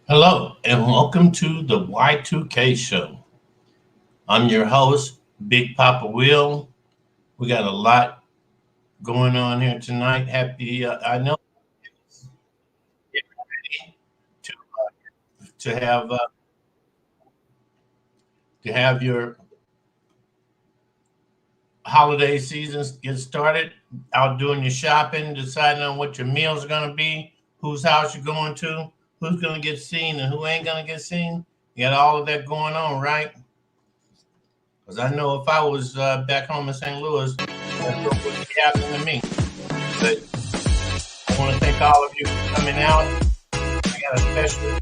Hello, and welcome to the Y2K show. I'm your host, Big Papa Will. We got a lot going on here tonight. I know get ready to have your holiday seasons get started. Out doing your shopping, deciding on what your meals are going to be, whose house you're going to, who's going to get seen, and who ain't going to get seen. You got all of that going on, right? Because I know if I was back home in St. Louis, that's what would be happening to me. But I want to thank all of you for coming out. I got a special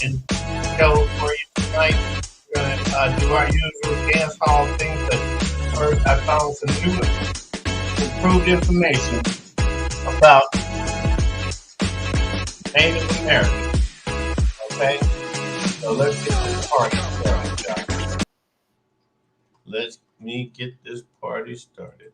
show for you tonight. We're going to do our usual dance hall thing, but first I found some new improved information about Native Americans. Okay? So let's get this party started, y'all. Let me get this party started.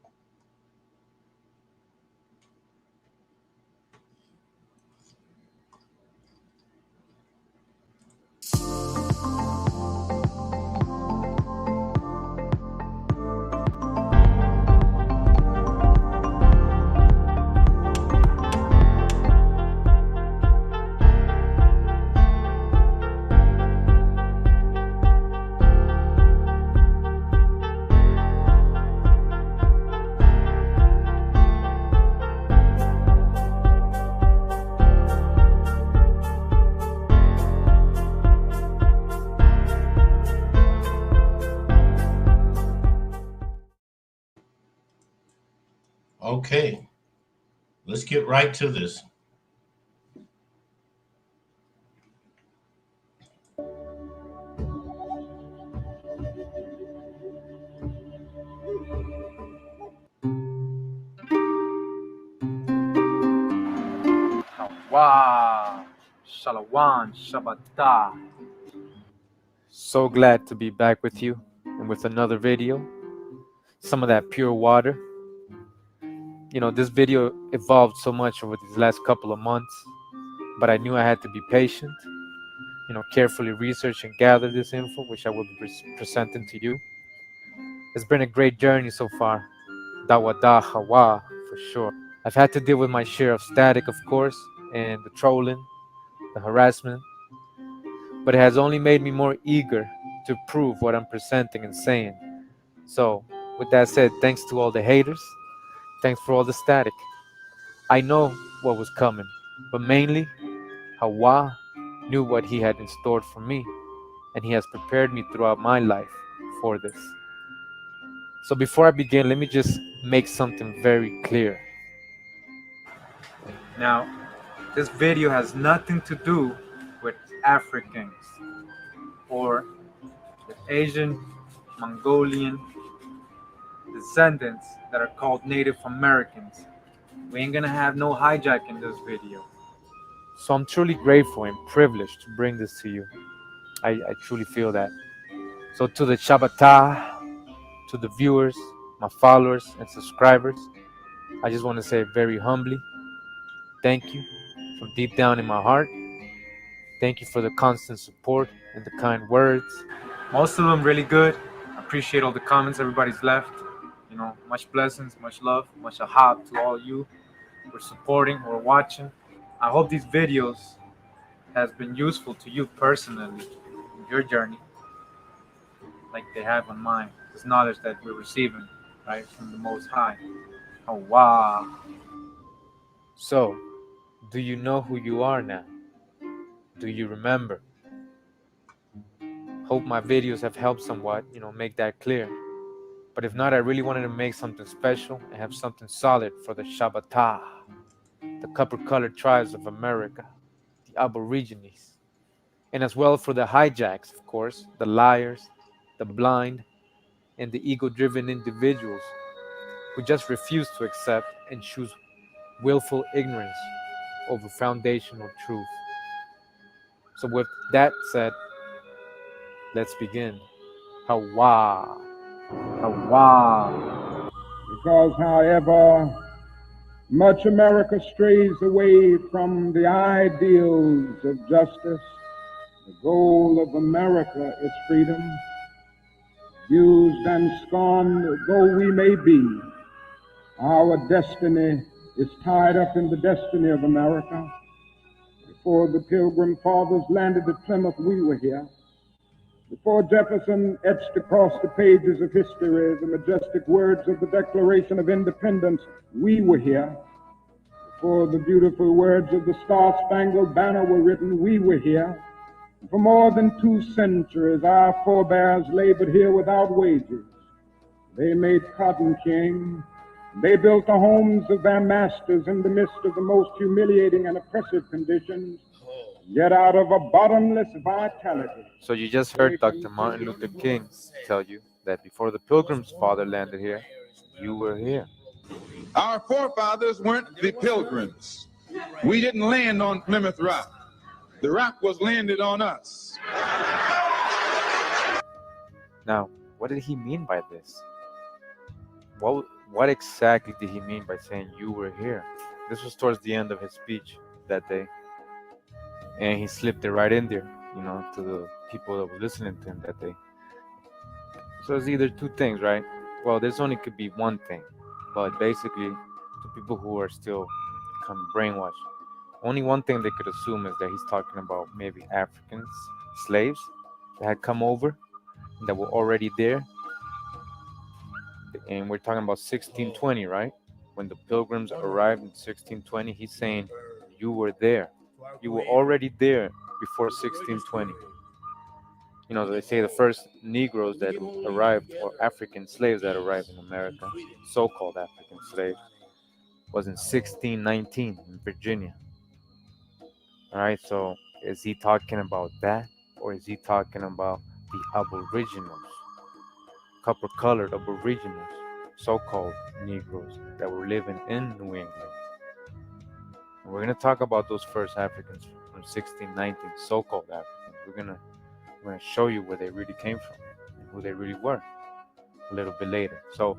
Okay, let's get right to this. Wow, Shalom, Shabbatah. So glad to be back with you and with another video. Some of that pure water. This video evolved so much over these last couple of months, but I knew I had to be patient, carefully research and gather this info, which I will be presenting to you. It's been a great journey so far. Dawada Hawa, for sure. I've had to deal with my share of static, of course, and the trolling, the harassment, but it has only made me more eager to prove what I'm presenting and saying. So, with that said, thanks to all the haters, thanks for all the static. I know what was coming, but mainly, Hawa knew what he had in store for me, and he has prepared me throughout my life for this. So before I begin, let me just make something very clear. Now, this video has nothing to do with Africans or the Asian, Mongolian descendants that are called Native Americans. We ain't gonna have no hijack in this video. So I'm truly grateful and privileged to bring this to you. I truly feel that. So to the Shabbatah, to the viewers, my followers and subscribers, I just want to say very humbly, thank you from deep down in my heart. Thank you for the constant support and the kind words. Most of them really good. I appreciate all the comments everybody's left. Much blessings, much love, much ahab to all you who are supporting or watching. I hope these videos has been useful to you personally in your journey, like they have on mine. This knowledge that we're receiving, right, from the Most High. Oh, wow. So, do you know who you are now? Do you remember? Hope my videos have helped somewhat, make that clear. But if not, I really wanted to make something special and have something solid for the Shabbatah, the copper-colored tribes of America, the Aborigines, and as well for the hijacks, of course, the liars, the blind, and the ego-driven individuals who just refuse to accept and choose willful ignorance over foundational truth. So with that said, let's begin. Hawa. Hawa. Because however much America strays away from the ideals of justice, The goal of America is freedom. Used and scorned though we may be, our destiny is tied up in the destiny of America. Before the Pilgrim Fathers landed at Plymouth, we were here. Before Jefferson etched across the pages of history the majestic words of the Declaration of Independence, we were here. Before the beautiful words of the Star-Spangled Banner were written, we were here. For more than 2 centuries, our forebears labored here without wages. They made cotton king. They built the homes of their masters in the midst of the most humiliating and oppressive conditions, yet out of a bottomless vitality. So you just heard Dr. Martin Luther King tell you that before the Pilgrim's father landed here, you were here. Our forefathers weren't the pilgrims. We didn't land on Plymouth Rock. The rock was landed on us. Now, what did he mean by this? What exactly did he mean by saying you were here? This was towards the end of his speech that day, and he slipped it right in there, to the people that were listening to him that day. So it's either two things, right? Well, there's only could be one thing, but basically, to people who are still kind of brainwashed, only one thing they could assume is that he's talking about maybe Africans, slaves that had come over, that were already there. And we're talking about 1620, right? When the Pilgrims arrived in 1620, he's saying, you were there. You were already there before 1620. They say the first Negroes that arrived, or African slaves that arrived in America, so-called African slaves, was in 1619 in Virginia. All right, so is he talking about that, or is he talking about the Aboriginals, copper-colored Aboriginals, so-called Negroes that were living in New England? And we're going to talk about those first Africans from 1619, so-called Africans. We're going to show you where they really came from and who they really were a little bit later. So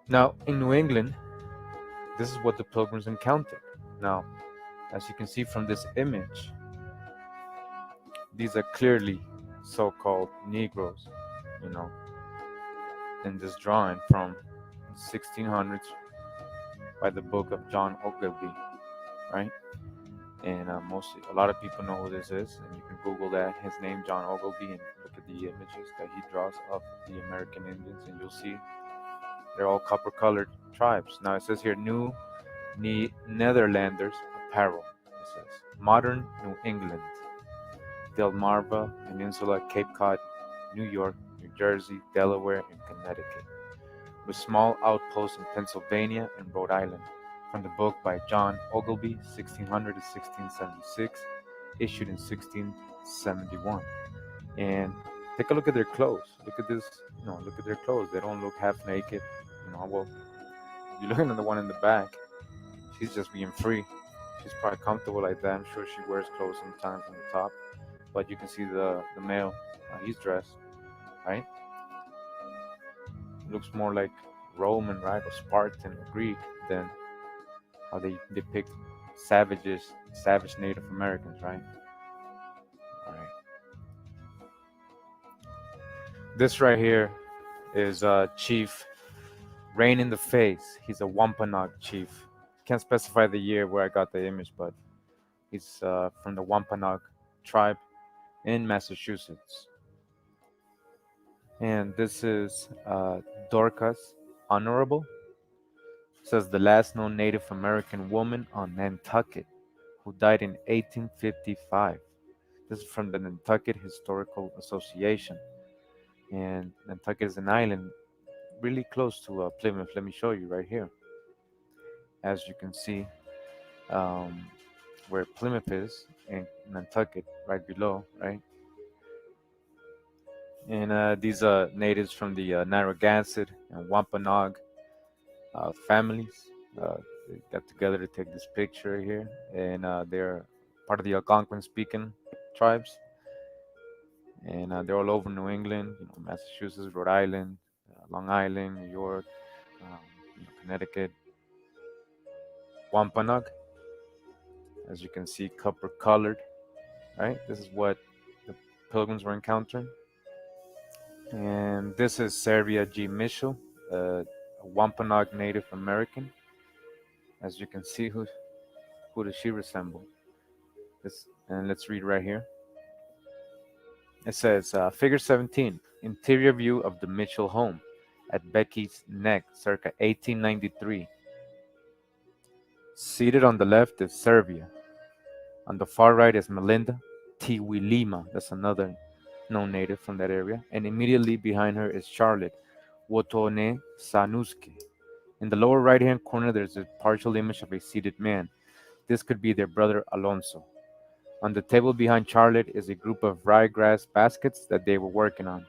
now in New England, this is what the Pilgrims encountered. Now, as you can see from this image, these are clearly so-called Negroes, in this drawing from 1600s by the book of John Ogilvy, right? And a lot of people know who this is, and you can Google that, his name, John Ogilvy, and look at the images that he draws of the American Indians, and you'll see they're all copper-colored tribes. Now it says here, New Netherlanders apparel. It says modern New England, Delmarva Peninsula, Cape Cod, New York, New Jersey, Delaware, and Connecticut, with small outposts in Pennsylvania and Rhode Island. From the book by John Ogilvy, 1600 to 1676, issued in 1671. And take a look at their clothes. Look at this, look at their clothes. They don't look half naked. Well, you're looking at the one in the back. She's just being free. She's probably comfortable like that. I'm sure she wears clothes sometimes on the top. But you can see the male, he's dressed, right? Looks more like Roman, right, or Spartan or Greek than how they depict savage Native Americans, right? All right. This right here is Chief Rain in the Face. He's a Wampanoag chief. Can't specify the year where I got the image, but he's from the Wampanoag tribe in Massachusetts. And this is Dorcas Honorable. Says the last known Native American woman on Nantucket, who died in 1855. This is from the Nantucket Historical Association. And Nantucket is an island really close to Plymouth. Let me show you right here. As you can see, where Plymouth is, and Nantucket right below, right? And these are natives from the Narragansett and Wampanoag families. They got together to take this picture here, and they're part of the Algonquin-speaking tribes, and they're all over New England, Massachusetts, Rhode Island, Long Island, New York, Connecticut. Wampanoag, as you can see, copper-colored, right? This is what the Pilgrims were encountering. And this is Serbia G. Mitchell, a Wampanoag Native American. As you can see, who does she resemble? And let's read right here. It says, Figure 17, interior view of the Mitchell home at Becky's Neck, circa 1893. Seated on the left is Serbia. On the far right is Melinda Tiwilima, that's another known native from that area. And immediately behind her is Charlotte Wotone Sanuski. In the lower right-hand corner, there's a partial image of a seated man. This could be their brother Alonso. On the table behind Charlotte is a group of ryegrass baskets that they were working on.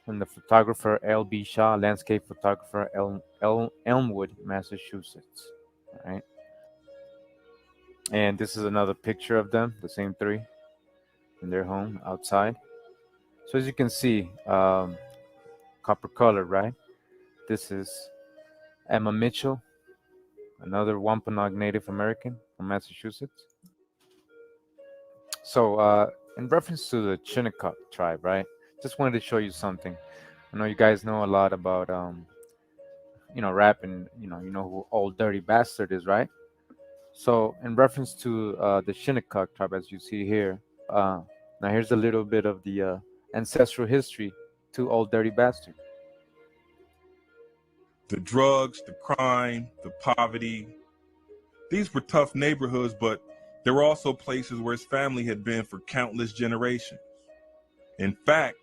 And the photographer L.B. Shaw, landscape photographer Elmwood, Massachusetts. All right. And this is another picture of them, the same three, in their home outside. So as you can see, copper color, right? This is Emma Mitchell, another Wampanoag Native American from Massachusetts. So in reference to the Shinnecock tribe, right? Just wanted to show you something. I know you guys know a lot about, rap, and you know who Old Dirty Bastard is, right? So in reference to the Shinnecock tribe, as you see here, now here's a little bit of the ancestral history to Old Dirty Bastard. The drugs, the crime, the poverty. These were tough neighborhoods, but there were also places where his family had been for countless generations. In fact,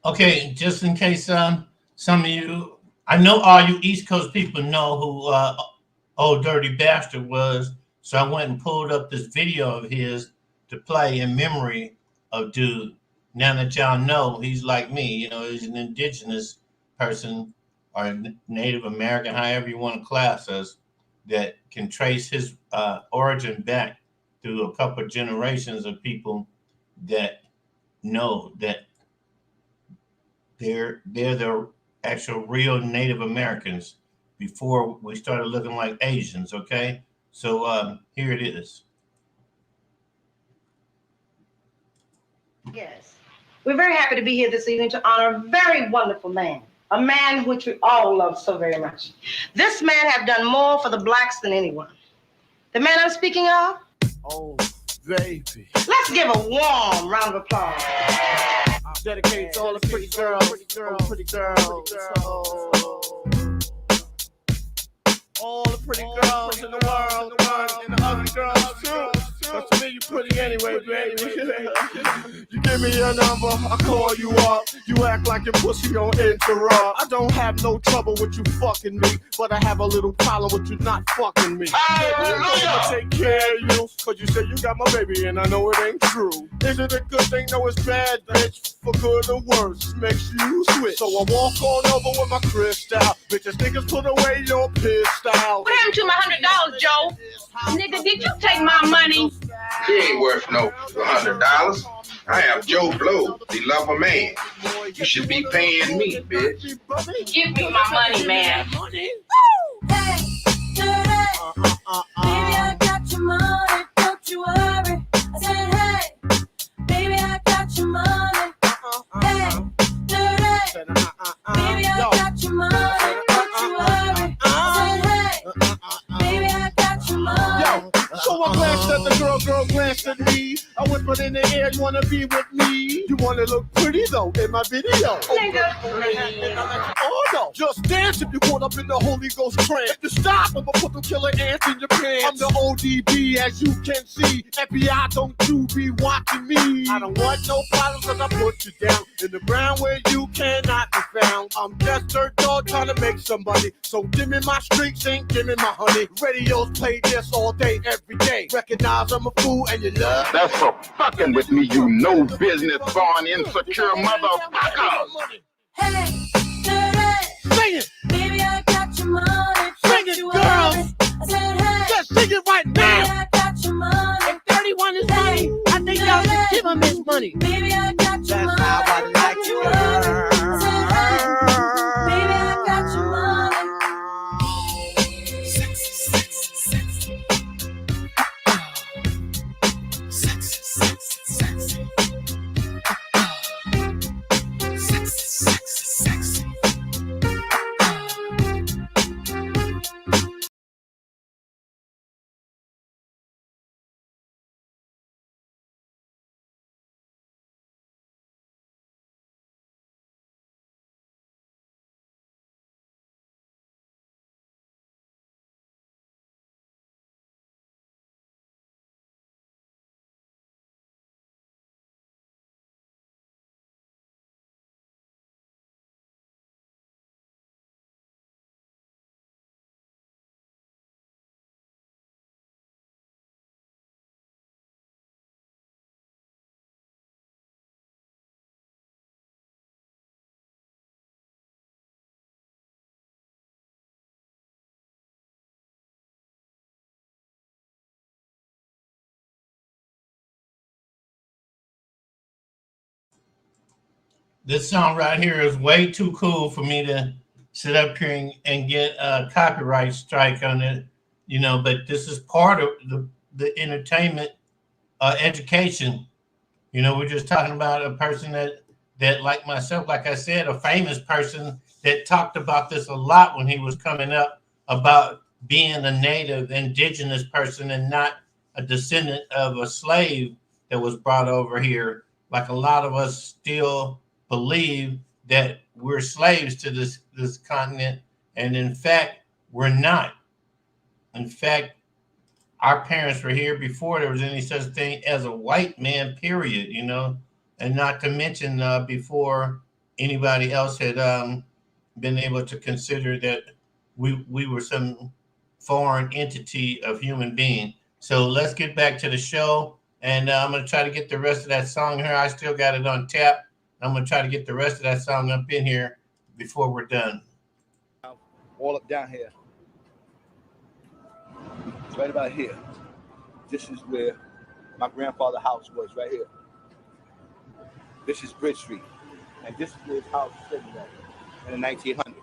Okay, just in case some of you, I know all you East Coast people know who Old Dirty Bastard was, so I went and pulled up this video of his to play in memory of dude. Now that y'all know, he's like me, he's an indigenous person or Native American, however you want to class us, that can trace his origin back through a couple of generations of people that know that they're the actual real Native Americans before we started looking like Asians. Okay, so here it is. Yes, we're very happy to be here this evening to honor a very wonderful man, a man which we all love so very much. This man have done more for the blacks than anyone. The man I'm speaking of? Oh, baby. Let's give a warm round of applause. Dedicated to all the pretty girls, all the pretty girls in the world, and the ugly girls too. But to me, you pretty anyway, baby. You give me your number, I call you up. You act like your pussy on interrupt. I don't have no trouble with you fucking me, but I have a little problem with you not fucking me. I'ma take care of you, cause you say you got my baby and I know it ain't true. Is it a good thing? No, it's bad, bitch. For good or worse, makes you switch. So I walk on over with my crystal. Bitches, niggas, put away your pistol. What happened to my $100, Joe? Nigga, did you take my money? She ain't worth no $100. I am Joe Blow, the lover man. You should be paying me, bitch. Give me my money, man. Hey, baby, I got your money, don't you worry. I said, hey, baby, I got your money. Hey, baby, I got your money, don't you worry. I said, hey, baby, I got your money. Yo, so I glanced at the girl glanced at me. I whispered in the air, you wanna be with me? You wanna look pretty though in my video. Nigga, Oh no, just dance if you caught up in the Holy Ghost trance. If you stop, I'ma put them killer ants in your pants. I'm the ODB, as you can see. FBI, don't you be watching me. I don't want no problems cause I put you down in the ground where you cannot be found. I'm just dirt dog trying to make some money. So give me my streaks and give me my honey. Radios play this all day, every day. Recognize I'm a fool and you love. That's for fucking with me, you no business born insecure motherfucker. Hey, Sing it, baby, I got your money, sing don't it, you girls. worry. I said, hey, Just sing it right baby, now. I got your money. 31 is money. I think y'all should give him his money. Baby, I got your That's money. how I like don't it. you worry. I said, hey, baby, I got your money. This song right here is way too cool for me to sit up here and get a copyright strike on it, you know. But this is part of the entertainment education. You know, we're just talking about a person that like myself, like I said, a famous person that talked about this a lot when he was coming up about being a native indigenous person and not a descendant of a slave that was brought over here. Like a lot of us still believe that we're slaves to this continent, and in fact, we're not. In fact, our parents were here before there was any such thing as a white man, period, you know, and not to mention before anybody else had been able to consider that we were some foreign entity of human being. So let's get back to the show. And I'm going to try to get the rest of that song here. I still got it on tap. I'm going to try to get the rest of that song up in here before we're done. All up down here. Right about here. This is where my grandfather's house was, right here. This is Bridge Street. And this is where his house was sitting at in the 1900s.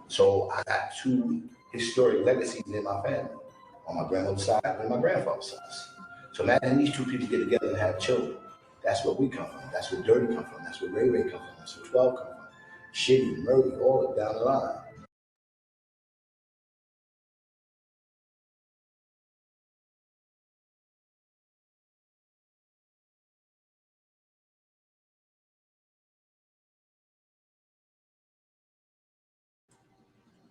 So I got two historic legacies in my family, on my grandmother's side and my grandfather's side. So imagine these two people get together and have children. That's where we come from. That's where Dirty come from. That's where Ray Ray come from. That's where 12 come from. Shitty, Murray, all up down the line.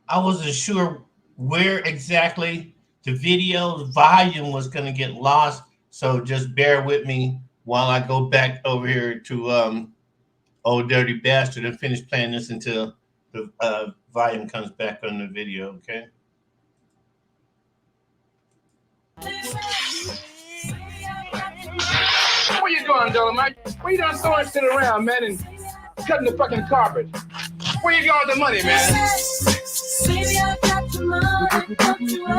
I wasn't sure where exactly the video's volume was going to get lost. So just bear with me while I go back over here to Old Dirty Bastard and finish playing this until the volume comes back on the video, okay? Where you going, Dolomite? Where you done throwing shit around, man, and cutting the fucking carpet? Where you going with the money, man? Baby, I got your money, don't you worry.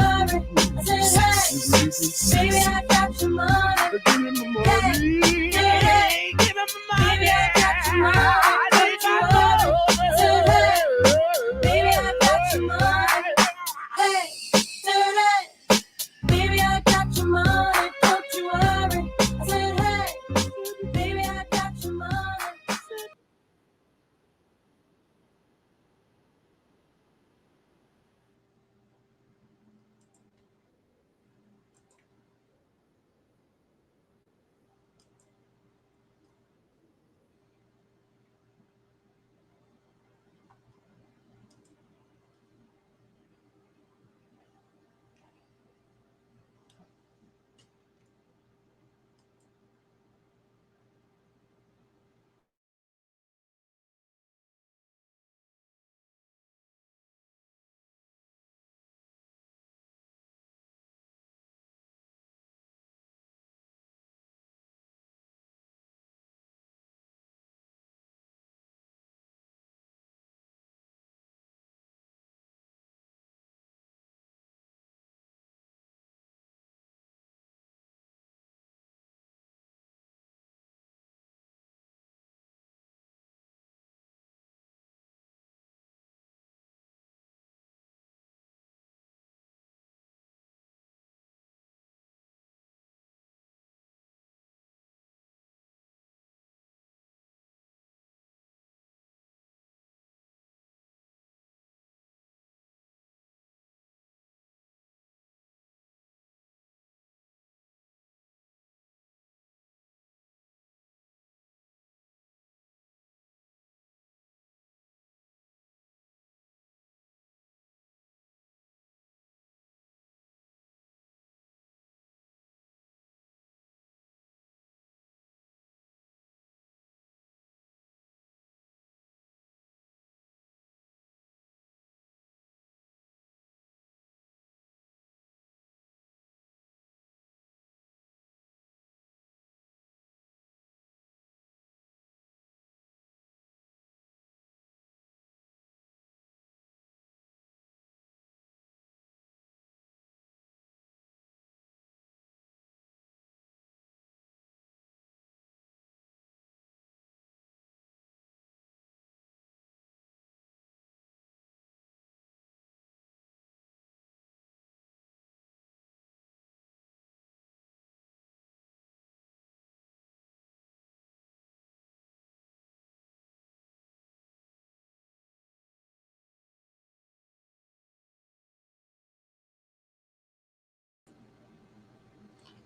I said, hey, baby, I got your money. Give me my money. Hey, give me my money. Baby, I got your money, don't you worry. I said, hey, baby, I got your money. Hey, said, hey, baby, I got your money, don't you worry. I said, hey, baby, I got your money.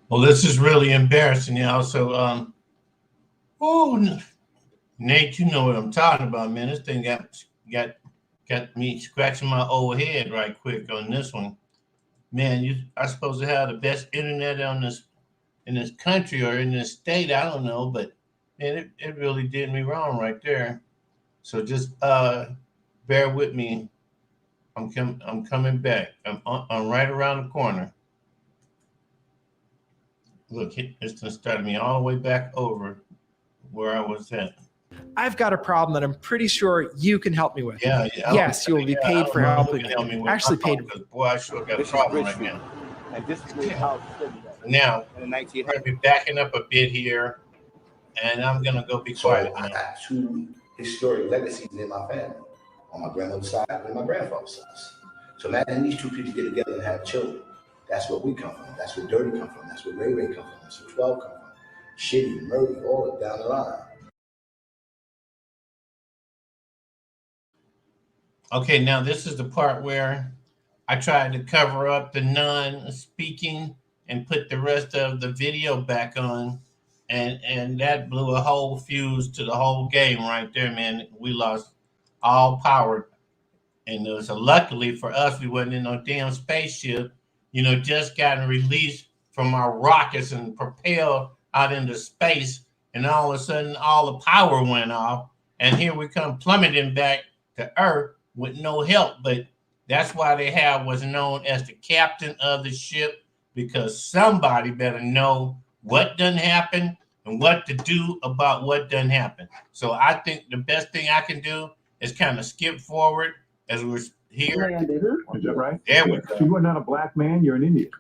Well, this is really embarrassing, y'all. So, Nate, you know what I'm talking about, man. This thing got me scratching my old head right quick on this one. Man, you are supposed to have the best internet on this in this country or in this state. I don't know, but man, it really did me wrong right there. So just bear with me. I'm coming back. I'm right around the corner. Look, it's gonna start me all the way back over where I was at. I've got a problem that I'm pretty sure you can help me with. Yeah. Yes, you will be paid for helping me. Actually paid. Boy, I sure got a This is problem Bridge right now. And this is where house studied at Now, in the we're 1900s. gonna be backing up a bit here, and I'm gonna go be quiet I now. got two historic legacies in my family, on my grandmother's side and my grandfather's side. So imagine these two people get together and have children. That's where we come from. That's where Dirty come from. That's where Ray Ray come from. That's where 12 come from. Shitty, Murray, all up down the line. Okay, now this is the part where I tried to cover up the non-speaking and put the rest of the video back on, and that blew a whole fuse to the whole game right there, man. We lost all power, and it was luckily for us we wasn't in no damn spaceship. just gotten released from our rockets and propelled out into space, and all of a sudden all the power went off, and here we come plummeting back to Earth with no help. But that's why they have what's known as the captain of the ship, because somebody better know what done happened and what to do about what done happened. So I think the best thing I can do is kind of skip forward as we're here. Is that right? There we So go. you are not a black man, you're an Indian.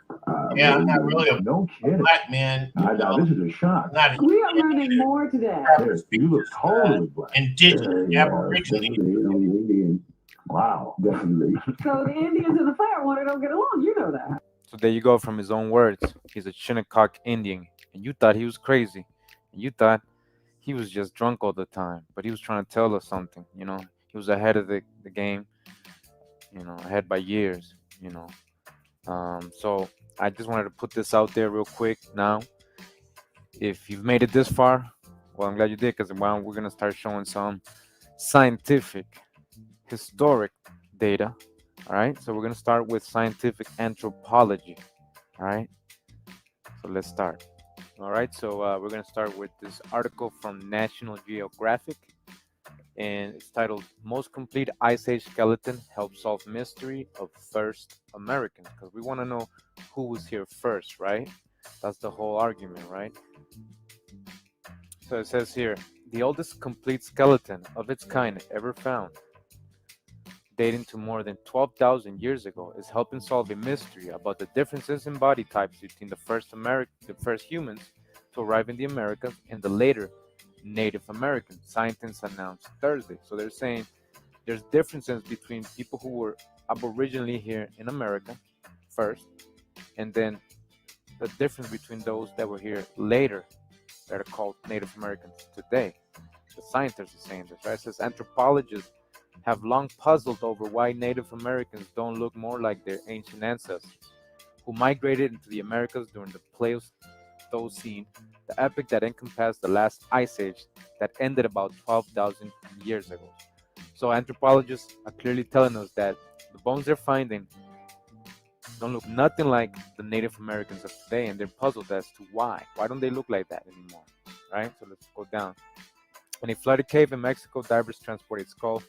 Yeah, I'm not really a No kidding. black man. Now, this is a shock. Not a We are learning more today. You look totally black. indigenous, aboriginal. Indian. Wow, definitely. So the Indians and the fire water don't get along. You know that. So there you go, from his own words. He's a Shinnecock Indian, and you thought he was crazy. And you thought he was just drunk all the time, but he was trying to tell us something. He was ahead of the game. Ahead by years. So I just wanted to put this out there real quick now. If you've made it this far, well, I'm glad you did, because we're gonna start showing some scientific, historic data. All right, so we're gonna start with scientific anthropology. All right, so let's start. All right, so we're gonna start with this article from National Geographic, and it's titled "Most Complete Ice Age Skeleton Helps Solve Mystery of First Americans," because we want to know who was here first, right? That's the whole argument, right? So it says here, the oldest complete skeleton of its kind ever found, dating to more than 12,000 years ago, is helping solve a mystery about the differences in body types between the first humans to arrive in the Americas and the later Native Americans, scientists announced Thursday. So they're saying there's differences between people who were aboriginally here in America first, and then the difference between those that were here later that are called Native Americans today. The scientists are saying this, right? It says anthropologists have long puzzled over why Native Americans don't look more like their ancient ancestors, who migrated into the Americas during the Pleistocene, the epoch that encompassed the last ice age that ended about 12,000 years ago. So anthropologists are clearly telling us that the bones they're finding don't look nothing like the Native Americans of today, and they're puzzled as to why. Why don't they look like that anymore, right? So let's go down. In a flooded cave in Mexico, divers transported skull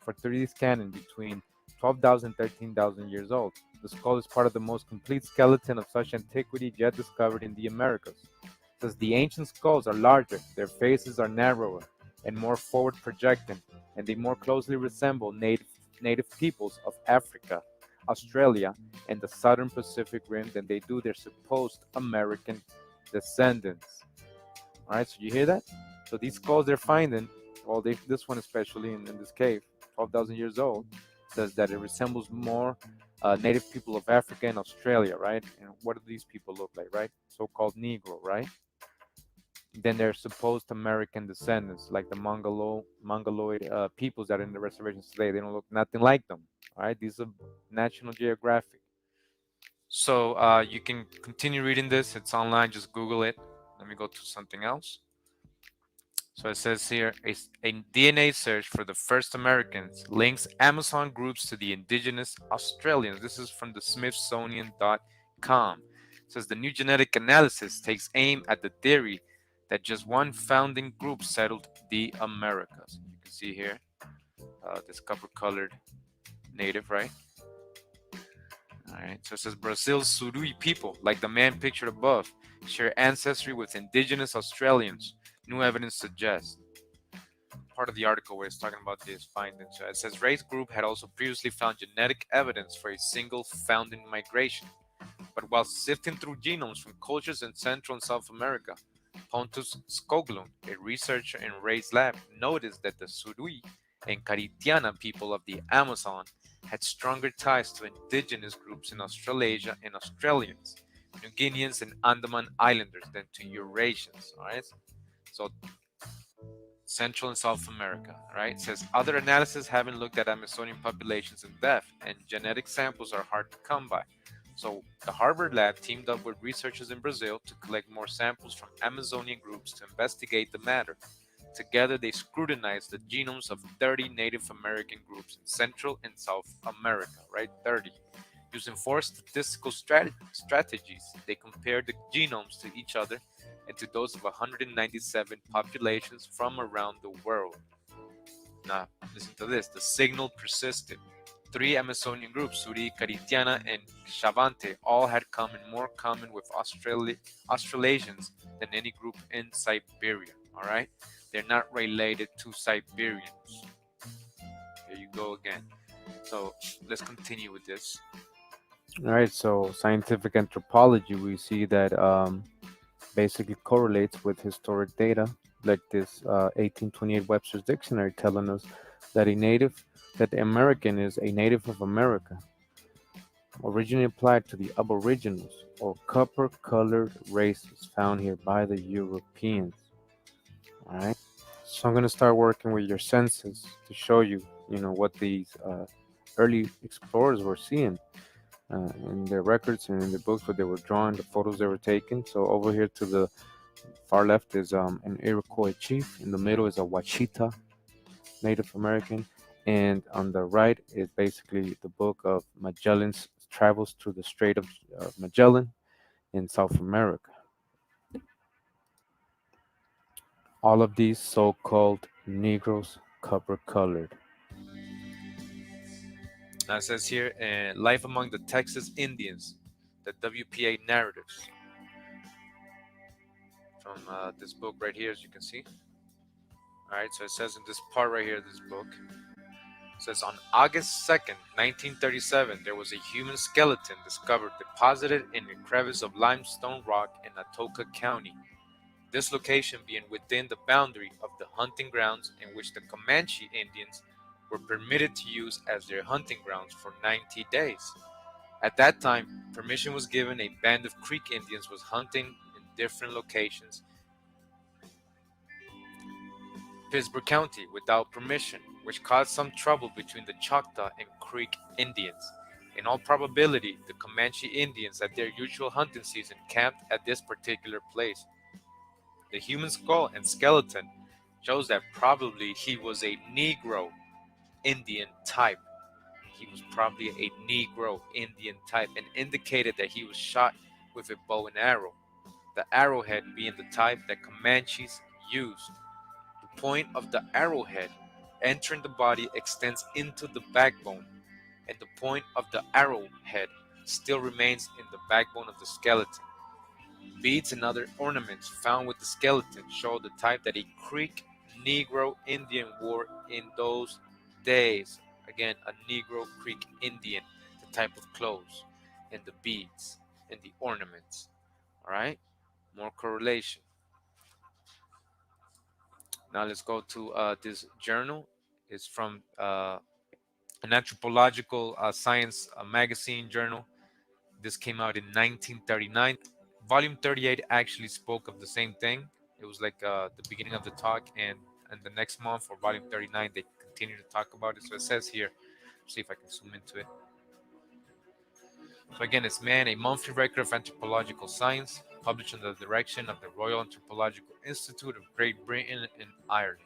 for 3D scanning between 12,000 and 13,000 years old. The skull is part of the most complete skeleton of such antiquity yet discovered in the Americas. It says the ancient skulls are larger, their faces are narrower and more forward projecting, and they more closely resemble native peoples of Africa, Australia, and the southern Pacific Rim than they do their supposed American descendants. All right, so you hear that? So these skulls they're finding, well, this one especially in this cave, 12,000 years old, says that it resembles more native people of Africa and Australia, right? And what do these people look like, right? So-called Negro, right? Then they're supposed American descendants, like the Mongoloid peoples that are in the reservations today. They don't look nothing like them, all right? These are National Geographic. So you can continue reading this. It's online. Just Google it. Let me go to something else. So it says here, a DNA search for the first Americans links Amazon groups to the indigenous Australians. This is from the Smithsonian.com. It says the new genetic analysis takes aim at the theory that just one founding group settled the Americas. You can see here, this copper-colored native, right? All right, so it says Brazil's Surui people, like the man pictured above, share ancestry with indigenous Australians. New evidence suggests. Part of the article where it's talking about this finding. So it says race group had also previously found genetic evidence for a single founding migration. But while sifting through genomes from cultures in Central and South America, Pontus Skoglund, a researcher in Ray's lab, noticed that the Surui and Caritiana people of the Amazon had stronger ties to indigenous groups in Australasia and Australians, New Guineans and Andaman Islanders than to Eurasians. All right. So Central and South America, right? It says other analysis haven't looked at Amazonian populations in depth, and genetic samples are hard to come by. So the Harvard lab teamed up with researchers in Brazil to collect more samples from Amazonian groups to investigate the matter. Together, they scrutinized the genomes of 30 Native American groups in Central and South America, right? 30. Using four statistical strategies, they compared the genomes to each other and to those of 197 populations from around the world. Now, listen to this. The signal persisted. Three Amazonian groups, Suri, Caritiana, and Shavante, all had more common with Australasians than any group in Siberia. All right, they're not related to Siberians. There you go again. So let's continue with this. All right, so scientific anthropology, we see that basically correlates with historic data, like this 1828 Webster's Dictionary telling us that that the American is a native of America, originally applied to the Aboriginals or copper-colored races found here by the Europeans. All right, so I'm gonna start working with your senses to show you, what these early explorers were seeing in their records and in the books where they were drawing, the photos they were taking. So over here to the far left is an Iroquois chief. In the middle is a Wachita Native American. And on the right is basically the book of Magellan's travels through the Strait of Magellan in South America. All of these so-called Negroes copper-colored. Now it says here, life among the Texas Indians, the WPA narratives. From this book right here, as you can see. All right, so it says in this part right here, this book, it says on August 2nd, 1937, there was a human skeleton discovered deposited in a crevice of limestone rock in Atoka County. This location being within the boundary of the hunting grounds in which the Comanche Indians were permitted to use as their hunting grounds for 90 days. At that time, permission was given. A band of Creek Indians was hunting in different locations Pittsburgh County without permission, which caused some trouble between the Choctaw and Creek Indians. In all probability, the Comanche Indians at their usual hunting season camped at this particular place. The human skull and skeleton shows that probably he was a Negro Indian type. He was probably a Negro Indian type and indicated that he was shot with a bow and arrow, the arrowhead being the type that Comanches used. The point of the arrowhead entering the body extends into the backbone, and the point of the arrowhead still remains in the backbone of the skeleton. Beads and other ornaments found with the skeleton show the type that a Creek Negro Indian wore in those days. Again, a Negro Creek Indian, the type of clothes and the beads and the ornaments. All right, more correlation. Now let's go to this journal. It's from an anthropological science magazine journal. This came out in 1939. Volume 38 actually spoke of the same thing. It was like the beginning of the talk, and the next month for volume 39, they continue to talk about it. So it says here, see if I can zoom into it. So again, it's Man, a monthly record of anthropological science, published under the direction of the Royal Anthropological Institute of Great Britain and Ireland.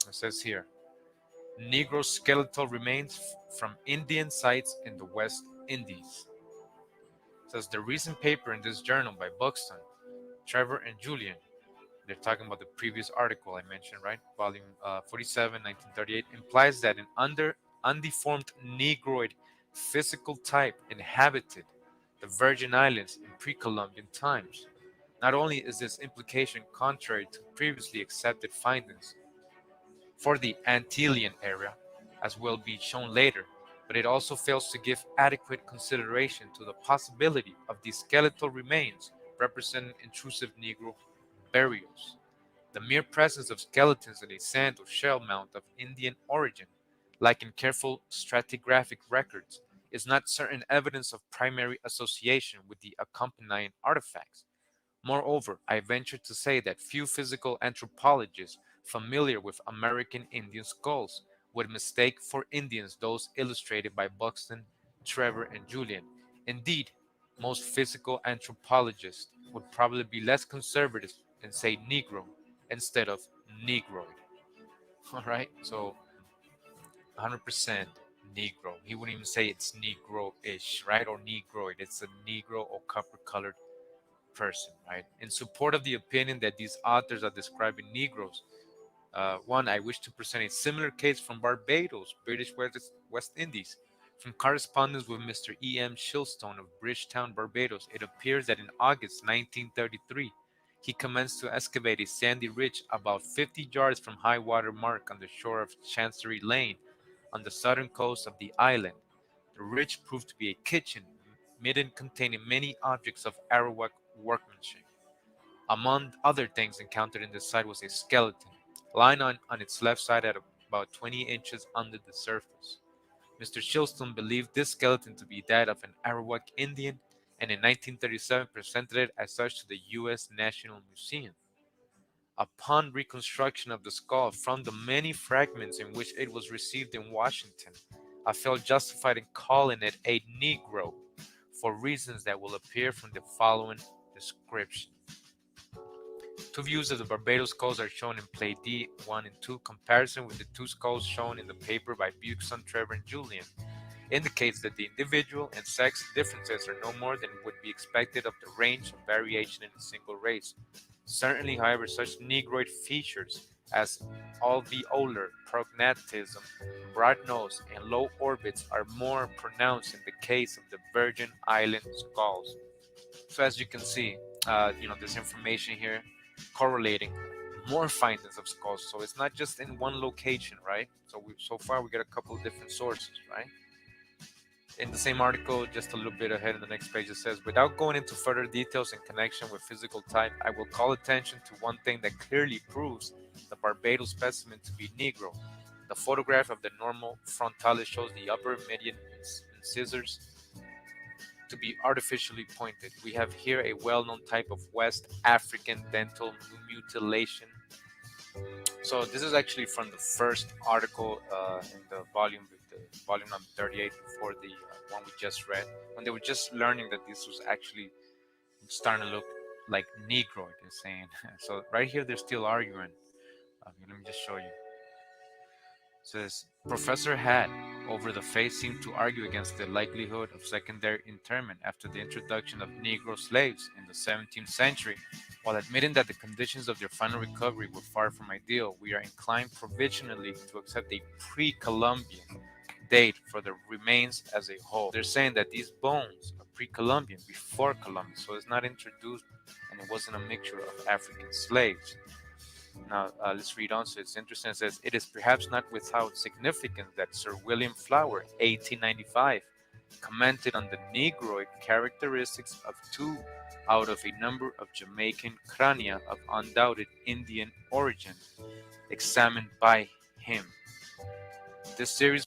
It says here, Negro skeletal remains from Indian sites in the West Indies. It says the recent paper in this journal by Buxton, Trevor, and Julian, they're talking about the previous article I mentioned, right? Volume 47, 1938, implies that an undeformed Negroid physical type inhabited the Virgin Islands in pre-Columbian times. Not only is this implication contrary to previously accepted findings for the Antillean area, as will be shown later, but it also fails to give adequate consideration to the possibility of these skeletal remains representing intrusive Negro burials. The mere presence of skeletons in a sand or shell mound of Indian origin, like in careful stratigraphic records, is not certain evidence of primary association with the accompanying artifacts. Moreover, I venture to say that few physical anthropologists familiar with American Indian skulls would mistake for Indians those illustrated by Buxton, Trevor, and Julian. Indeed, most physical anthropologists would probably be less conservative and say Negro instead of Negroid. All right, so 100% Negro. He wouldn't even say it's Negro-ish, right? Or Negroid. It's a Negro or copper-colored person, right? In support of the opinion that these authors are describing Negroes, one, I wish to present a similar case from Barbados, British West Indies. From correspondence with Mr. E.M. Shilstone of Bridgetown, Barbados, it appears that in August 1933, he commenced to excavate a sandy ridge about 50 yards from high water mark on the shore of Chancery Lane on the southern coast of the island. The ridge proved to be a kitchen, midden containing many objects of Arawak workmanship. Among other things encountered in the site was a skeleton, lying on its left side at about 20 inches under the surface. Mr. Shilston believed this skeleton to be that of an Arawak Indian, and in 1937 presented it as such to the U.S. National Museum. Upon reconstruction of the skull from the many fragments in which it was received in Washington, I felt justified in calling it a Negro for reasons that will appear from the following description. Two views of the Barbados skulls are shown in Play D1 and 2. Comparison with the two skulls shown in the paper by Buxton, Trevor, and Julian indicates that the individual and sex differences are no more than would be expected of the range of variation in a single race. Certainly, however, such negroid features as alveolar prognatism, broad nose, and low orbits are more pronounced in the case of the Virgin Island skulls. So as you can see, this information here correlating more findings of skulls. So it's not just in one location, right? So far we got a couple of different sources, right? In the same article, just a little bit ahead in the next page, it says, without going into further details in connection with physical type, I will call attention to one thing that clearly proves the Barbados specimen to be Negro. The photograph of the normal frontalis shows the upper median incisors to be artificially pointed. We have here a well-known type of West African dental mutilation. So this is actually from the first article in the volume number 38 before the one we just read, when they were just learning that this was actually starting to look like Negroid and saying. So right here they're still arguing. Let me just show you. It says Professor Had over the face seemed to argue against the likelihood of secondary interment after the introduction of Negro slaves in the 17th century. While admitting that the conditions of their final recovery were far from ideal, we are inclined provisionally to accept a pre-Columbian date for the remains as a whole. They're saying that these bones are pre-Columbian, before Columbus, so it's not introduced and it wasn't a mixture of African slaves. Now, let's read on. So it's interesting. It says, it is perhaps not without significance that Sir William Flower, 1895, commented on the Negroid characteristics of two out of a number of Jamaican crania of undoubted Indian origin examined by him. This series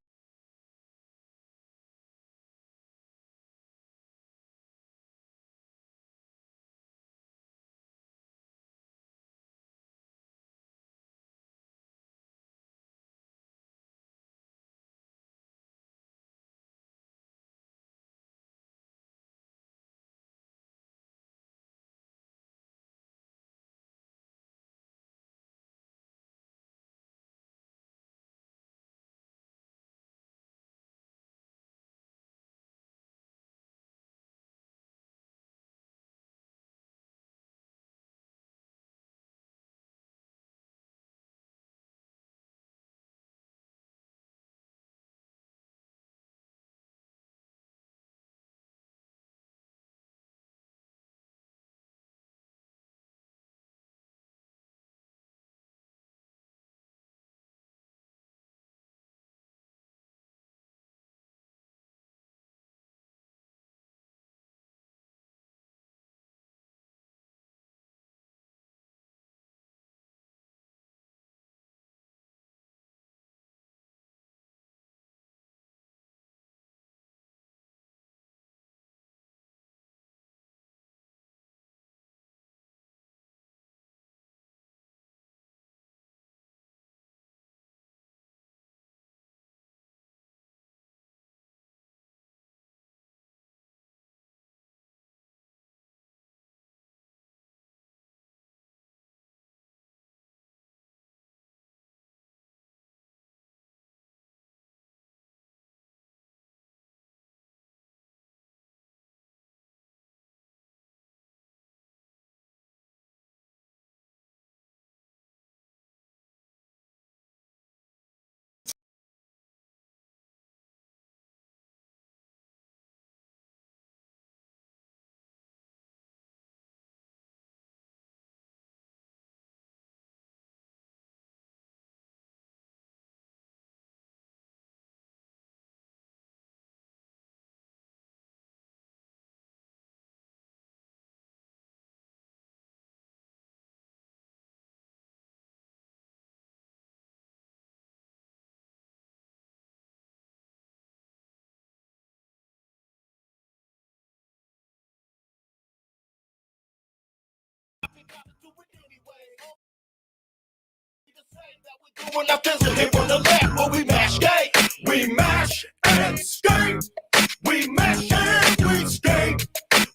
When I visit him on the left, but we mash skate, we mash and skate, we mash and we skate,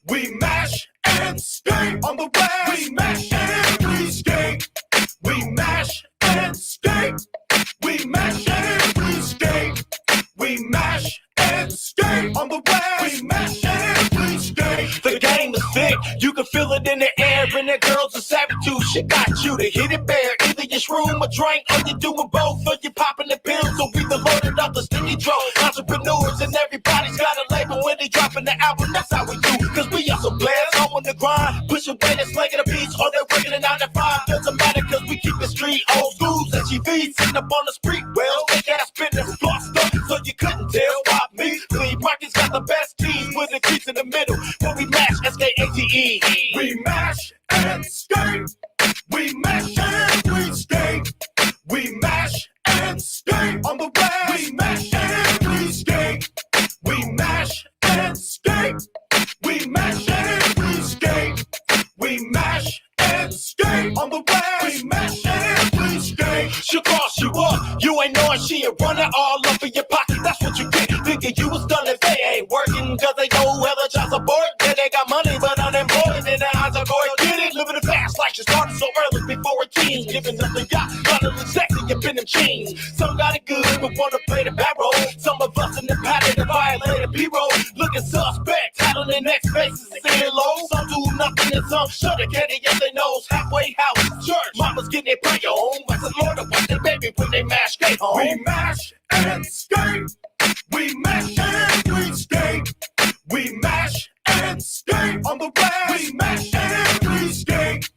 we mash and skate on the west, we mash and we skate, we mash and skate, we mash and we skate, we mash and skate on the west, we mash and we skate. The game is thick, you can feel it in the air, and the girls are savage too. She got you to hit it bare. Either you shroom or drink, or you doing both, or you popping the pills, or we the loaded up the sticky draw. Entrepreneurs and everybody's got a label when they dropping the album. That's how we do, cause we are some players on the grind. Push away the slinging the beats, or they're working it 9 to 5. Doesn't matter, cause we keep it street. Old schools and SUVs sitting up on the street. Well, they got spinning flossed up, so you couldn't tell. Pop me, Lee Rockets got the best teams with the crease in the middle. When we mash, SKATE. We mash and skate. We mash and we skate. We mash and skate on the west. We mash and we skate. We mash and skate. We mash and we skate. We mash and skate on the west. We mash and we skate. She'll cross you up. You ain't knowing she a runner all up in your pocket. That's what you get. Thinking you was done if they ain't working. Cause they know hella child support. Yeah, they got money but unemployed. And their eyes are going get it. Living it fast like she started so early before her teens. Giving up the yacht. Running the sexy up in them jeans. Some got it good but wanna play the bad role. Some of us in the pattern to violate a B-roll. Looking suspect. Tattling their next faces. Saying low. Some do nothing and some shut it. Candy get their nose. Halfway house. Church. Mama's getting their prayer home. I said, Lord, watch their baby when they mash skate home. We mash and skate. We mash and we skate. We mash and skate on the west. We mash and we skate.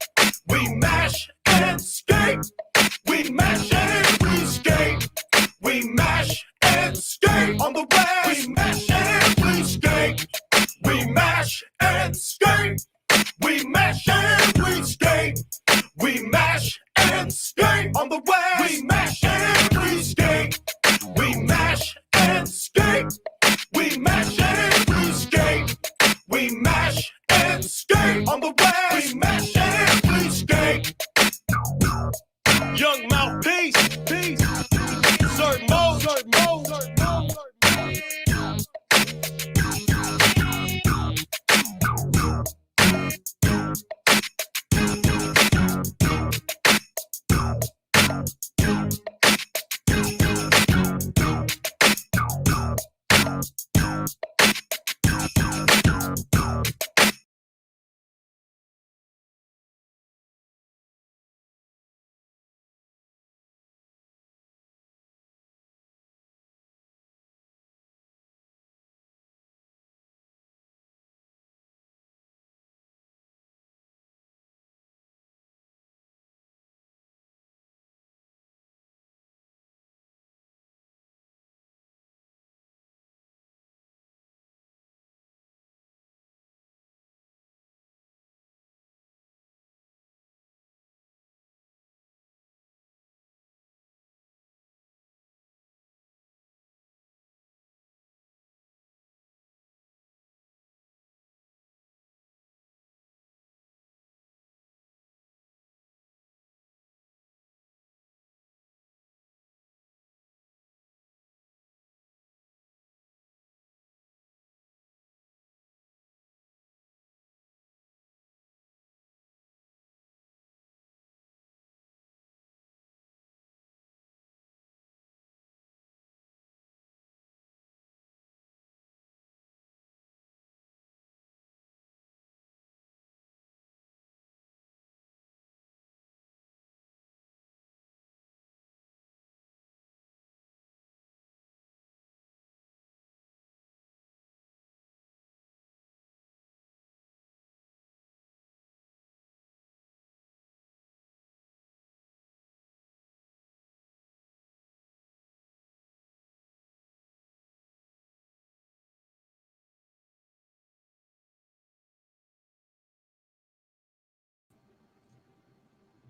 We mash and skate. We mash and we skate. We mash and skate on the west. We mash and we skate. We mash and skate. We mash and we skate. We mash and skate on the west. We mash and we skate. We mash and skate. We mash and we skate. We mash and skate on the west. We mash and we skate. Young mouthpiece, peace. Certain mode, certain mode, certain mode.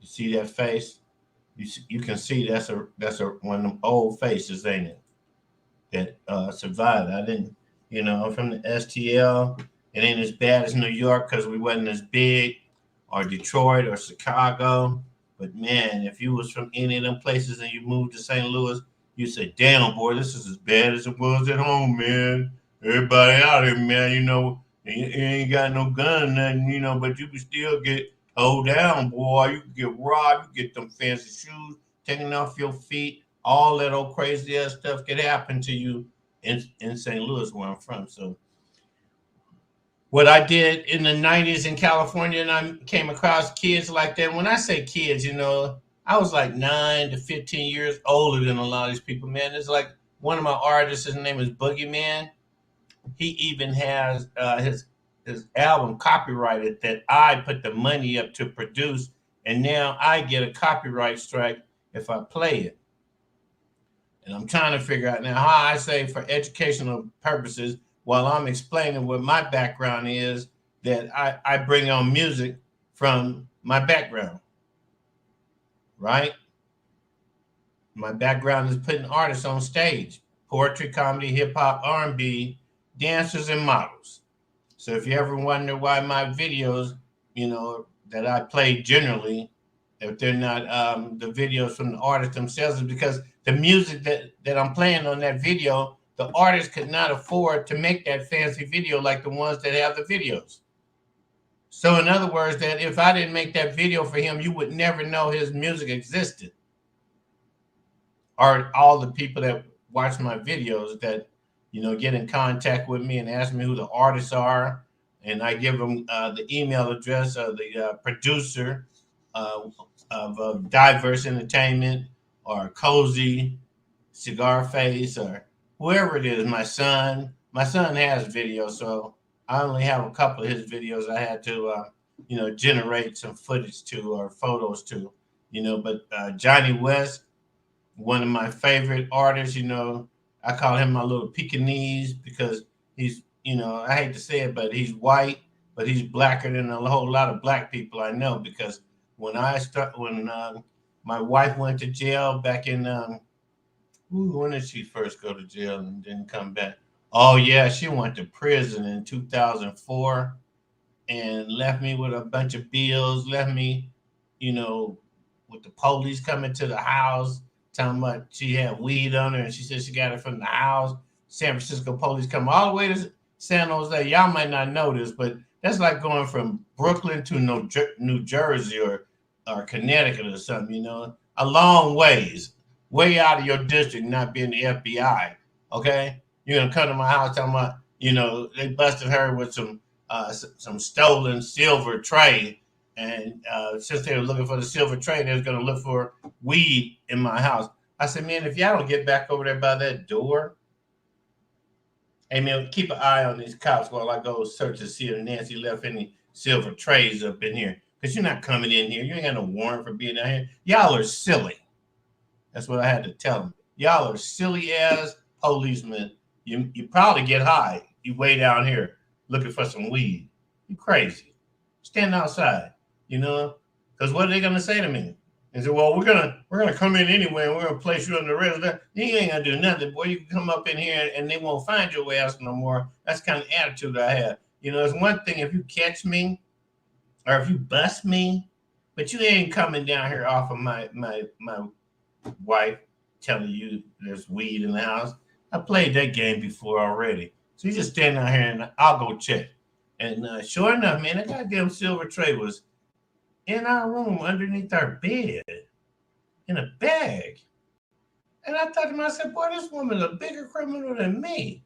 You see that face? You can see that's a one of them old faces, ain't it? That survived. I didn't, I'm from the STL. It ain't as bad as New York because we wasn't as big, or Detroit or Chicago. But man, if you was from any of them places and you moved to St. Louis, you say, damn, boy, this is as bad as it was at home, man. Everybody out here, man, you ain't got no gun, nothing, but you can still get hold down, boy. You can get robbed, you get them fancy shoes taken off your feet. All that old crazy ass stuff could happen to you in St. Louis, where I'm from. So what I did in the 90s in California, and I came across kids like that. When I say kids, I was like 9 to 15 years older than a lot of these people, man. It's like one of my artists, his name is Boogeyman. He even has his album copyrighted that I put the money up to produce, and now I get a copyright strike if I play it. And I'm trying to figure out now how I say for educational purposes, while I'm explaining what my background is, that I bring on music from my background, right? My background is putting artists on stage, poetry, comedy, hip hop, R&B, dancers, and models. So if you ever wonder why my videos, that I play generally, if they're not the videos from the artists themselves, is because the music that I'm playing on that video, the artist could not afford to make that fancy video like the ones that have the videos. So in other words, that if I didn't make that video for him, you would never know his music existed. Or all the people that watch my videos that, get in contact with me and ask me who the artists are. And I give them the email address of the producer of Diverse Entertainment or Cozy, Cigar Face, or whoever it is. My son has videos, so I only have a couple of his videos I had to, generate some footage to or photos to, But Johnny West, one of my favorite artists, I call him my little Pekingese because he's, I hate to say it, but he's white, but he's blacker than a whole lot of black people I know. Because when my wife went to jail back in, when did she first go to jail and didn't come back? Oh yeah, she went to prison in 2004 and left me with a bunch of bills, left me, with the police coming to the house, talking about she had weed on her and she said she got it from the house. San Francisco police come all the way to San Jose. Y'all might not know this, but that's like going from Brooklyn to New Jersey or Connecticut or something, a long ways, way out of your district, not being the FBI. Okay? You're going to come to my house talking about, they busted her with some stolen silver tray. And since they were looking for the silver tray, they was going to look for weed in my house. I said, man, if y'all don't get back over there by that door, hey, man, keep an eye on these cops while I go search to see if Nancy left any silver trays up in here. Because you're not coming in here. You ain't got no warrant for being down here. Y'all are silly. That's what I had to tell them. Y'all are silly ass policemen. You probably get high. You way down here looking for some weed. You crazy. Stand outside, because what are they gonna say to me? They say, well, we're gonna come in anyway and we're gonna place you under arrest. You ain't gonna do nothing, boy. You can come up in here and they won't find your ass no more. That's the kind of attitude I have. It's one thing if you catch me or if you bust me, but you ain't coming down here off of my wife telling you there's weed in the house. I played that game before already. So you just stand out here and I'll go check. And sure enough, man, that goddamn silver tray was in our room underneath our bed in a bag. And I thought to myself, boy, this woman's a bigger criminal than me.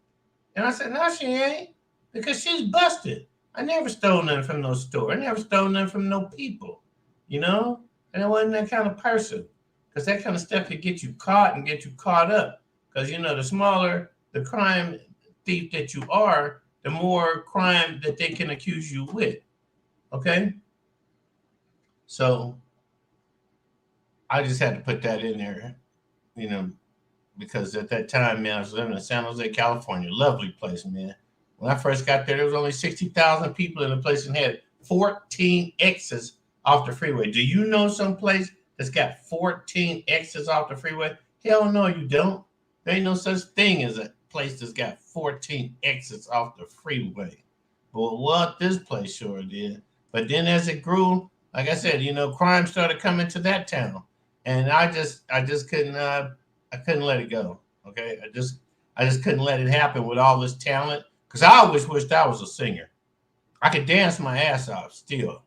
And I said, no, she ain't, because she's busted. I never stole nothing from no store. I never stole nothing from no people, And I wasn't that kind of person, because that kind of stuff could get you caught and get you caught up. Because, the smaller the crime thief that you are, the more crime that they can accuse you with. Okay? So I just had to put that in there, because at that time, man, I was living in San Jose, California. Lovely place, man. When I first got there was only 60,000 people in the place and had 14 exits off the freeway. Do you know some place that's got 14 exits off the freeway? Hell no, you don't. There ain't no such thing as a place that's got 14 exits off the freeway. But what this place sure did. But then as it grew, like I said, crime started coming to that town, and I just couldn't I couldn't let it go. Okay, I just couldn't let it happen with all this talent, because I always wished I was a singer. I could dance my ass off still.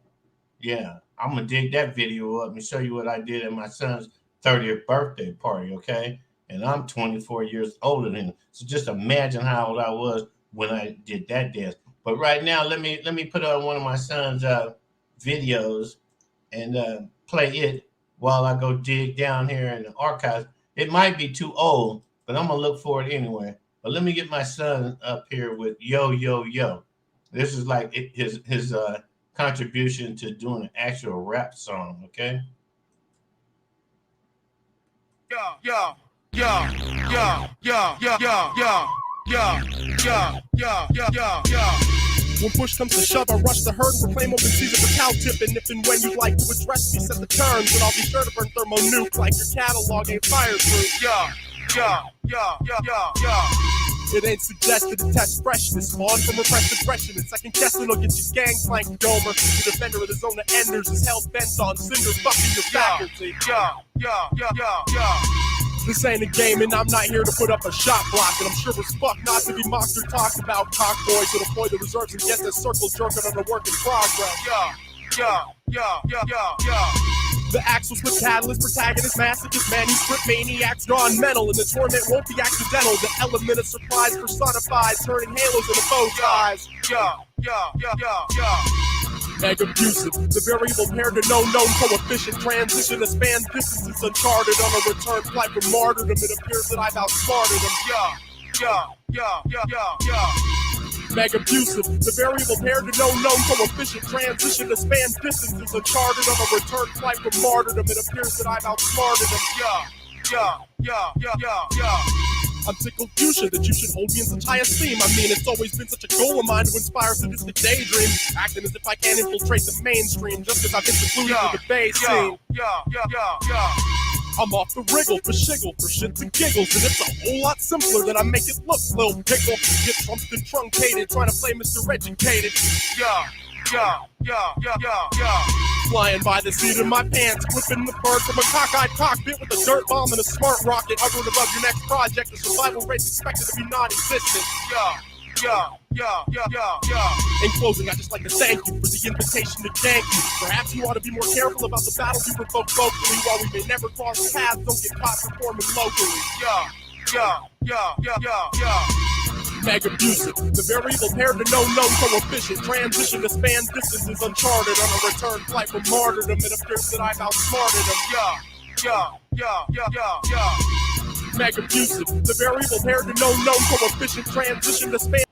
Yeah, I'm gonna dig that video up and show you what I did at my son's 30th birthday party. Okay, and I'm 24 years older than him, so just imagine how old I was when I did that dance. But right now, let me put on one of my son's videos and play it while I go dig down here in the archives. It might be too old, but I'm gonna look for it anyway. But let me get my son up here with Yo Yo Yo. This is like his contribution to doing an actual rap song. Okay. When push comes to shove, I rush the herd, proclaim open season for cow tipping. If and when you'd like to address me, set the terms, and I'll be sure to burn thermonuke like your catalog ain't fireproof. It ain't suggested to test freshness, spawn from repressed aggression. And second guessing will get you gangplanked, Gomer. The defender of the zone of enders is hell bent on cinder fucking your faculty. This ain't a game, and I'm not here to put up a shot block. And I'm sure as fuck not to be mocked or talked about. Cock boys to deploy the reserves and get this circle jerking on a work in progress. The axles with catalyst, protagonist, masochist, manuscript, maniacs, gone mental, and the torment won't be accidental. The element of surprise personified, turning halos into bow ties. Egg abusive, the variable pair to no known coefficient, transition to span distances uncharted on a return flight from martyrdom. It appears that I've outsmarted them. Meg abusive, the variable pair to no known coefficient, transition to span distances uncharted on a return flight from martyrdom. It appears that I've outsmarted them. I'm tickled fuchsia that you should hold me in such high esteem. I mean, it's always been such a goal of mine to inspire sadistic daydreams, acting as if I can't infiltrate the mainstream just because I've been secluded with the bass scene. I'm off the wriggle for shiggle, for shits and giggles, and it's a whole lot simpler than I make it look, little pickle. Get trumped and truncated, trying to play Mr. Educated. Flying by the seat of my pants, whipping the bird from a cockeyed cockpit with a dirt bomb and a smart rocket, hovering above your next project. The survival rate's expected to be non-existent. In closing, I'd just like to thank you for the invitation to gank you. Perhaps you ought to be more careful about the battles you provoke vocally. While we may never cross paths, don't get caught performing locally. Meg abusive, the variable pair to no known coefficient, transition to span distances uncharted on a return flight from martyrdom. It appears that I've outsmarted them. Meg abusive, the variable pair to no known coefficient, transition to span.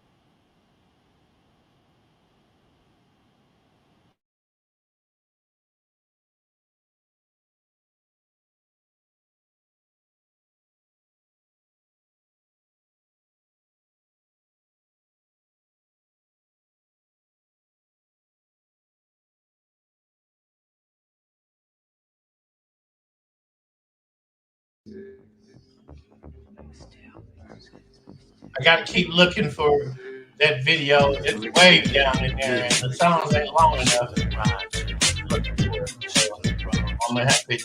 I got to keep looking for that video. It's way down in there, and the songs ain't long enough. Looking for it. So I'm gonna have to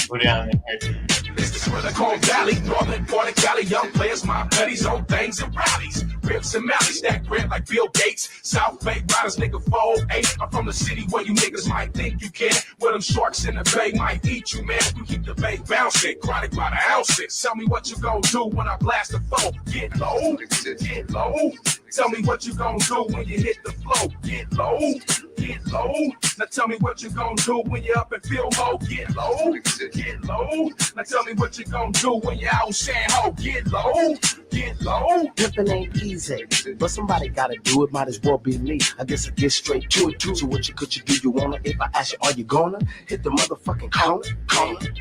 go down in here. This is Silicon Valley, northern part of Cali. Young players, my buddies, old things and rallies. Rips and Mallies, stack bread like Bill Gates. South Bay Riders, nigga, 408. I'm from the city where you niggas might think you can. Where them sharks in the bay might eat you, man. We keep the bay bouncing, chronic by the ounces. Tell me what you gon' do when I blast the flow. Get low, get low. Tell me what you gon' do when you hit the flow. Get low, get low. Now tell me what you gon' do when you up and feel low. Get low, get low. Now tell me what you gon' do when you out saying ho. Get low, get low. Pimpin' ain't easy, but somebody gotta do it. Might as well be me. I guess I get straight to it too. So what you could you do? You wanna? If I ask you, are you gonna hit the motherfucking corner?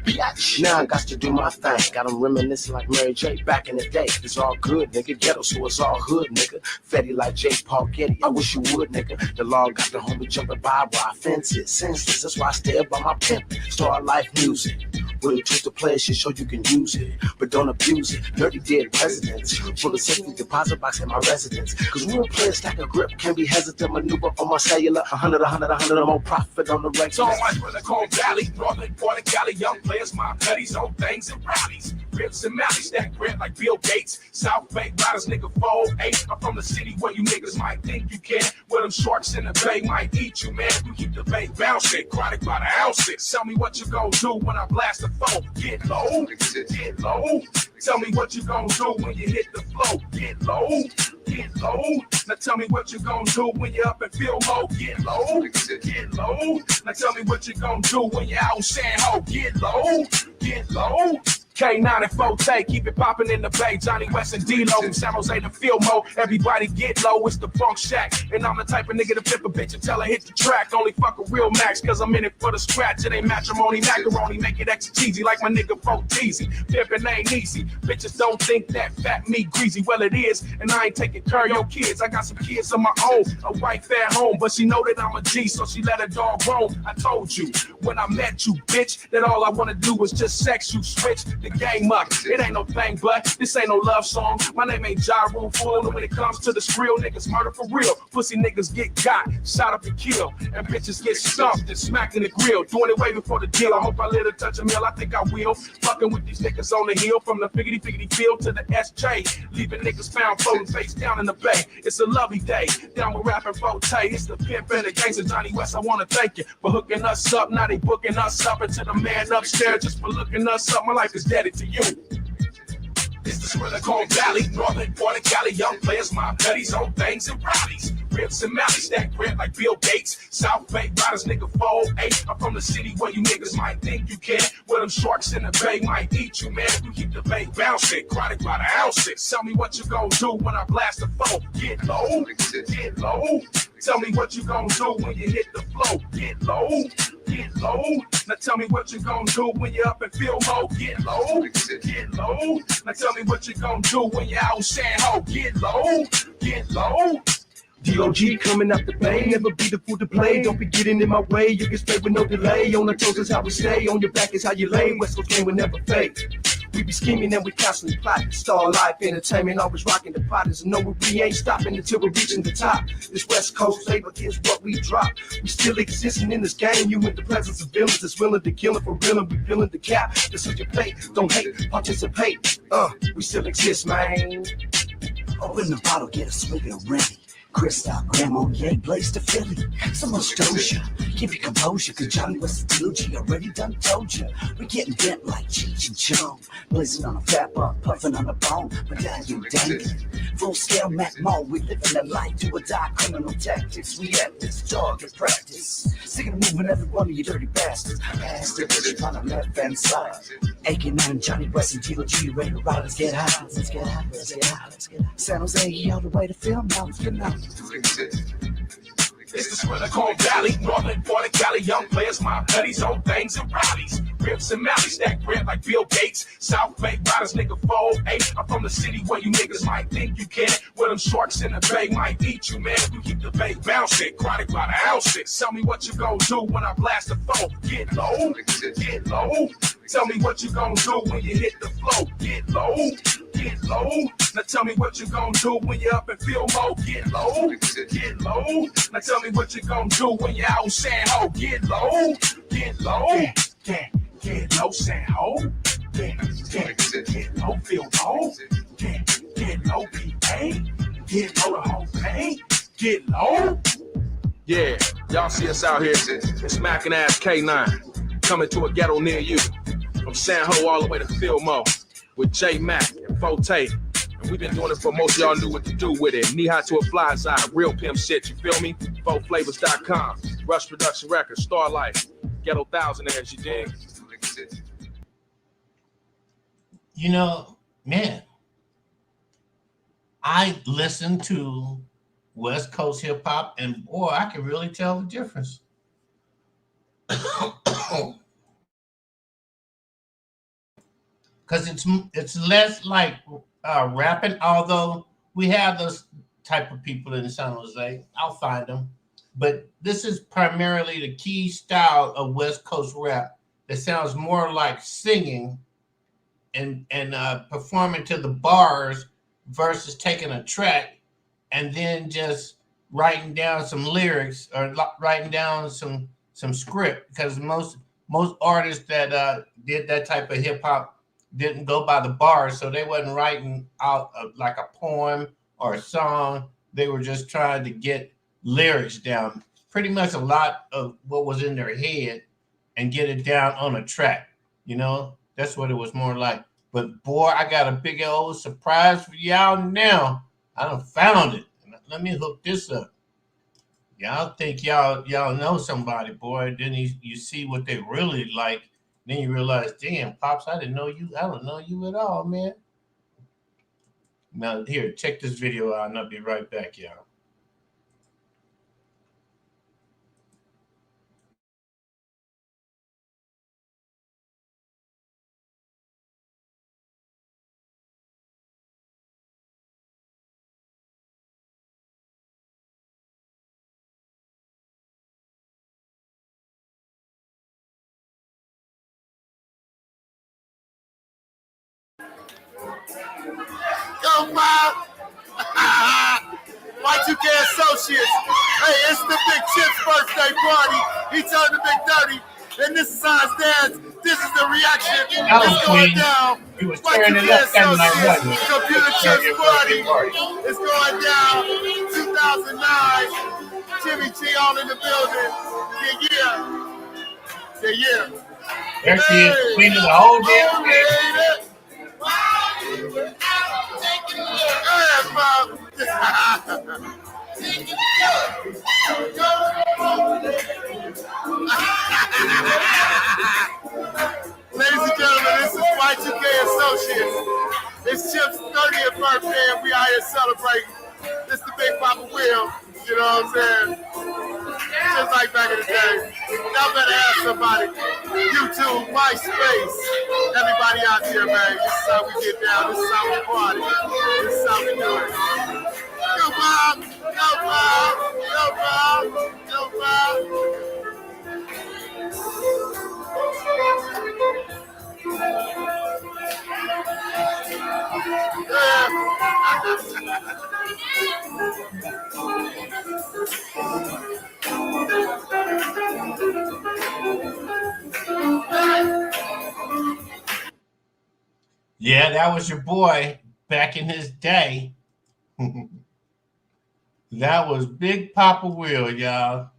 Bitch. Now I got to do my thing. Got 'em reminiscing like Mary J. Back in the day. It's all good, nigga. Ghetto, so it's all hood, nigga. Fetty like J. Paul Getty. I wish you would, nigga. The law got the homie jumping by where I fence it. Senseless. That's why I stay up by my pimp. Start life music. When you choose to play, shit show you can use it, but don't abuse it. Dirty dead presidents, full of safety deposit box in my residence. Cause real players stack a grip, can't be hesitant. Maneuver on my cellular, 100, more profit on the regular. So much for the Cold Valley, Northern Border Cali, young players, my petties, old things and rallies. Rips and Mallies, stack bread like Bill Gates. South Bay riders, nigga, 4-8. I'm from the city where you niggas might think you can. Where them sharks in the bay might eat you, man. We keep the bay bouncing, chronic by the ounces. Tell me what you gon' do when I blast the phone. Get low, get low. Tell me what you gon' do when you hit the flow. Get low, get low. Now tell me what you gon' do when you up and feel low. Get low, get low. Now tell me what you gon' do when you out saying ho. Get low, get low. K9 and Forte, keep it popping in the Bay. Johnny West and D-Lo from San Jose to Filmo. Everybody get low, it's the Funk Shack. And I'm the type of nigga to flip a bitch and tell her hit the track. Only fuck a real max, cause I'm in it for the scratch. It ain't matrimony, macaroni, make it extra cheesy like my nigga Forteezy. Pimpin' ain't easy, bitches don't think that fat meat greasy. Well it is, and I ain't taking care of your kids. I got some kids of my own, a wife at home, but she know that I'm a G, so she let her dog roam. I told you, when I met you, bitch, that all I wanna do was just sex you, switch the game up. It ain't no thing, but this ain't no love song. My name ain't Ja Rule Fool, and when it comes to the skrill, niggas murder for real. Pussy niggas get got, shot up and killed, and bitches get stumped and smacked in the grill. Doing it way before the deal. I hope I live to touch a meal. I think I will. Fucking with these niggas on the hill, from the figgity field to the SJ, leaving niggas found floating face down in the bay. It's a lovely day, down with rapping Forte. It's the pimp and the gangster Johnny West. I wanna thank you for hooking us up. Now they booking us up, and to the man upstairs just for looking us up. My life is dead to you. It's the Skrilla Cold Valley, Northern Border Cali, young players, my buddies, old things and rallies. Rips and Mallies, stack bread like Bill Gates. South Bay riders, nigga, 4-8. I'm from the city where you niggas might think you can. Where them sharks in the bay might eat you, man. We keep the bay bouncing, chronic by the ounces. Tell me what you gon' do when I blast the phone. Get low, get low. Tell me what you gon' do when you hit the flow. Get low, get low. Now tell me what you gon' do when you up and feel low. Get low, get low. Now tell me what you gon' do when you out saying ho. Get low, get low. D.O.G. coming out the bay, never be the fool to play. Don't be getting in my way, you get straight with no delay. On the toes is how we stay, on your back is how you lay. West Coast game will never fade. We be scheming and we constantly plotting. Star Life Entertainment, always rocking the potters. And know we ain't stopping until we're reaching the top. This West Coast flavor is what we drop. We still existing in this game. You in the presence of villains that's willing to kill it for real, and we feeling the cap. This is your plate, don't hate, participate. We still exist, man. Open the bottle, get a swigger ready. Crystal, Grandma, yay, blaze to Philly. So much doja, keep your composure, cause Johnny was the Gucci, already done told ya. We getting bent like Cheech and Chong, blazing on a fat buck, puffing on a bone, medallion dangling. Full scale Mac Mall, we living a life, do or die criminal tactics. We at this dog in practice. Sick of moving every one of you dirty bastards. Past the bitch on the left hand side. AK9, Johnny West and G.O.G. ready to ride. Let's get high, let's get high, let's get high, let's get high. San Jose, all the way to film, now let's get out. It's the Skrilla Cold Valley, Northern Border Cali, young players, my buddies, old things and rallies. Rips and Mallies, stack bread like Bill Gates. South Bay riders, nigga, 4-8. I'm from the city where you niggas might think you can. Where them sharks in the bay might eat you, man. We keep the bay bouncing, chronic by the ounces. Tell me what you gon' do when I blast the phone. Get low, get low. Tell me what you gon' do when you hit the flow. Get low, get low. Now tell me what you gon' do when you up and feel low. Get low, get low. Now tell me what you gon' do when you out saying ho. Get low, get low. Get low, saying ho. Get low, feel low. Get low, PA. Get low, the whole thing. Get low. Yeah, y'all see us out here. It's smacking ass K9 coming to a ghetto near you. From San Ho all the way to Fillmore with J Mac and Forte. And we've been doing it for most of y'all knew what to do with it. Knee high to a fly side, real pimp shit, you feel me? FoFlavors.com, Rush Production Records, Star Life, Ghetto Thousandaires, you dig? You know, man, I listen to West Coast hip hop, and boy, I can really tell the difference. Because it's less like rapping, although we have those type of people in San Jose. I'll find them. But this is primarily the key style of West Coast rap that sounds more like singing and performing to the bars versus taking a track and then just writing down some lyrics or writing down some script, because most artists that did that type of hip hop didn't go by the bars, so they wasn't writing out like a poem or a song. They were just trying to get lyrics down, pretty much a lot of what was in their head, and get it down on a track. You know, that's what it was more like. But boy, I got a big old surprise for y'all now. I done found it. Let me hook this up. Y'all think y'all know somebody, boy. Then you see what they really like. Then you realize, damn, Pops, I didn't know you. I don't know you at all, man. Now, here, check this video out, and I'll be right back, y'all. Go, Bob! Y2K Associates. Hey, it's the Big Chip's birthday party. He turned the Big 30. And this is how it stands. This is the reaction. It's going down. He was tearing it up, kind of like what? Computer Chips party. It's going down. 2009. Jimmy G all in the building. Yeah. There she is, cleaning the whole damn thing. Ladies and gentlemen, this is Y2K Associates. It's Chip's 30th birthday, and we out here celebrating. This is the Big Papa Will, you know what I'm saying? Just like back in the day. Y'all better ask somebody. YouTube, MySpace. Everybody out here, man. This is how we get down. This is how we party. This is how we do it. Go, Bob. Go, Bob. Go, Bob. Go, Bob. Yeah, that was your boy back in his day. That was Big Papa Will, y'all.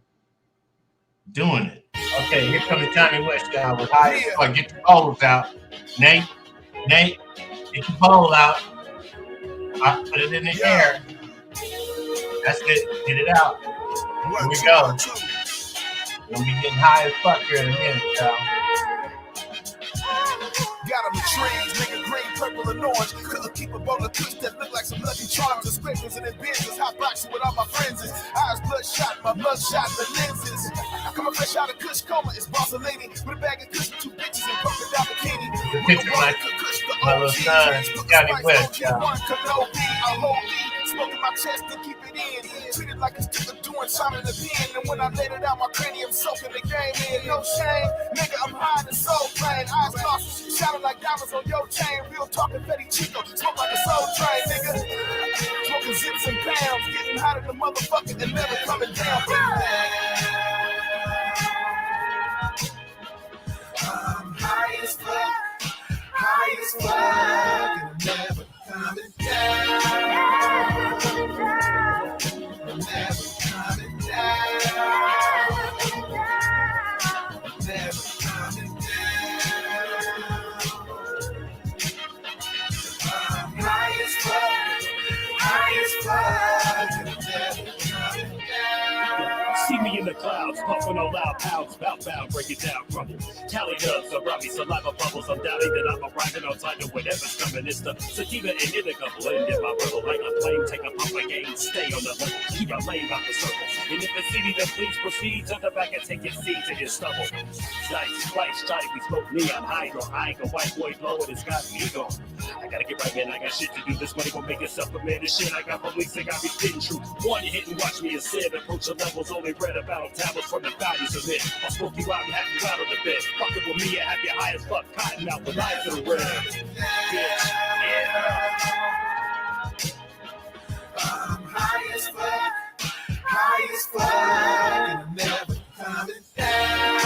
Doing it. Okay, here comes Johnny West, y'all. With high as fuck. Get the poles out. Nate, get the pole out. Put it in the air. That's it. Get it out. Here we go. We're gonna be getting high as fuck here in a minute, y'all. Got them in trees, nigga, green, purple, and orange. Couldn't keep a bowl of tweets that look like some lucky charms. The scriptures and the business, hot boxing with all my friends. Eyes bloodshot, my bloodshot, the lenses. Coming fresh out of Kush coma, it's boss a lady with a bag of Kush, 2 bitches and polka dot bikini. Picture my little son, Johnny West, y'all. Smoking my chest to keep it in. Treated like a sticker doing shot in the pen. And when I laid it out, my cranium soaking the game in. No shame, nigga, I'm high in the soul plane. Eyes lost, shining like diamonds on your chain. Real talking Fetty Chico, smoke like a soul train, nigga. Smoking zips and pounds, getting hot in the motherfucker and never coming down. I'm high as fuck, and never coming down. I'm never coming down. I'm never coming down. I'm high as fuck, and never coming down. See me in the clouds, puffing on loud pounds, bout, break it down, crumble. Tally dubs, around me, saliva bubbles. I'm doubting that I'm arriving on time to whatever's coming. It's the sativa and indica blend in my bubble like a plane. Take a pump again, stay on the level. Keep your lane out the circle. And if it's city, then please proceed to the back and take your seat to your stubble. Dice, twice, shotty, we smoke neon hydro. I ain't a white boy blowing, it's got me going. I gotta get right, man, I got shit to do. This money gon' make itself a man. This shit I got police, they got me spitting true. One hit and watch me instead. Approach the levels only read about tablets. from the values of it. I'll smoke you out and have you out on the bed. Fucking with me, I have your high as fuck cotton out with eyes that are red. Bitch, I'm high as fuck, and I'm never coming down.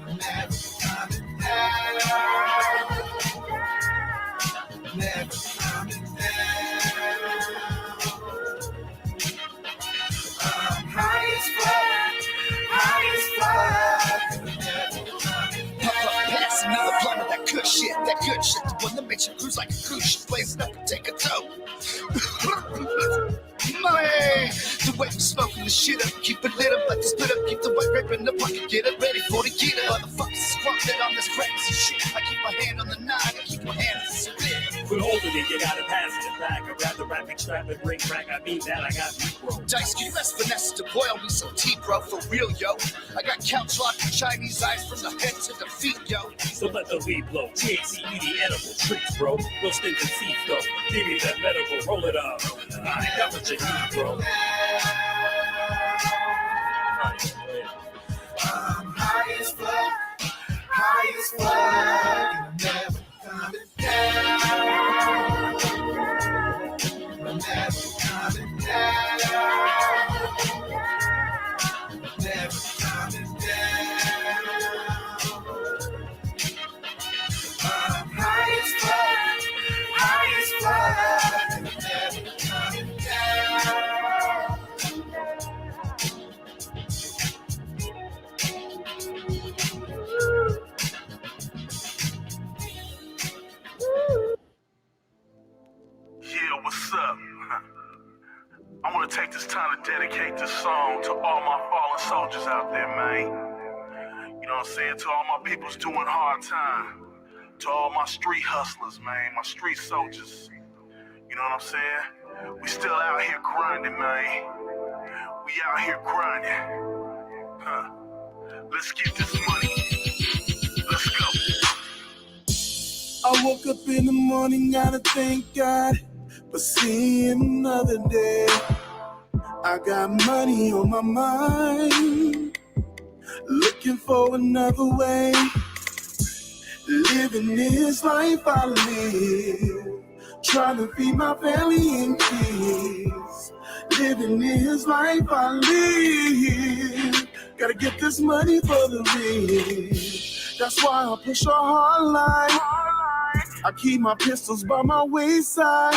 I'm never coming down. Never coming down. I'm high as fuck, and I'm never coming down. Pass another blunt of that good shit, the one that makes you cruise like a cruise ship, blazing up and take a tow. Money! The way we smoking the shit up, keep it lit up, let the split up, keep the white grape in the pocket, get it ready for the getter. Motherfuckers squabbling on this crazy shit. I keep my hand on the nine, I keep my hand on the spit. quit holding it, you gotta pass it back. I'd rather rap and trap and bring crack. I mean that, I got me, bro. Dice, can you ask Vanessa to boil me some tea, bro? For real, yo. I got couch locked and Chinese eyes from the head to the feet, yo. So let the weed blow. THC, the edible treats, bro. No stinking seeds, though. Give me that medical, roll it up. I ain't got what you need, bro. I'm high as fuck, and I'm never coming down. I'm never coming down. Never coming down. I'm high as fuck, and I'm never coming down. Yeah, what's up? I want to take this time to dedicate this song to all my fallen soldiers out there, man. You know what I'm saying? To all my peoples doing hard time. To all my street hustlers, man. My street soldiers. You know what I'm saying? We still out here grinding, man. We out here grinding. Let's get this money. Let's go. I woke up in the morning, gotta thank God for seeing another day. I got money on my mind, looking for another way. Living this life I live, trying to feed my family in peace. Living this life I live, gotta get this money for the rich. That's why I push a hard line. I keep my pistols by my wayside.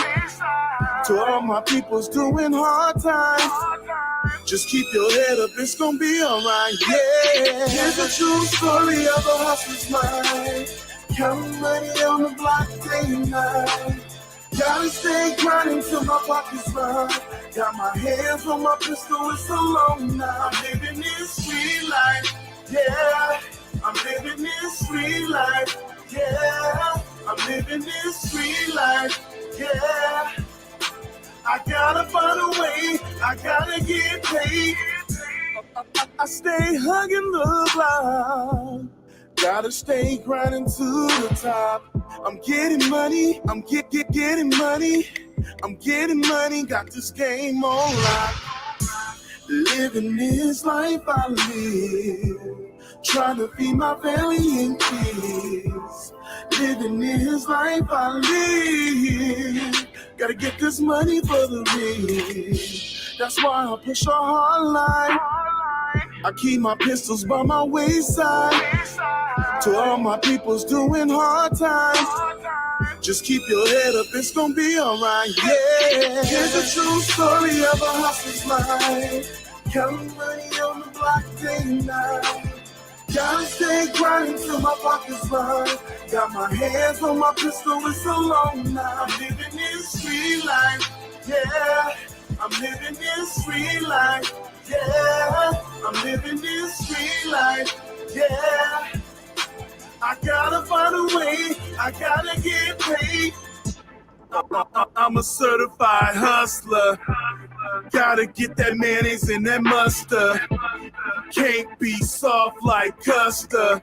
To all my peoples doing hard times, just keep your head up, it's gonna be alright, yeah. Here's a true story of a hustler's life. Counting money on the block day and night. Gotta stay grinding till my pockets run. Got my hands on my pistol, it's so long now. I'm living this sweet life, yeah. I'm living this sweet life, yeah. I'm living this sweet life, yeah. I gotta find a way, I gotta get paid. I stay hugging the block. Gotta stay grinding to the top. I'm getting money, I'm getting money. I'm getting money, got this game on lock. Living this life I live, trying to feed my family in peace. Living this life I live, gotta get this money for the rich. That's why I push a hard line. I keep my pistols by my wayside. To all my peoples doing hard times, just keep your head up, it's gonna be alright, yeah. Here's a true story of a hustler's life. Counting money on the block day and night. Gotta stay grinding till my pockets run. Got my hands on my pistol, it's so long now. I'm living this sweet life, yeah. I'm living this sweet life, yeah. I'm living this sweet life, yeah. I gotta find a way, I gotta get paid. I'm a certified hustler. Gotta get that mayonnaise and that mustard. Can't be soft like custard.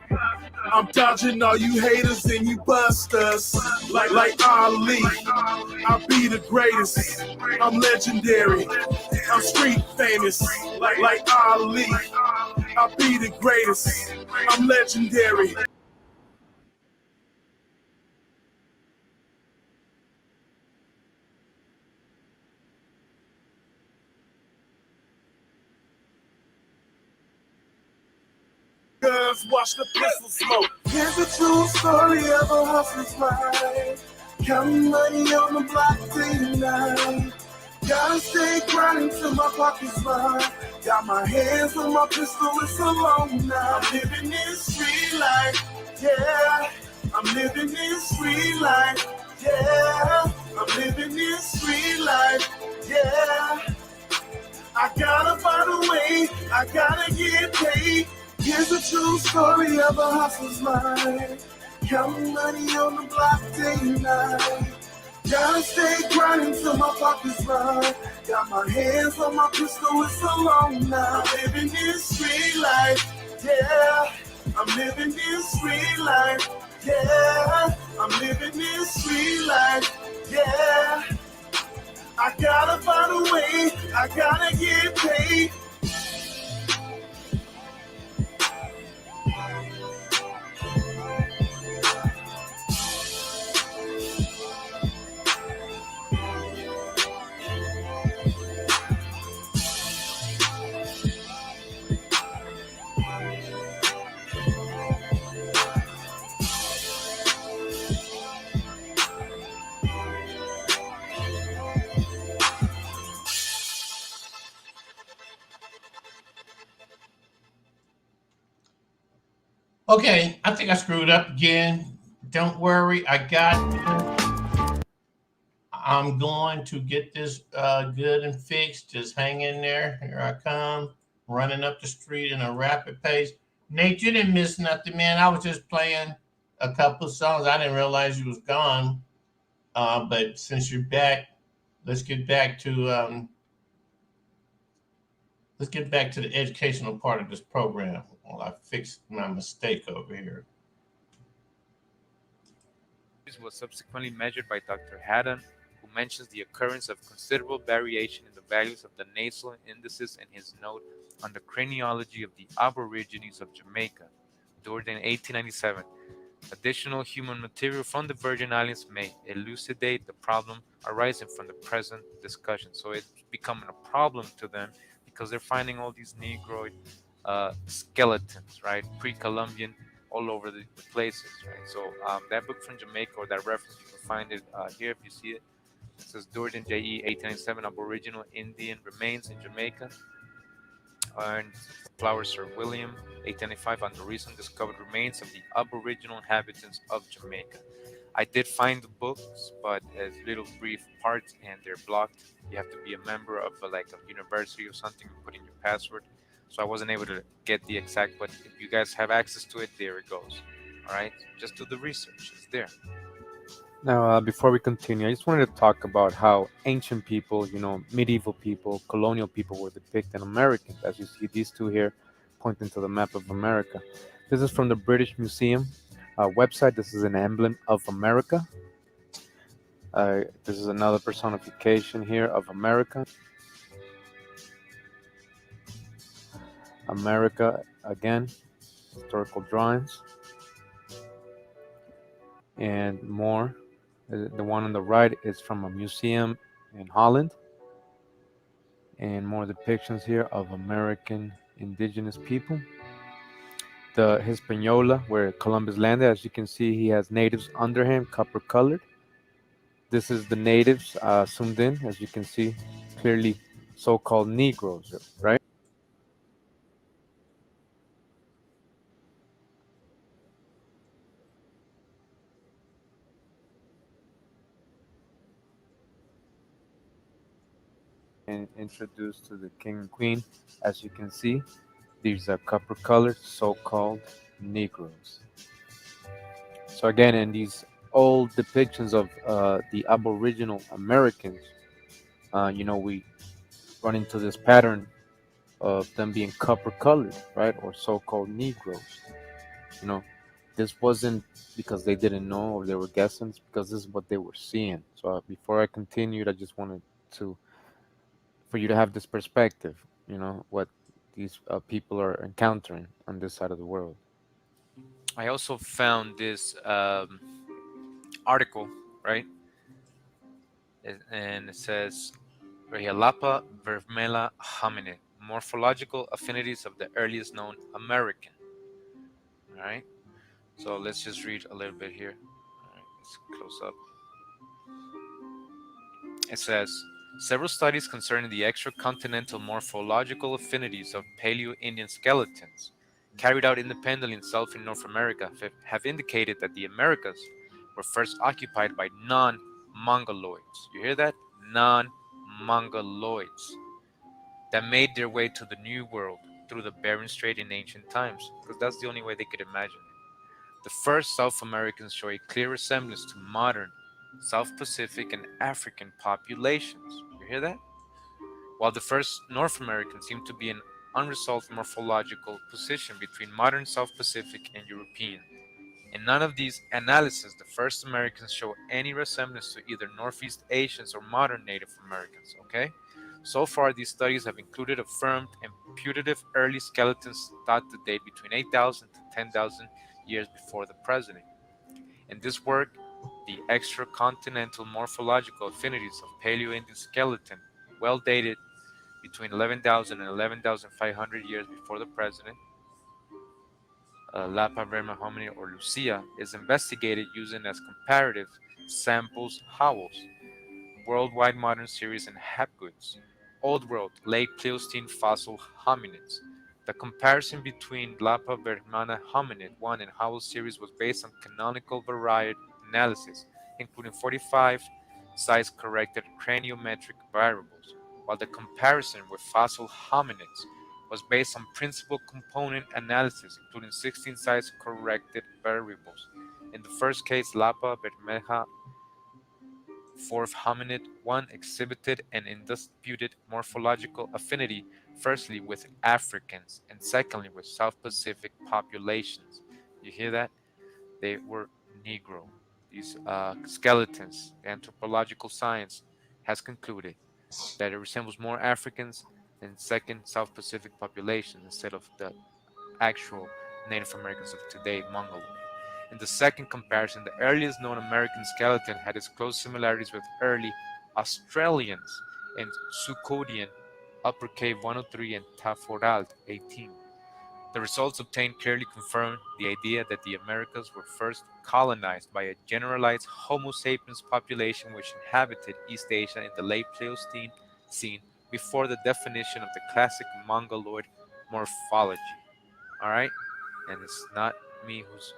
I'm dodging all you haters and you busters. Like Ali, I'll be the greatest. I'm legendary. I'm street famous. Like Ali, I'll be the greatest. I'm legendary. Guns, watch the pistol smoke. Here's a true story of a hustler's life. Counting money on the block day and night. Gotta stay grinding till my pockets run. Got my hands on my pistol, it's a long night. I'm living this street life, yeah. I'm living this street life, yeah. I'm living this street life, yeah. I gotta find a way, I gotta get paid. Here's a true story of a hustler's life. Counting money on the block day and night. Gotta stay grinding till my pockets run. Got my hands on my pistol, it's a long night. I'm living this street life, yeah. I'm living this street life, yeah. I'm living this street life, yeah. I gotta find a way, I gotta get paid. Okay, I think I screwed up again. Don't worry, I got you. I'm going to get this good and fixed. Just hang in there. Here I come, running up the street in a rapid pace. Nate, you didn't miss nothing, man. I was just playing a couple of songs. I didn't realize you was gone. But since you're back, let's get back to the educational part of this program. Well, I fixed my mistake over here. This was subsequently measured by Dr. Haddon, who mentions the occurrence of considerable variation in the values of the nasal indices in his note on the craniology of the Aborigines of Jamaica, during 1897. Additional human material from the Virgin Islands may elucidate the problem arising from the present discussion. So it's becoming a problem to them because they're finding all these Negroid skeletons, right, pre-Columbian, all over the places, right? So that book from Jamaica, or that reference, you can find it here if you see it. It says Durden J.E. 1897, Aboriginal Indian remains in Jamaica. And Flowers Sir William 1895, on the recent discovered remains of the Aboriginal inhabitants of Jamaica. I did find the books, but as little brief parts, and they're blocked. You have to be a member of like a university or something and put in your password. So I wasn't able to get the exact, but if you guys have access to it, there it goes. All right, just do the research. It's there. Now, before we continue, I just wanted to talk about how ancient people, medieval people, colonial people were depicted Americans. As you see these two here pointing to the map of America. This is from the British Museum website. This is an emblem of America. This is another personification here of America. America again, historical drawings, and more. The one on the right is from a museum in Holland, and more depictions here of American indigenous people. The Hispaniola, where Columbus landed, as you can see, he has natives under him, copper colored. This is the natives zoomed in, as you can see, clearly so-called Negroes, right? And introduced to the king and queen, as you can see, these are copper-colored, so-called Negroes. So again, in these old depictions of the Aboriginal Americans, we run into this pattern of them being copper-colored, right, or so-called Negroes. this wasn't because they didn't know or they were guessing, it's because this is what they were seeing. So before I continued, I just wanted to for you to have this perspective, what these people are encountering on this side of the world. I also found this article, right? And it says Rehalapa vermela hominid, morphological affinities of the earliest known American. All right. So let's just read a little bit here. All right, let's close up. It says several studies concerning the extracontinental morphological affinities of Paleo-Indian skeletons, carried out independently in South and North America, have indicated that the Americas were first occupied by non-Mongoloids. You hear that? Non-Mongoloids that made their way to the New World through the Bering Strait in ancient times, because that's the only way they could imagine it. The first South Americans show a clear resemblance to modern South Pacific and African populations. You hear that? While the first North Americans seem to be in unresolved morphological position between modern South Pacific and European. In none of these analyses, the first Americans show any resemblance to either Northeast Asians or modern Native Americans, okay? So far, these studies have included affirmed and putative early skeletons thought to date between 8,000 to 10,000 years before the present. In this work, the extracontinental morphological affinities of Paleo-Indian skeleton, well dated between 11,000 and 11,500 years before the present, Lapa Verma hominid or Lucia, is investigated using as comparative samples howls, worldwide modern series and hapgood, Old World late Pleistocene fossil hominids. The comparison between Lapa Vermana hominid 1 and Howell series was based on canonical varied analysis, including 45 size corrected craniometric variables, while the comparison with fossil hominids was based on principal component analysis, including 16 size corrected variables. In the first case, Lapa Bermeja fourth hominid 1 exhibited an undisputed morphological affinity, firstly with Africans and secondly with South Pacific populations. You hear that? They were Negro. These skeletons, the anthropological science has concluded that it resembles more Africans than second South Pacific populations instead of the actual Native Americans of today, Mongoloid. In the second comparison, the earliest known American skeleton had its close similarities with early Australians in Sukodian, Upper Cave 103 and Taforalt 18. The results obtained clearly confirm the idea that the Americas were first colonized by a generalized Homo sapiens population which inhabited East Asia in the late Pleistocene before the definition of the classic Mongoloid morphology. All right, and it's not me who's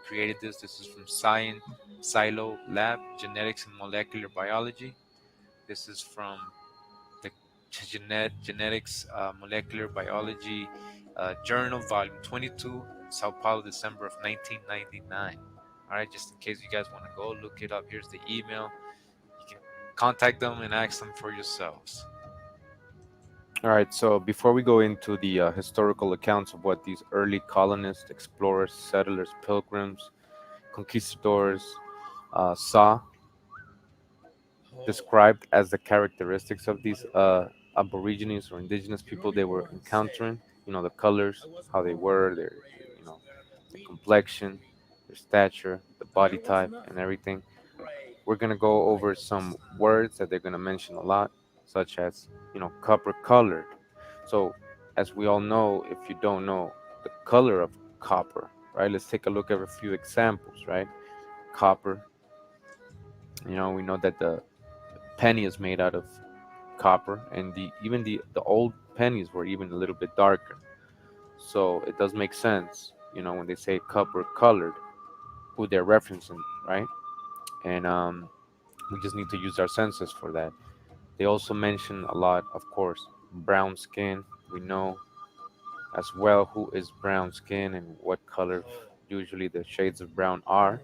created this. This is from Science Silo Lab, Genetics and Molecular Biology. This is from the Genetics Molecular Biology Journal, Volume 22, Sao Paulo, December of 1999. All right, just in case you guys want to go look it up, here's the email. You can contact them and ask them for yourselves. All right, so before we go into the historical accounts of what these early colonists, explorers, settlers, pilgrims, conquistadors saw, described as the characteristics of these aborigines or indigenous people they were encountering, the colors, how they were, their, the complexion, their stature, the body type, and everything. We're going to go over some words that they're going to mention a lot, such as, copper colored. So, as we all know, if you don't know the color of copper, right, let's take a look at a few examples, right? Copper, we know that the penny is made out of copper, and the old pennies were even a little bit darker. So it does make sense, when they say copper colored, who they're referencing, right? And we just need to use our senses for that. They also mention a lot, of course, brown skin. We know as well who is brown skin and what color usually the shades of brown are.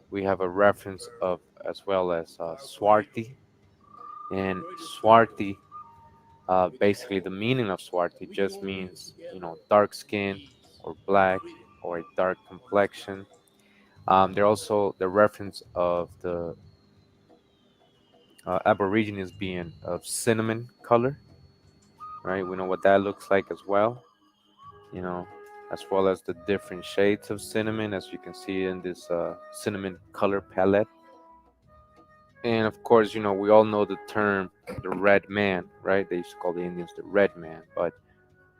We have a reference of as well as Swarti, and Swarti, basically the meaning of Swarti just means dark skin or black or a dark complexion. They're also the reference of the Aborigines being of cinnamon color, right? We know what that looks like as well, you know, as well as the different shades of cinnamon, as you can see in this cinnamon color palette. And of course, we all know the term the red man, right? They used to call the Indians the red man. But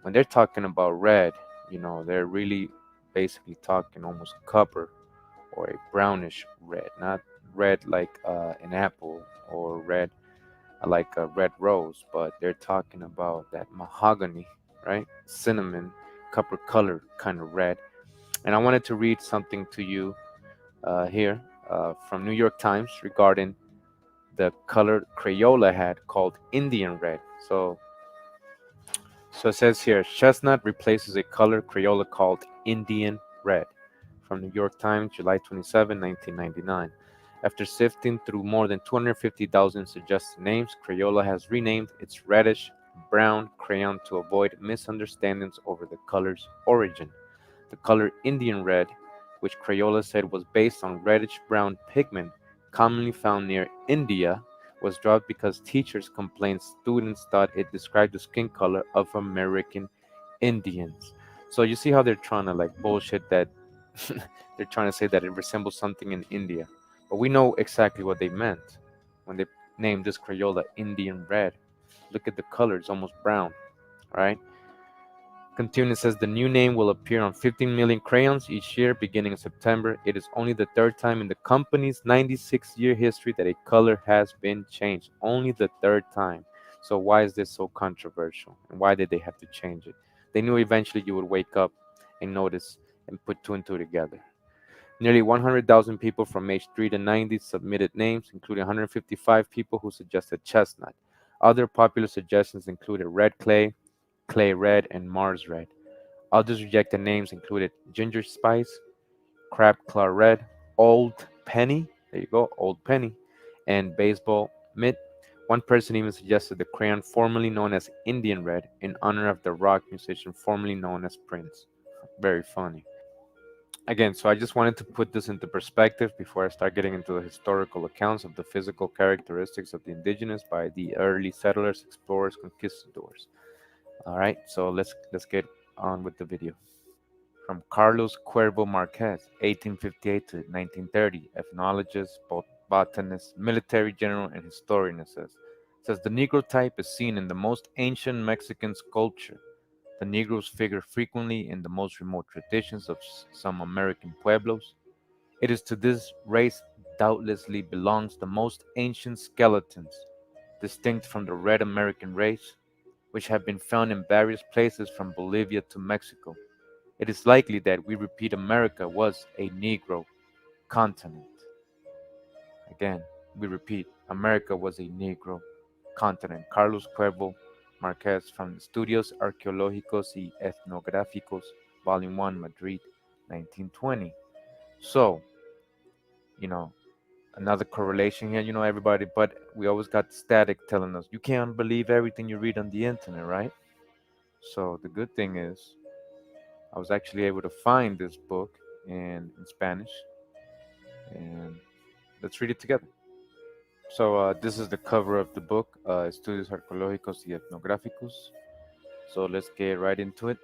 when they're talking about red, they're really basically talking almost copper or a brownish red, not red like an apple or red like a red rose, but they're talking about that mahogany, right? Cinnamon, copper color kind of red. And I wanted to read something to you here from New York Times regarding the color Crayola had called Indian red. So it says here, chestnut replaces a color Crayola called Indian red. From New York Times, July 27, 1999. After sifting through more than 250,000 suggested names, Crayola has renamed its reddish brown crayon to avoid misunderstandings over the color's origin. The color Indian red, which Crayola said was based on reddish brown pigment commonly found near India, was dropped because teachers complained students thought it described the skin color of American Indians. So you see how they're trying to like bullshit that they're trying to say that it resembles something in India. But we know exactly what they meant when they named this Crayola Indian red. Look at the color, it's almost brown, right? Continuing, says the new name will appear on 15 million crayons each year beginning in September. It is only the third time in the company's 96-year history that a color has been changed. Only the third time. So why is this so controversial? And why did they have to change it? They knew eventually you would wake up and notice and put two and two together. Nearly 100,000 people from age 3 to 90 submitted names, including 155 people who suggested chestnut. Other popular suggestions included red clay, clay red, and Mars red. Others rejected names included ginger spice, crab claw red, old penny, there you go, old penny, and baseball mitt. One person even suggested the crayon formerly known as Indian red in honor of the rock musician formerly known as Prince. Very funny. Again, so I just wanted to put this into perspective before I start getting into the historical accounts of the physical characteristics of the indigenous by the early settlers, explorers, conquistadors. All right, so let's get on with the video. From Carlos Cuervo Marquez, 1858 to 1930, ethnologist, botanist, military general, and historian, it says the Negro type is seen in the most ancient Mexican culture. The Negroes figure frequently in the most remote traditions of some American pueblos. It is to this race doubtlessly belongs the most ancient skeletons, distinct from the red American race, which have been found in various places from Bolivia to Mexico. It is likely that we repeat America was a Negro continent. Again, we repeat, America was a Negro continent. Carlos Cuervo Marquez from Estudios Arqueológicos y Etnográficos, Volume 1, Madrid, 1920. So, another correlation here, everybody, but we always got static telling us, you can't believe everything you read on the internet, right? So the good thing is, I was actually able to find this book in Spanish, and let's read it together. So this is the cover of the book, Estudios Arqueológicos y Etnográficos. So let's get right into it.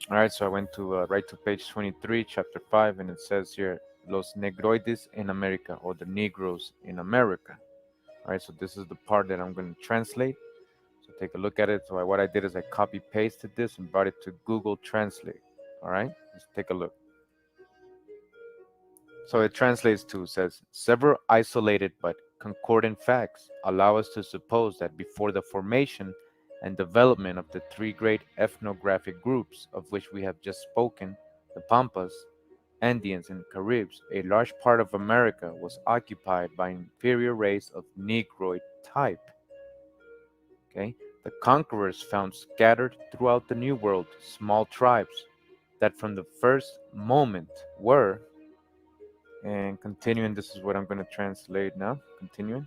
All right, so I went to right to page 23, chapter 5, and it says here, Los Negroides en America, or the Negroes in America. All right, so this is the part that I'm going to translate. So take a look at it. So what I did is I copy pasted this and brought it to Google Translate. All right, let's take a look. So it translates to, says, several isolated but concordant facts allow us to suppose that before the formation and development of the three great ethnographic groups of which we have just spoken, the Pampas, Andeans, and Caribs, a large part of America was occupied by an inferior race of Negroid type. Okay? The conquerors found scattered throughout the New World small tribes that from the first moment were, and continuing, this is what I'm going to translate now. Continuing.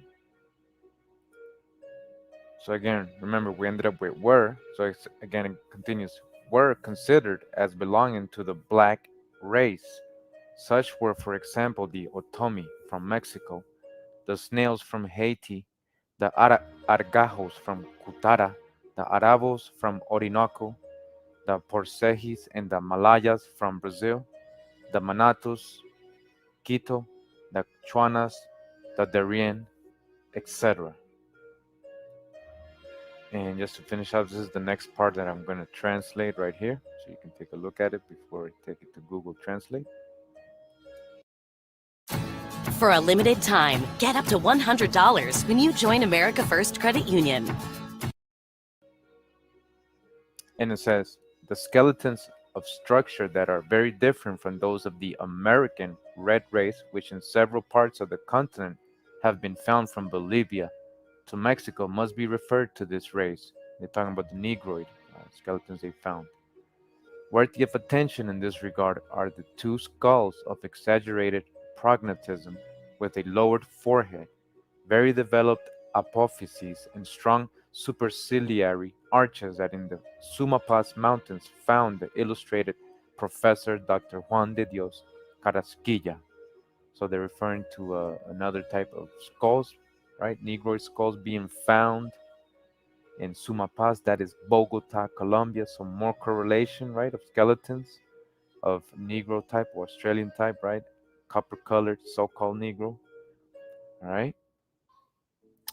So again, remember, we ended up with were. So again, it continues. were considered as belonging to the black race. Such were, for example, the Otomi from Mexico, the snails from Haiti, the Argajos from Cutara, the Arabos from Orinoco, the Porcejis and the Malayas from Brazil, the Manatus, Quito, the Chuanas, the Darien, etc. And just to finish up, this is the next part that I'm going to translate right here. So you can take a look at it before I take it to Google Translate. For a limited time, get up to $100 when you join America First Credit Union. And it says the skeletons of structure that are very different from those of the American red race, which in several parts of the continent have been found from Bolivia to Mexico, must be referred to this race. They're talking about the Negroid skeletons they found. Worthy of attention in this regard are the two skulls of exaggerated prognatism with a lowered forehead, very developed apophyses, and strong superciliary arches that in the Sumapaz Mountains found the illustrated Professor Dr. Juan de Dios Carrasquilla. So they're referring to another type of skulls, right? Negroid skulls being found in Sumapaz, that is Bogota, Colombia. So more correlation, right, of skeletons of Negro type or Australian type, right? Copper colored, so called Negro. All right.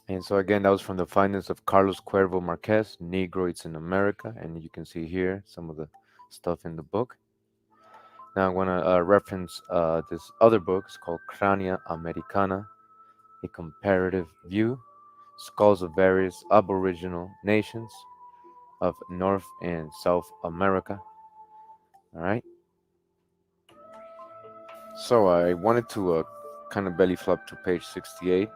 And so again, that was from the findings of Carlos Cuervo Marquez, Negroids in America. And you can see here some of the stuff in the book. Now I want to reference this other book. It's called Crania Americana, a comparative view, skulls of various aboriginal nations of North and South America. All right. So I wanted to kind of belly flop to page 68.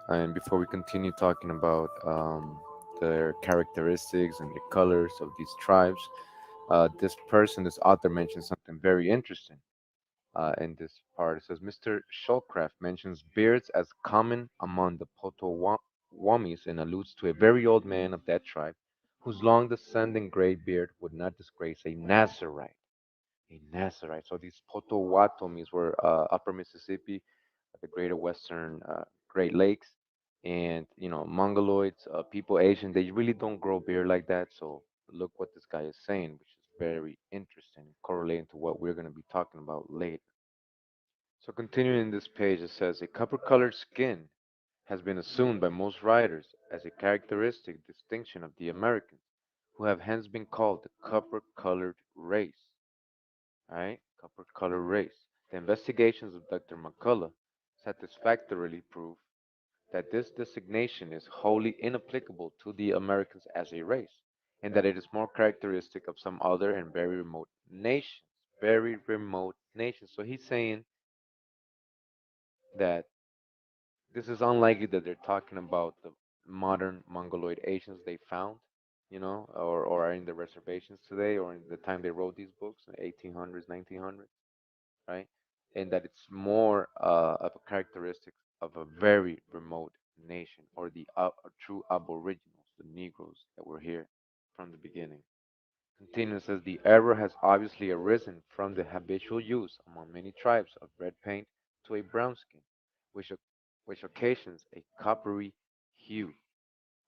And before we continue talking about their characteristics and the colors of these tribes, this author mentions something very interesting in this part. It says Mr. Shawcraft mentions beards as common among the Potawatomis and alludes to a very old man of that tribe whose long descending gray beard would not disgrace a Nazarite. A Nazarite. So these Potawatomis were Upper Mississippi, the Greater Western Great Lakes, and Mongoloids, people Asian. They really don't grow beard like that. So look what this guy is saying, which is very interesting, correlating to what we're going to be talking about later. So continuing this page, it says a copper-colored skin has been assumed by most writers as a characteristic distinction of the Americans, who have hence been called the copper-colored race. Right? Copper color race. The investigations of Dr. McCullough satisfactorily prove that this designation is wholly inapplicable to the Americans as a race, and that it is more characteristic of some other and very remote nations. Very remote nations. So he's saying that this is unlikely that they're talking about the modern Mongoloid Asians they found, or are in the reservations today, or in the time they wrote these books, in the 1800s, 1900s. Right? And that it's more of a characteristic of a very remote nation, or the true aboriginals, the Negroes that were here from the beginning. Continues says the error has obviously arisen from the habitual use among many tribes of red paint to a brown skin, which, which occasions a coppery hue.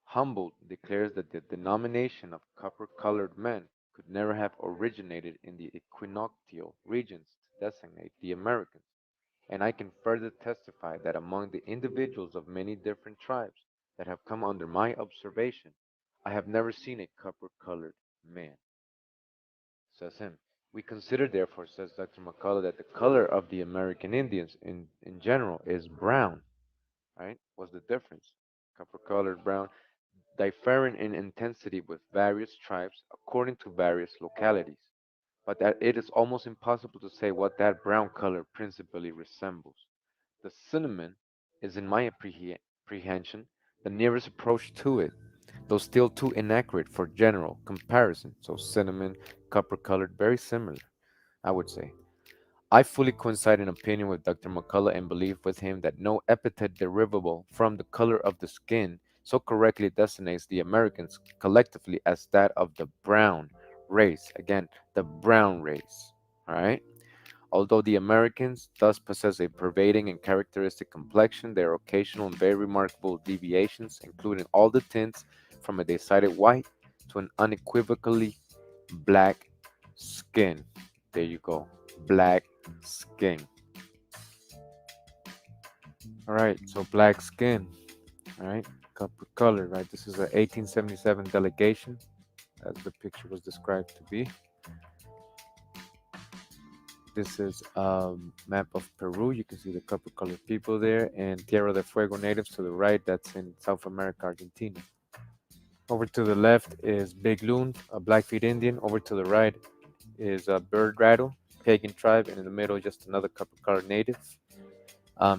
Humboldt declares that the denomination of copper-colored men could never have originated in the equinoctial regions to designate the Americans, and I can further testify that among the individuals of many different tribes that have come under my observation, I have never seen a copper-colored man. Says him. We consider, therefore, says Dr. McCullough, that the color of the American Indians in general is brown, right? What's the difference? Copper-colored brown differing in intensity with various tribes according to various localities, but that it is almost impossible to say what that brown color principally resembles. The cinnamon is, in my apprehension, the nearest approach to it, though still too inaccurate for general comparison. So cinnamon, copper colored, very similar, I would say. I fully coincide in opinion with Dr. McCullough and believe with him that no epithet derivable from the color of the skin so correctly designates the Americans collectively as that of the brown race. Again, the brown race. All right. Although the Americans thus possess a pervading and characteristic complexion, there are occasional and very remarkable deviations, including all the tints from a decided white to an unequivocally black skin. There you go, black skin. All right, so black skin. All right, color. Right, this is a 1877 delegation, as the picture was described to be. This is a map of Peru. You can see the copper colored people there, and Tierra del Fuego natives to the right. That's in South America, Argentina. Over to the left is Big Loon, a Blackfeet Indian. Over to the right is a Bird Rattle, pagan tribe, and in the middle, just another copper colored native.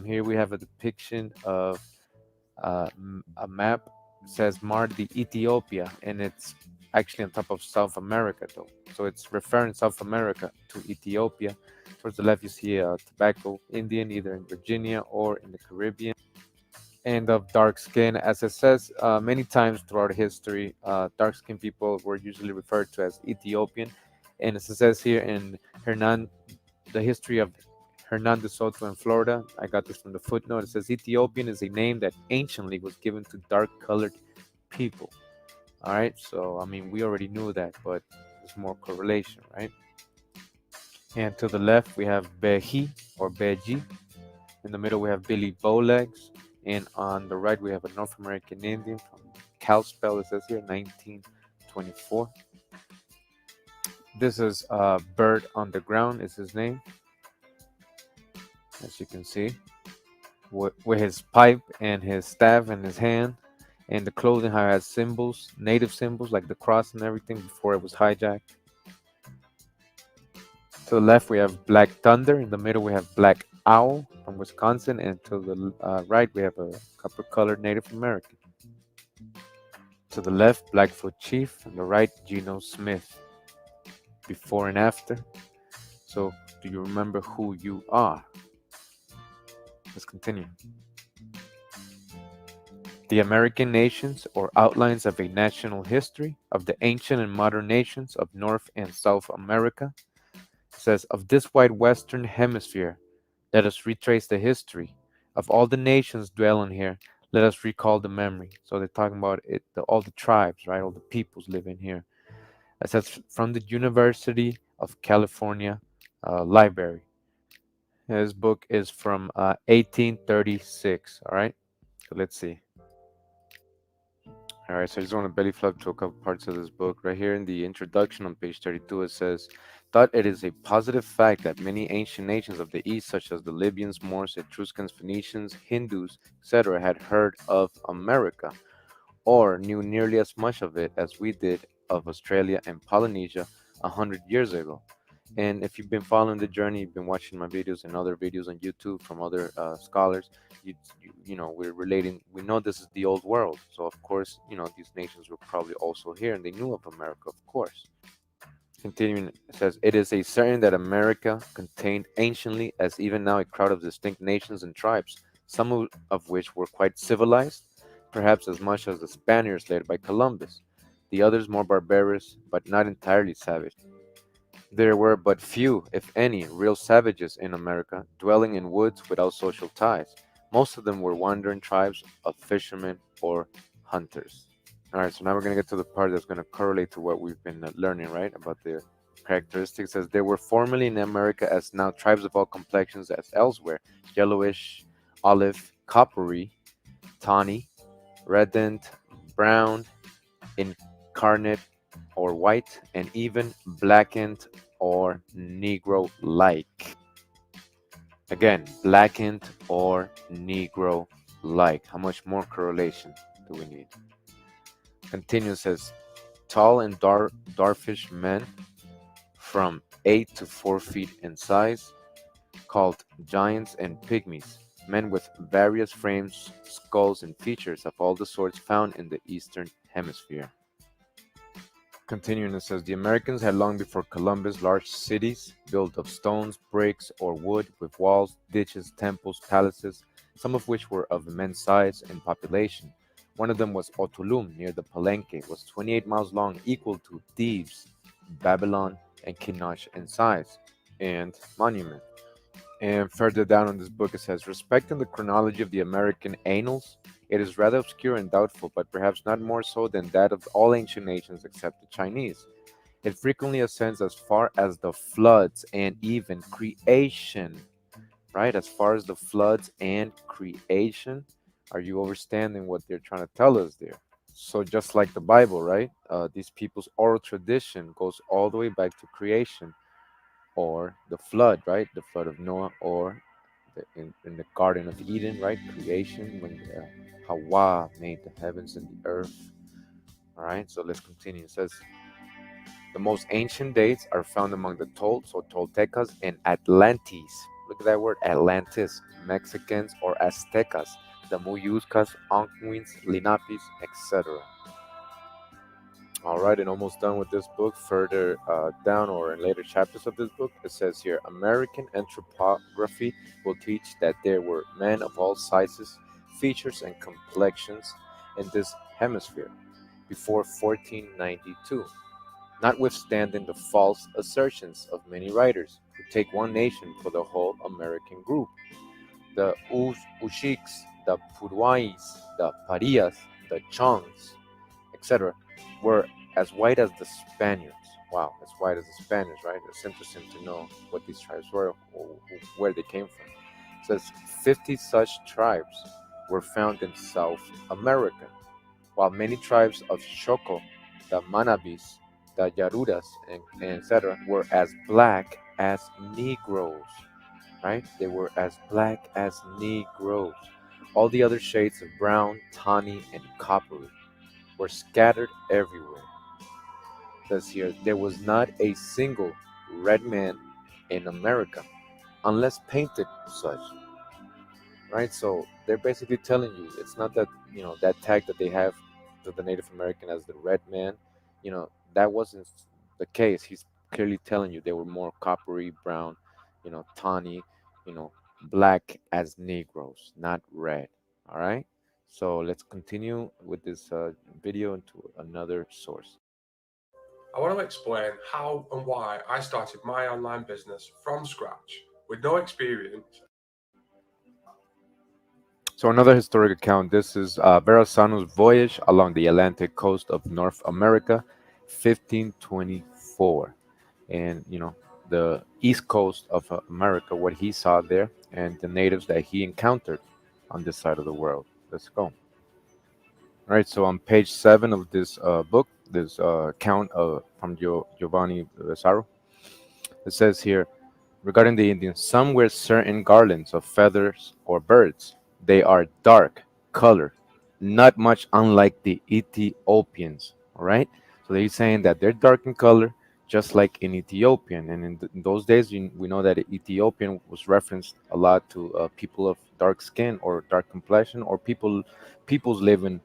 Here we have a depiction of a map. It says Mardi Ethiopia, and it's actually on top of South America, though. So it's referring South America to Ethiopia. Towards the left, you see a tobacco Indian, either in Virginia or in the Caribbean, and of dark skin. As it says many times throughout history, dark skinned people were usually referred to as Ethiopian. And as it says here in the history of Hernan de Soto in Florida, I got this from the footnote. It says Ethiopian is a name that anciently was given to dark colored people. All right, so I mean, we already knew that, but there's more correlation, right? And to the left, we have Beji or Beji. In the middle, we have Billy Bowlegs. And on the right, we have a North American Indian from Kalispell, it says here, 1924. This is Bird on the Ground, is his name, as you can see, with his pipe and his staff in his hand. And the clothing has symbols, native symbols like the cross and everything before it was hijacked. To the left, we have Black Thunder. In the middle, we have Black Owl from Wisconsin. And to the right, we have a copper colored Native American. To the left, Blackfoot Chief. On the right, Geno Smith. Before and after. So, do you remember who you are? Let's continue. The American nations, or outlines of a national history of the ancient and modern nations of North and South America, says, of this wide western hemisphere, let us retrace the history of all the nations dwelling here. Let us recall the memory. So they're talking about it, all the tribes, right? All the peoples living here. It says from the University of California Library. His book is from 1836. All right, so let's see. All right, so I just want to belly flop to a couple parts of this book. Right here in the introduction on page 32, it says, thought it is a positive fact that many ancient nations of the East, such as the Libyans, Moors, Etruscans, Phoenicians, Hindus, etc., had heard of America, or knew nearly as much of it as we did of Australia and Polynesia 100 years ago. And if you've been following the journey, you've been watching my videos and other videos on YouTube from other scholars, you know, we're relating, we know this is the old world. So, of course, you know, these nations were probably also here and they knew of America, of course. Continuing, it says, it is a certain that America contained anciently, as even now, a crowd of distinct nations and tribes, some of which were quite civilized, perhaps as much as the Spaniards led by Columbus, the others more barbarous, but not entirely savage. There were but few, if any, real savages in America, dwelling in woods without social ties. Most of them were wandering tribes of fishermen or hunters. All right, so now we're going to get to the part that's going to correlate to what we've been learning, right, about the characteristics. As there were formerly in America, as now, tribes of all complexions as elsewhere, yellowish, olive, coppery, tawny, reddened, brown, incarnate, or white, and even blackened or Negro like. Again, blackened or Negro like. How much more correlation do we need? Continues, says, tall and dwarfish men from 8 to 4 feet in size, called giants and pygmies, men with various frames, skulls, and features of all the sorts found in the Eastern Hemisphere. Continuing, it says, the Americans had long before Columbus large cities built of stones, bricks, or wood, with walls, ditches, temples, palaces, some of which were of immense size and population. One of them was Otulum, near the Palenque, was 28 miles long, equal to Thebes. Babylon, and Kinosh in size and monument. And further down in this book, it says, respecting the chronology of the American annals, it is rather obscure and doubtful, but perhaps not more so than that of all ancient nations except the Chinese. It frequently ascends as far as the floods and even creation, right? As far as the floods and creation. Are you understanding what they're trying to tell us there? So, just like the Bible, right? These people's oral tradition goes all the way back to creation or the flood, right? The flood of Noah, or in the Garden of Eden, right? Creation, when Hawa made the heavens and the earth. All right, so let's continue. It says the most ancient dates are found among the Toltecas, and Atlantes. Look at that word, Atlantis, Mexicans or Aztecas, the Muyuscas, Onquins, Linapis, etc. All right, and almost done with this book. Further down, or in later chapters of this book, it says here American anthropography will teach that there were men of all sizes, features, and complexions in this hemisphere before 1492, notwithstanding the false assertions of many writers who take one nation for the whole American group. The Ushiks, the Puruais, the Parias, the Chongs, etc., were as white as the Spaniards. Wow, as white as the Spaniards, right? It's interesting to know what these tribes were, or where they came from. It says 50 such tribes were found in South America, while many tribes of Choco, the Manabis, the Yarudas, and etc., were as black as Negroes, right? They were as black as Negroes. All the other shades of brown, tawny, and coppery were scattered everywhere. Says here, there was not a single red man in America, unless painted such. Right? So they're basically telling you it's not that that tag that they have to the Native American as the red man, that wasn't the case. He's clearly telling you they were more coppery brown, tawny, black as Negroes, not red. All right. So let's continue with this video into another source. I want to explain how and why I started my online business from scratch with no experience. So another historic account. This is Verrazano's voyage along the Atlantic coast of North America, 1524, and the east coast of America, what he saw there, and the natives that he encountered on this side of the world. Let's go. All right. So on page 7 of this book, this account from Giovanni Vasaro, it says here, regarding the Indians, some wear certain garlands of feathers or birds. They are dark color, not much unlike the Ethiopians. All right, so they're saying that they're dark in color, just like in Ethiopian. And in those days, we know that Ethiopian was referenced a lot to people of dark skin or dark complexion, or peoples living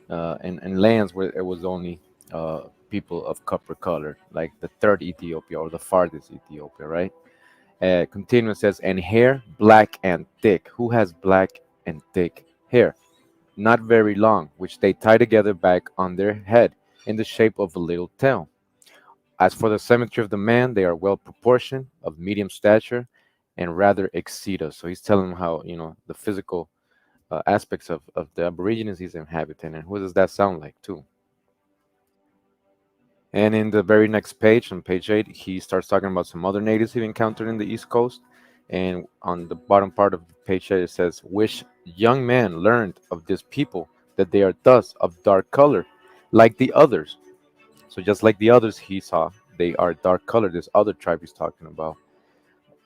in lands where it was only people of copper color, like the third Ethiopia or the farthest Ethiopia, right? Continues says, and hair black and thick. Who has black and thick hair? Not very long, which they tie together back on their head in the shape of a little tail. As for the symmetry of the man, they are well proportioned, of medium stature, and rather exceed us. So he's telling them how, the physical aspects of the Aborigines he's inhabiting. And who does that sound like, too? And in the very next page, on page 8, he starts talking about some other natives he encountered in the East Coast. And on the bottom part of page 8, it says, which young man learned of this people that they are thus of dark color, like the others. So just like the others he saw, they are dark colored. This other tribe he's talking about.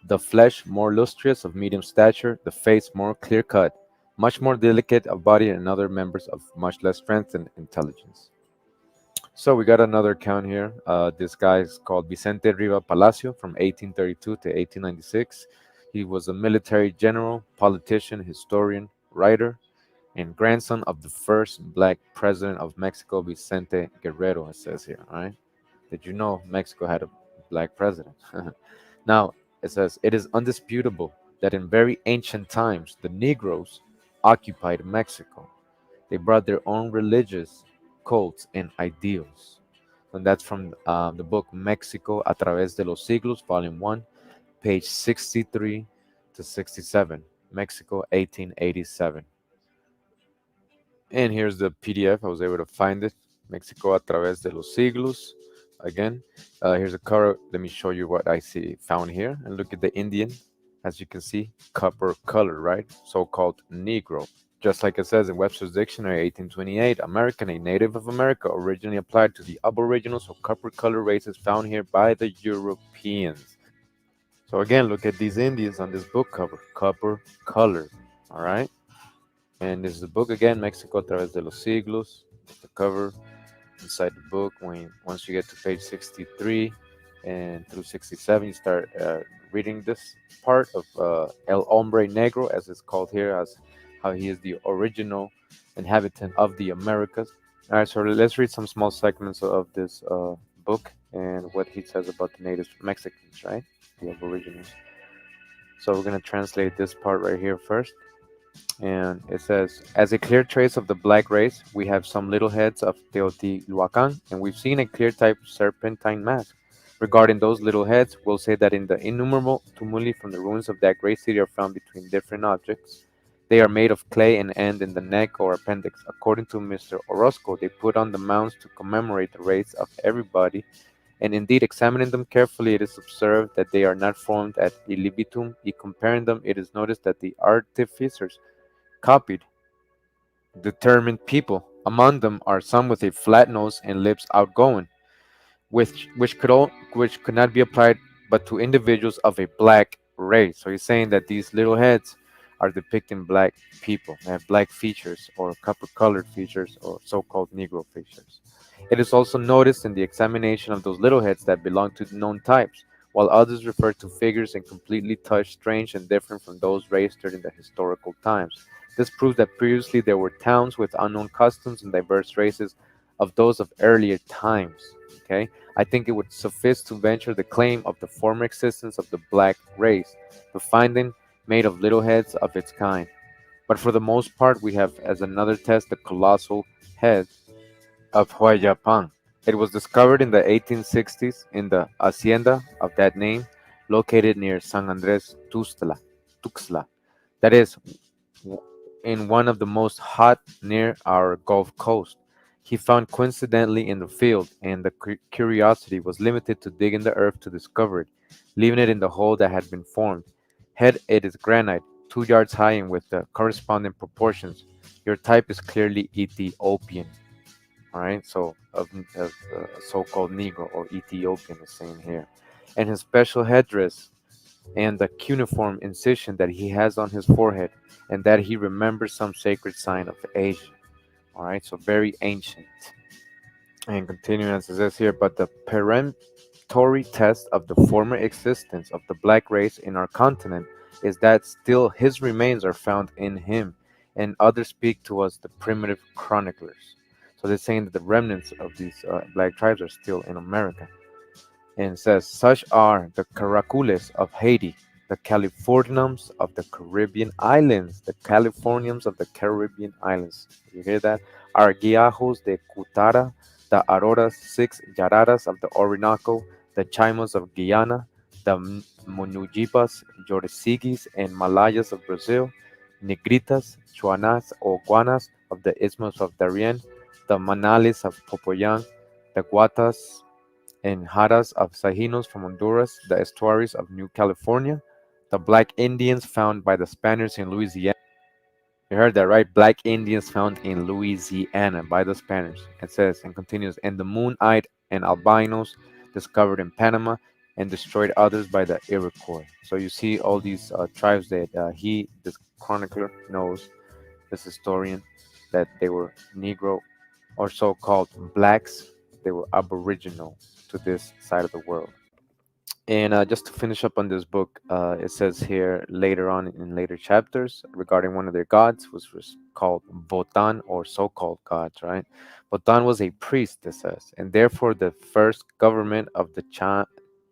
The flesh more lustrous, of medium stature, the face more clear cut, much more delicate of body, and other members of much less strength and intelligence. So we got another account here. This guy is called Vicente Riva Palacio from 1832 to 1896. He was a military general, politician, historian, writer, and grandson of the first black president of Mexico, Vicente Guerrero, it says here. All right. Did you know Mexico had a black president? Now, it says, it is undisputable that in very ancient times, the Negroes occupied Mexico. They brought their own religious cults and ideals. And that's from the book Mexico a través de los siglos, volume 1, page 63 to 67. Mexico, 1887. And here's the PDF. I was able to find it. Mexico a través de los siglos. Again, here's a cover. Let me show you what I see found here. And look at the Indian. As you can see, copper color, right? So-called Negro. Just like it says in Webster's Dictionary, 1828, American, a native of America, originally applied to the aboriginals or copper color races found here by the Europeans. So again, look at these Indians on this book cover, copper color, all right? And this is the book again, Mexico a través de los siglos. The cover inside the book. Once you get to page 63 and through 67, you start reading this part of El Hombre Negro, as it's called here, as how he is the original inhabitant of the Americas. All right, so let's read some small segments of this book and what he says about the native Mexicans, right? The Aboriginals. So we're going to translate this part right here first. And it says, as a clear trace of the black race, we have some little heads of Teotihuacan, and we've seen a clear type serpentine mask. Regarding those little heads, we'll say that in the innumerable tumuli from the ruins of that great city are found between different objects. They are made of clay and end in the neck or appendix. According to Mr. Orozco, they put on the mounds to commemorate the race of everybody, and indeed, examining them carefully, it is observed that they are not formed at illibitum. In comparing them, it is noticed that the artificers copied determined people. Among them are some with a flat nose and lips outgoing, which could not be applied but to individuals of a black race. So he's saying that these little heads are depicting black people. They have black features or copper-colored features or so-called Negro features. It is also noticed in the examination of those little heads that belong to known types, while others refer to figures and completely touched, strange, and different from those raised during the historical times. This proves that previously there were towns with unknown customs and diverse races of those of earlier times. Okay, I think it would suffice to venture the claim of the former existence of the black race, the finding made of little heads of its kind. But for the most part, we have as another test the colossal head of Huayapán. It was discovered in the 1860s in the hacienda of that name, located near San Andres Tuxtla. That is, in one of the most hot near our Gulf Coast. He found coincidentally in the field, and the curiosity was limited to digging the earth to discover it, leaving it in the hole that had been formed. Head it is granite, 2 yards high and with the corresponding proportions. Your type is clearly Ethiopian. All right, so of so-called Negro or Ethiopian is saying here, and his special headdress and the cuneiform incision that he has on his forehead, and that he remembers some sacred sign of Asia. All right, so very ancient. And continuing as it says here, but the peremptory test of the former existence of the black race in our continent is that still his remains are found in him, and others speak to us the primitive chroniclers. So they're saying that the remnants of these black tribes are still in America. And says, such are the Caracules of Haiti, the Californiums of the Caribbean islands, the Californiums of the Caribbean islands. You hear that? Arguiajos de Cutara, the Auroras 6 Yararas of the Orinoco, the Chaimas of Guyana, the Monujipas, Yoresigis, and Malayas of Brazil, Negritas, Chuanas or Guanas of the Isthmus of Darien, the Manales of Popoyan, the Guatas and Jaras of Sahinos from Honduras, the estuaries of New California, the black Indians found by the Spaniards in Louisiana. You heard that right? Black Indians found in Louisiana by the Spaniards. It says and continues, and the moon-eyed and albinos discovered in Panama and destroyed others by the Iroquois. So you see all these tribes that this chronicler, knows, this historian, that they were Negro or so-called blacks. They were aboriginal to this side of the world. And just to finish up on this book, it says here later on in later chapters regarding one of their gods, which was called Votan or so-called gods, right? Votan was a priest, it says, and therefore the first government of the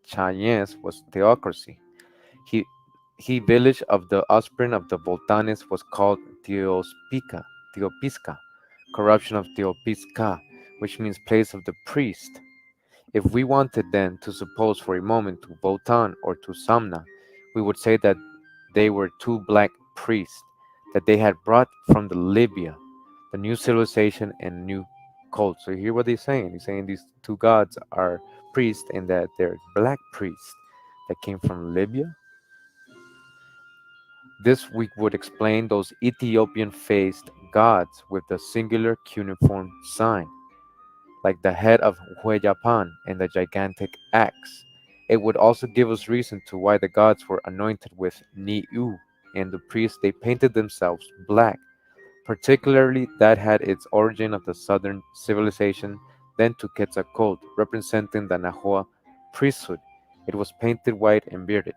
Chayens was theocracy. He he village of the offspring of the Voltanes was called Teopisca, corruption of Teopisca, which means place of the priest. If we wanted then to suppose for a moment to Votan or to Samna, we would say that they were two black priests that they had brought from the Libya, the new civilization and new cult. So you hear what they're saying. He's saying these two gods are priests and that they're black priests that came from Libya. This we would explain those Ethiopian faced gods with the singular cuneiform sign, like the head of Hueyapan and the gigantic axe. It would also give us reason to why the gods were anointed with Niu, and the priests they painted themselves black. Particularly, that had its origin of the southern civilization, then to Quetzalcoatl, representing the Nahua priesthood. It was painted white and bearded.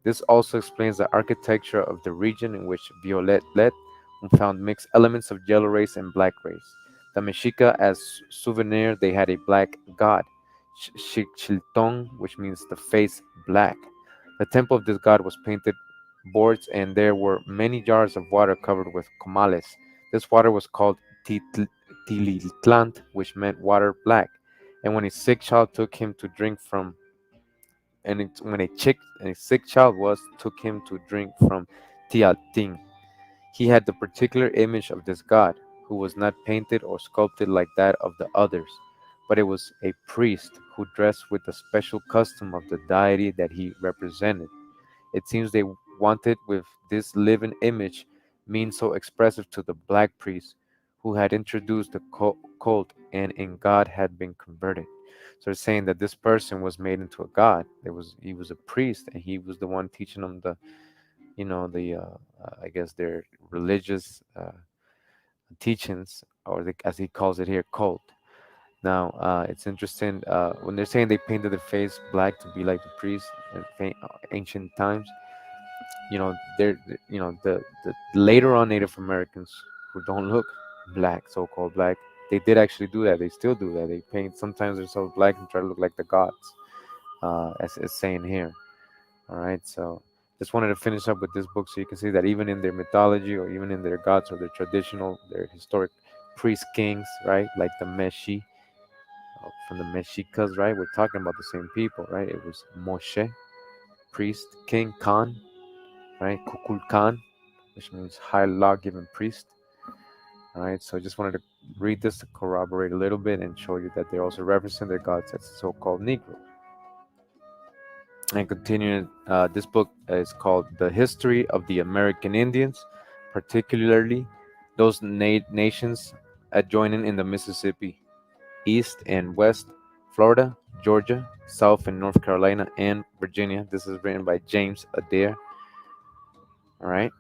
This also explains the architecture of the region in which Violet led and found mixed elements of yellow race and black race. The Mexica, as souvenir, they had a black god, Xiltong, which means the face black. The temple of this god was painted boards, and there were many jars of water covered with comales. This water was called Tilitlant, which meant water black. And when a sick child took him to drink from when a sick child was took him to drink from Tiating. He had the particular image of this god, who was not painted or sculpted like that of the others, but it was a priest who dressed with the special custom of the deity that he represented. It seems they wanted with this living image mean so expressive to the black priest who had introduced the cult and in God had been converted. So they're saying that this person was made into a god. He was a priest and he was the one teaching them the I guess their religious teachings, or as he calls it here, cult. Now, it's interesting when they're saying they painted their face black to be like the priest in ancient times. The later on Native Americans who don't look black, so-called black, they did actually do that. They still do that. They paint sometimes themselves black and try to look like the gods, as it's saying here. All right, so just wanted to finish up with this book so you can see that even in their mythology or even in their gods or their historic priest kings, right, like the Meshi from the Mexicas, right, we're talking about the same people, right? It was Moshe, priest, king, Khan, right, Kukulkan, which means high law-given priest. All right, so I just wanted to read this to corroborate a little bit and show you that they also represent their gods as so-called Negro. And continuing, this book is called The History of the American Indians, particularly those nations adjoining in the Mississippi, East and West, Florida, Georgia, South and North Carolina, and Virginia. This is written by James Adair. All right.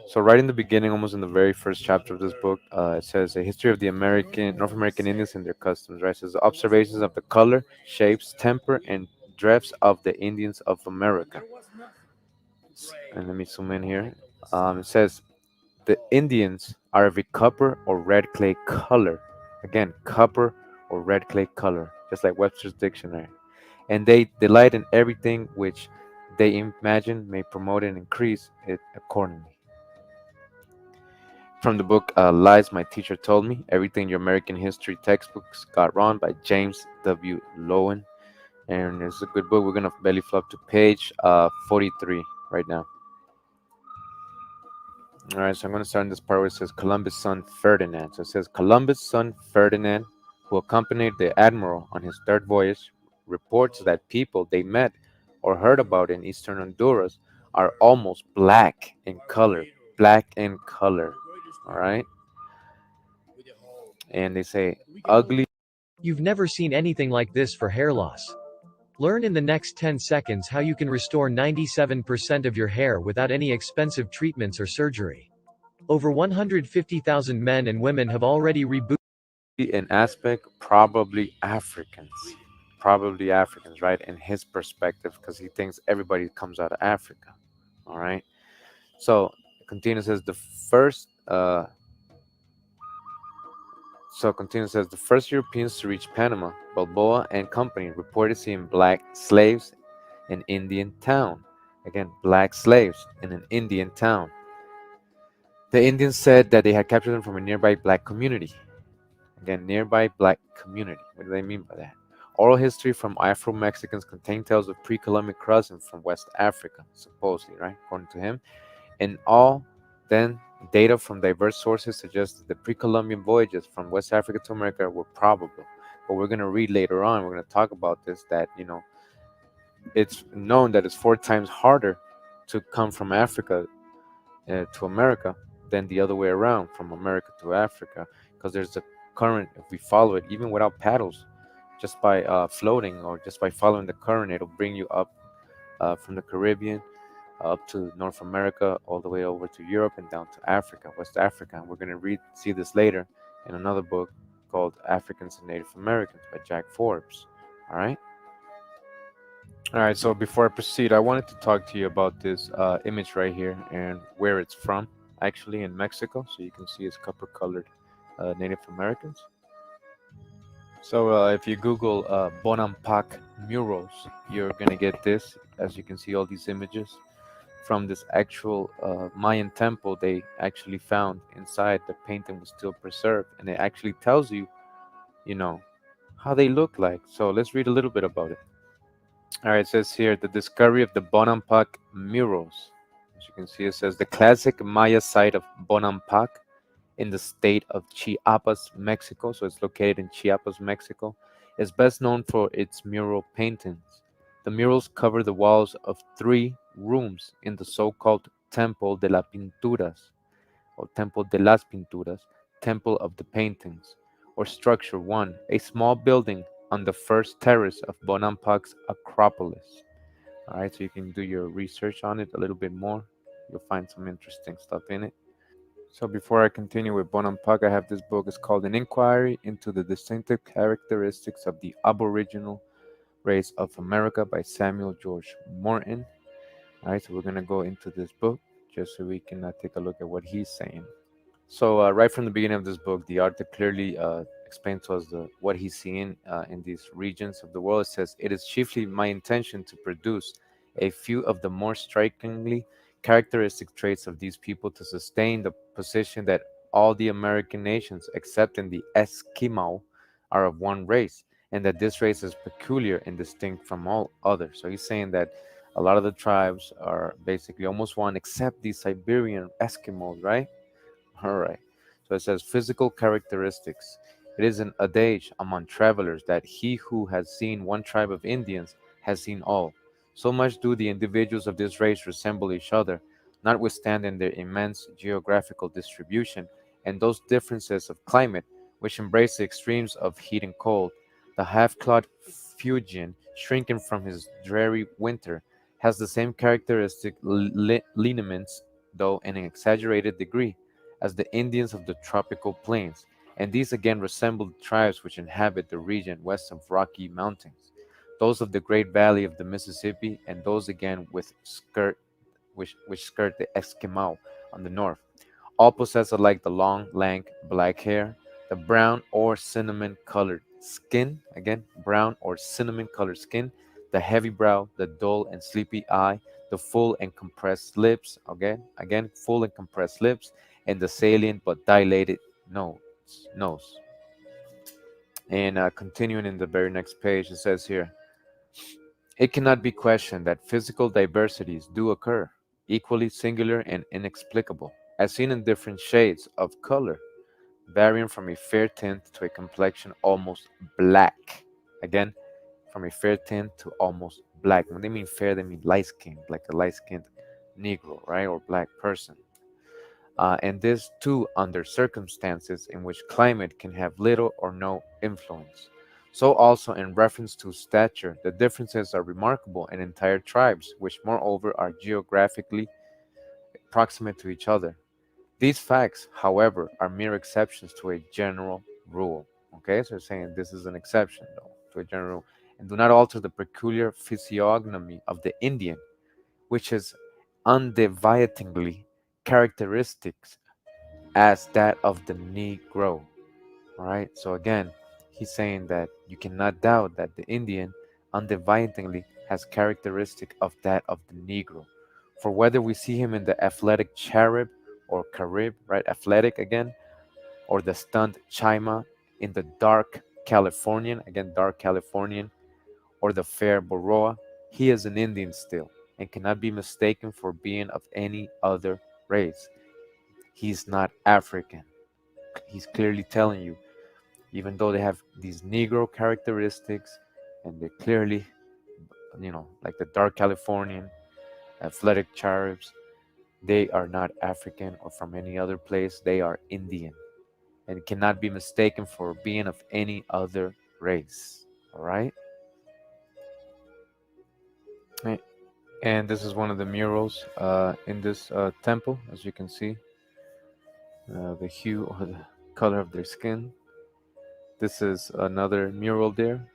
So right in the beginning, almost in the very first chapter of this book, it says a history of the North American Indians and their customs. Right, it says observations of the color, shapes, temper, and dress of the Indians of America. And let me zoom in here. It says the Indians are of a copper or red clay color. Again, copper or red clay color, just like Webster's dictionary. And they delight in everything which they imagine may promote and increase it accordingly. From the book Lies My Teacher Told Me, Everything Your American History Textbooks Got Wrong by James W. Lowen. And it's a good book. We're going to belly flop to page 43 right now. All right, so I'm going to start in this part where it says Columbus' son Ferdinand. So it says Columbus' son Ferdinand, who accompanied the admiral on his third voyage, reports that people they met or heard about in eastern Honduras are almost black in color. Black in color. All right. And they say ugly. You've never seen anything like this for hair loss. Learn in the next 10 seconds how you can restore 97% of your hair without any expensive treatments or surgery. Over 150,000 men and women have already rebooted. In aspect, probably Africans. Probably Africans, right? In his perspective, because he thinks everybody comes out of Africa. All right. So it continues says the first the first Europeans to reach Panama, Balboa and company, reported seeing black slaves in Indian town. Again, black slaves in an Indian town. The Indians said that they had captured them from a nearby black community. Again, nearby black community. What do they mean by that? Oral history from Afro Mexicans contain tales of pre Columbian crossing from West Africa, supposedly, right? According to him. In all, then, data from diverse sources suggests that the pre Columbian voyages from West Africa to America were probable. But we're going to read later on, we're going to talk about this, that, it's known that it's 4 times harder to come from Africa to America than the other way around, from America to Africa, because there's a current. If we follow it, even without paddles, just by floating or just by following the current, it'll bring you up from the Caribbean up to North America, all the way over to Europe and down to Africa, West Africa. And we're going to see this later in another book called Africans and Native Americans by Jack Forbes. All right. All right, so before I proceed, I wanted to talk to you about this image right here and where it's from, actually in Mexico. So you can see it's copper colored Native Americans. So if you Google Bonampak murals, you're going to get this. As you can see, all these images from this actual Mayan temple they actually found inside. The painting was still preserved, and it actually tells you, you know, how they look like. So let's read a little bit about it. All right, it says here the discovery of the Bonampak murals. As you can see, it says the classic Maya site of Bonampak in the state of Chiapas, Mexico. So it's located in Chiapas, Mexico. Is best known for its mural paintings. The murals cover the walls of 3 rooms in the so-called Temple de las Pinturas, or Temple de las Pinturas, Temple of the Paintings, or Structure 1, a small building on the first terrace of Bonampak's Acropolis. All right, so you can do your research on it a little bit more. You'll find some interesting stuff in it. So before I continue with Bonampak, I have this book. It's called An Inquiry into the Distinctive Characteristics of the Aboriginal Race of America by Samuel George Morton. All right, so we're going to go into this book just so we can take a look at what he's saying. So right from the beginning of this book, the author clearly explains to us what he's seeing in these regions of the world. It says, "It is chiefly my intention to produce a few of the more strikingly characteristic traits of these people to sustain the position that all the American nations, excepting the Eskimo, are of one race, and that this race is peculiar and distinct from all others." So he's saying that a lot of the tribes are basically almost one, except the Siberian Eskimos, right? All right. So it says physical characteristics. It is an adage among travelers that he who has seen one tribe of Indians has seen all. So much do the individuals of this race resemble each other, notwithstanding their immense geographical distribution and those differences of climate which embrace the extremes of heat and cold. The half-clad Fuegian, shrinking from his dreary winter, has the same characteristic lineaments, though in an exaggerated degree, as the Indians of the tropical plains, and these again resemble the tribes which inhabit the region west of Rocky Mountains, those of the great valley of the Mississippi, and those again which skirt the Eskimo on the north. All possess alike the long, lank, black hair, the brown or cinnamon colored skin, again, brown or cinnamon colored skin, the heavy brow, the dull and sleepy eye, the full and compressed lips, again, full and compressed lips, and the salient but dilated nose. And continuing in the very next page, it says here, it cannot be questioned that physical diversities do occur, equally singular and inexplicable, as seen in different shades of color, varying from a fair tint to a complexion almost black. Again, from a fair tint to almost black. When they mean fair, they mean light skinned, like a light skinned Negro, right, or black person. And this too under circumstances in which climate can have little or no influence. So also in reference to stature, the differences are remarkable in entire tribes, which moreover are geographically proximate to each other. These facts, however, are mere exceptions to a general rule. Okay, so saying this is an exception, though, to a general rule, and do not alter the peculiar physiognomy of the Indian, which is undividingly characteristic as that of the Negro. All right, so again, he's saying that you cannot doubt that the Indian undividingly has characteristic of that of the Negro. For whether we see him in the athletic Charib or Carib, right, athletic again, or the stunned Chima in the dark Californian, again, dark Californian, or the fair Boroa, he is an Indian still and cannot be mistaken for being of any other race. He's not African. He's clearly telling you, even though they have these Negro characteristics and they're clearly, like the dark Californian, athletic cherubs, they are not African or from any other place. They are Indian and cannot be mistaken for being of any other race. All right? Right. And this is one of the murals in this temple, as you can see, the hue or the color of their skin. This is another mural there,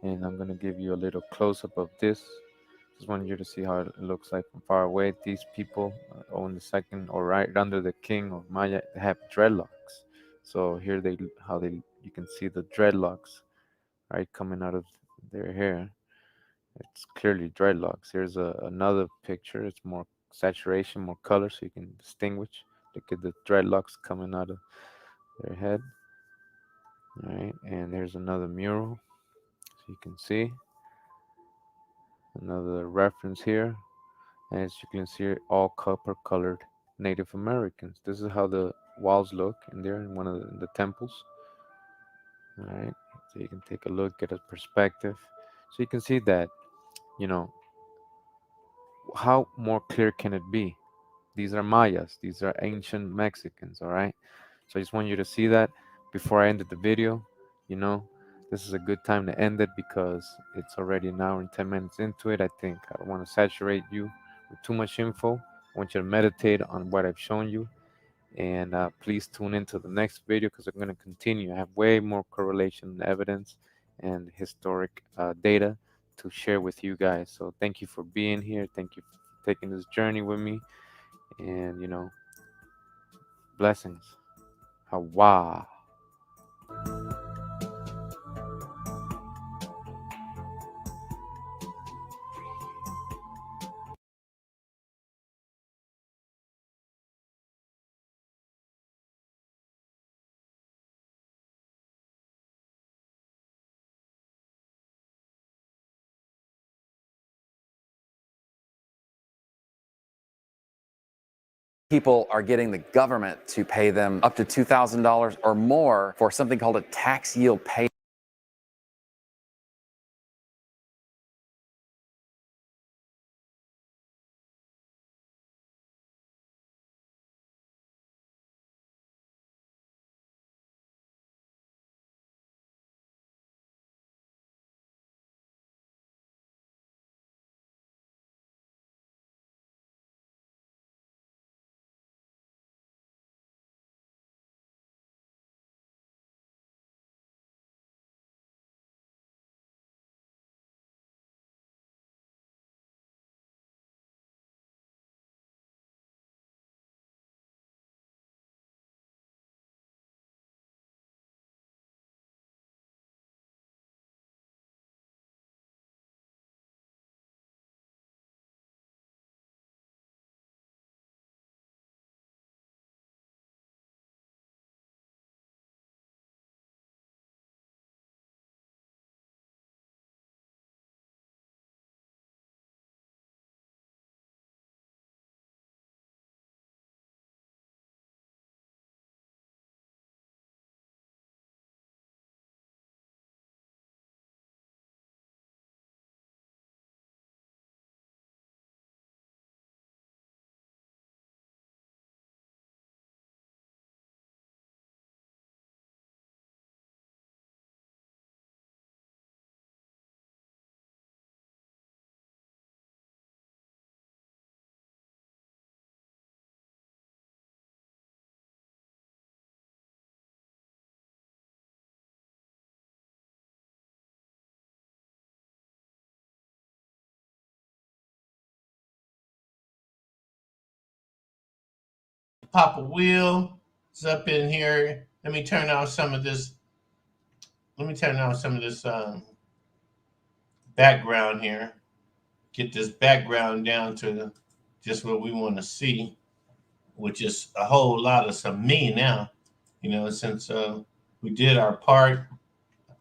and I'm going to give you a little close-up of this. Just want you to see how it looks like from far away. These people own the second or right under the king of Maya, they have dreadlocks. So here you can see the dreadlocks right coming out of their hair. It's clearly dreadlocks. Here's another picture. It's more saturation, more color, so you can distinguish. Look at the dreadlocks coming out of their head. All right, and there's another mural, so you can see another reference here. And as you can see, all copper-colored Native Americans. This is how the walls look in there in one of the temples. All right, so you can take a look, get a perspective. So you can see that, how more clear can it be? These are Mayas. These are ancient Mexicans, all right? So I just want you to see that before I ended the video. This is a good time to end it because it's already an hour and 10 minutes into it. I think I don't want to saturate you with too much info. I want you to meditate on what I've shown you. And please tune into the next video because I'm going to continue. I have way more correlation evidence and historic data to share with you guys. So thank you for being here. Thank you for taking this journey with me. And, blessings. Hawa. People are getting the government to pay them up to $2,000 or more for something called a tax yield pay. Papa Will is up in here. Let me turn on some of this. Let me turn on some of this background here. Get this background down to just what we want to see, which is a whole lot of some me now. Since we did our part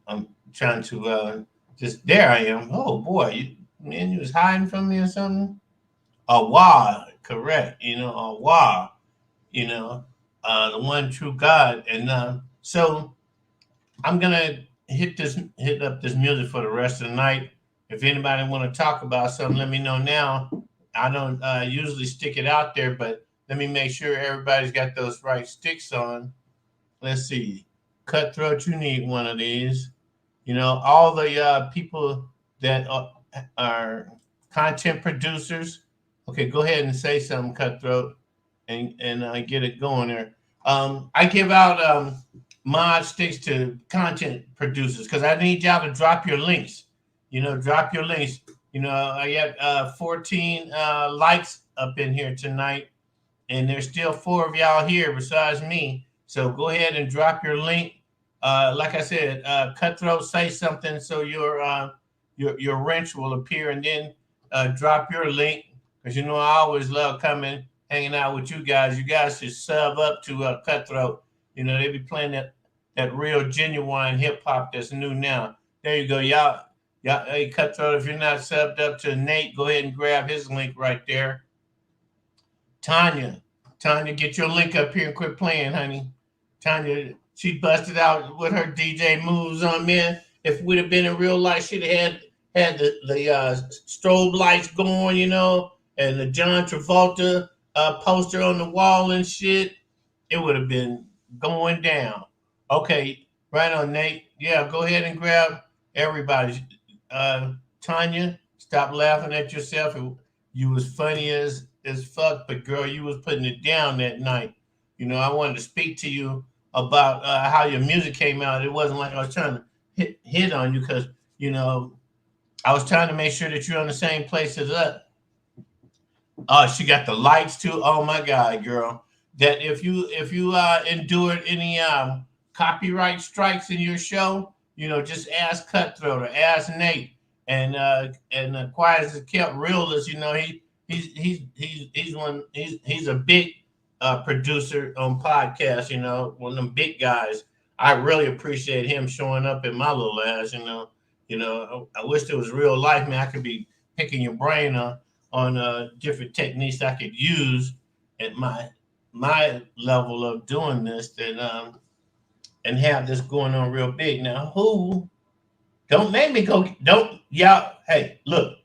I'm trying to just there I am. Oh boy, man, you was hiding from me or something? Allah, correct. Allah, you know, the one true God. And so I'm gonna hit up this music for the rest of the night. If anybody want to talk about something, let me know now. I don't usually stick it out there, but let me make sure everybody's got those right sticks on. Let's see. Cutthroat, you need one of these. All the people that are content producers. Okay, go ahead and say something, Cutthroat, and get it going there. I give out mod sticks to content producers because I need y'all to drop your links. Drop your links. I got 14 likes up in here tonight, and there's still 4 of y'all here besides me. So go ahead and drop your link. Like I said, Cutthroat, say something so your wrench will appear, and then drop your link because I always love coming, hanging out with you guys. You guys should sub up to Cutthroat. They be playing that real genuine hip hop that's new now. There you go, y'all. Hey, Cutthroat, if you're not subbed up to Nate, go ahead and grab his link right there. Tanya, get your link up here and quit playing, honey. Tanya, she busted out with her DJ moves on, man. If we'd have been in real life, she'd have had the strobe lights going, and the John Travolta poster on the wall and shit. It would have been going down. Okay, right on, Nate. Yeah, go ahead and grab everybody. Tanya, stop laughing at yourself. You was funny as fuck, but girl, you was putting it down that night. I wanted to speak to you about how your music came out. It wasn't like I was trying to hit on you because I was trying to make sure that you're on the same place as us. She got the lights too. Oh my God, girl! That if you endured any copyright strikes in your show, just ask Cutthroat or ask Nate. And Quiet as it kept realist, he's a big producer on podcasts, one of them big guys. I really appreciate him showing up in my little ass, I wish there was real life, man. I could be picking your brain on different techniques I could use at my level of doing this and have this going on real big. Now, don't make me go, don't, y'all, hey, look,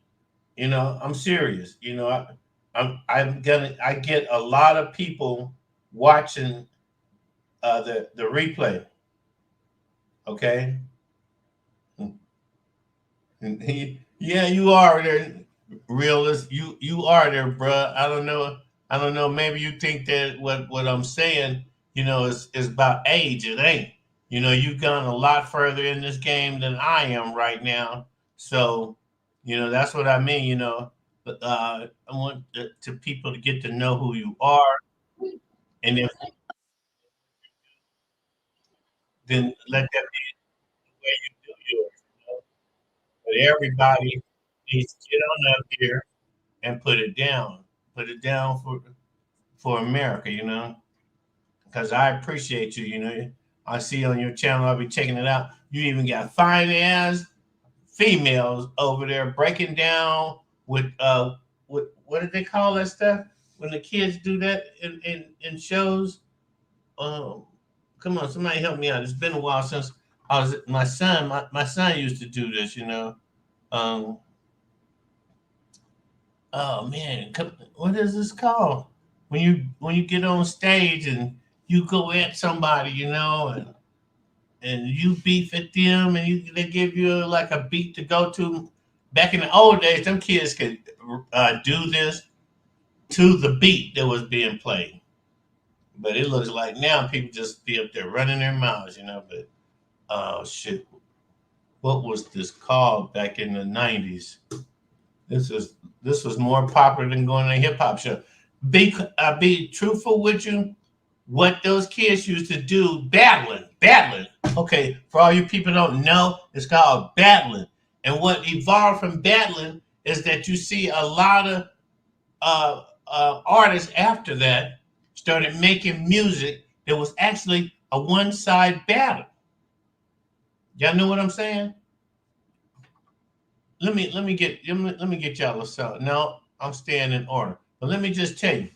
I'm serious. I get a lot of people watching the replay. Okay. Yeah, you are there, realist. You are there, bruh. I don't know. Maybe you think that what I'm saying, is about age. It ain't. You've gone a lot further in this game than I am right now. So, that's what I mean. I want to people to get to know who you are, and then let that be the way you do yours. But everybody needs to get on up here and put it down. Put it down for America, because I appreciate you. I see on your channel, I'll be checking it out. You even got fine ass females over there breaking down with what did they call that stuff when the kids do that in shows? Come on, somebody help me out. It's been a while since I was my son. My son used to do this, Oh man, what is this called? When you get on stage and you go at somebody, and you beef at them, and they give you like a beat to go to. Back in the old days, them kids could do this to the beat that was being played. But it looks like now people just be up there running their mouths, But oh shit, what was this called back in the '90s? This was more popular than going to a hip hop show. Be truthful with you. What those kids used to do, battling. Okay, for all you people don't know, it's called battling. And what evolved from battling is that you see a lot of artists after that started making music that was actually a one-side battle. Y'all know what I'm saying? Let me get y'all a song. No, I'm staying in order. But let me just tell you,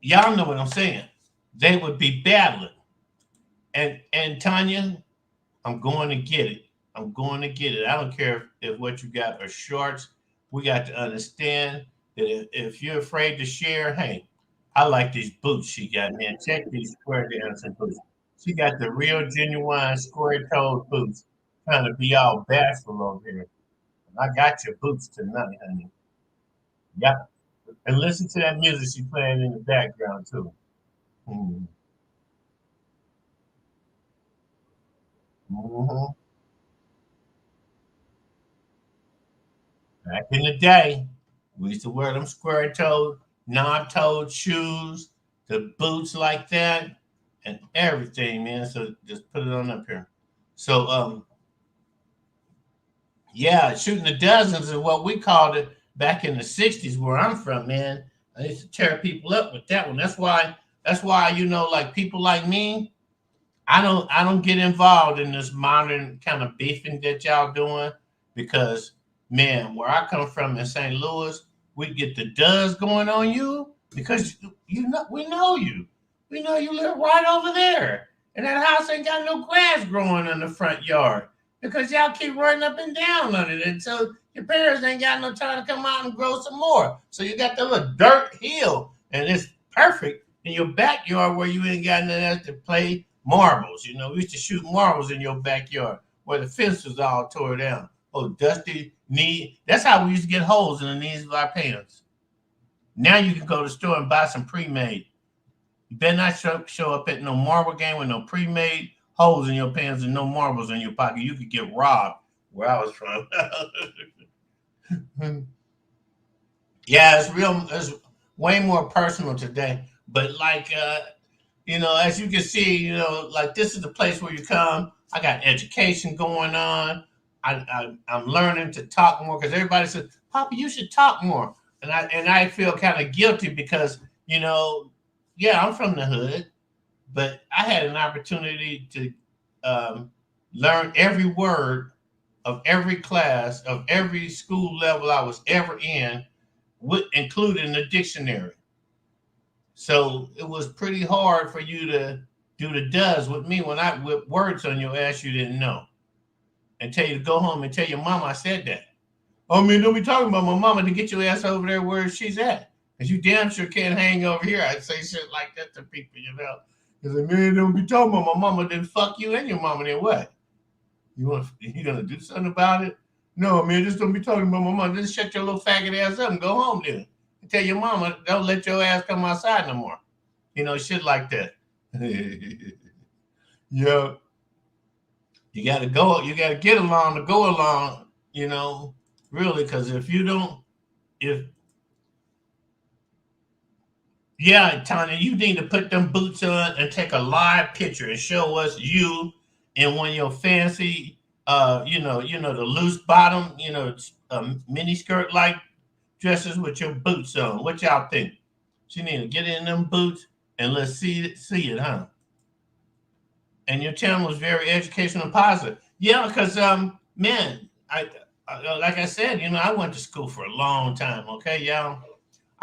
y'all know what I'm saying. They would be battling. And Tanya, I'm going to get it. I'm going to get it. I don't care if what you got are shorts. We got to understand that if you're afraid to share, hey, I like these boots she got, man. Check these square dancing boots. She got the real genuine square toed boots. Trying to be all bashful over here. I got your boots tonight, honey. Yep. And listen to that music she playing in the background too. Mm-hmm. Mm-hmm. Back in the day, we used to wear them square toed, knob toed shoes, the boots like that, and everything, man. So just put it on up here. So yeah, shooting the dozens is what we called it back in the '60s, where I'm from, man. I used to tear people up with that one. That's why like people like me, I don't get involved in this modern kind of beefing that y'all doing because man, where I come from in St. Louis, we get the does going on you because you know we know you. We know you live right over there. And that house ain't got no grass growing in the front yard because y'all keep running up and down on it. And so your parents ain't got no time to come out and grow some more. So you got the little dirt hill and it's perfect in your backyard where you ain't got nothing else to play marbles. We used to shoot marbles in your backyard where the fence was all tore down. Oh, dusty knee. That's how we used to get holes in the knees of our pants. Now you can go to the store and buy some pre-made. You better not show up at no marble game with no pre-made holes in your pants and no marbles in your pocket. You could get robbed where I was from. Yeah, it's real. It's way more personal today. But like, as you can see, like this is the place where you come. I got education going on. I'm learning to talk more because everybody says, "Papa, you should talk more," and I feel kind of guilty because yeah, I'm from the hood, but I had an opportunity to learn every word of every class of every school level I was ever in, with including the dictionary. So it was pretty hard for you to do the does with me when I with words on your ass you didn't know, and tell you to go home and tell your mama I said that. Oh, I mean, don't be talking about my mama to get your ass over there where she's at. Because you damn sure can't hang over here. I'd say shit like that to people. Because, man, don't be talking about my mama, then fuck you and your mama, then what? You gonna do something about it? No, man, just don't be talking about my mama. Just shut your little faggot ass up and go home then. And tell your mama, don't let your ass come outside no more. Shit like that. Yeah. You gotta go, you gotta get along to go along, really, because if you don't, if yeah, Tanya, you need to put them boots on and take a live picture and show us you in one of your fancy, the loose bottom, mini skirt like dresses with your boots on. What y'all think? She need to get in them boots and let's see it, huh? And your channel is very educational and positive. Yeah, because man, I like I said, I went to school for a long time. Okay, y'all.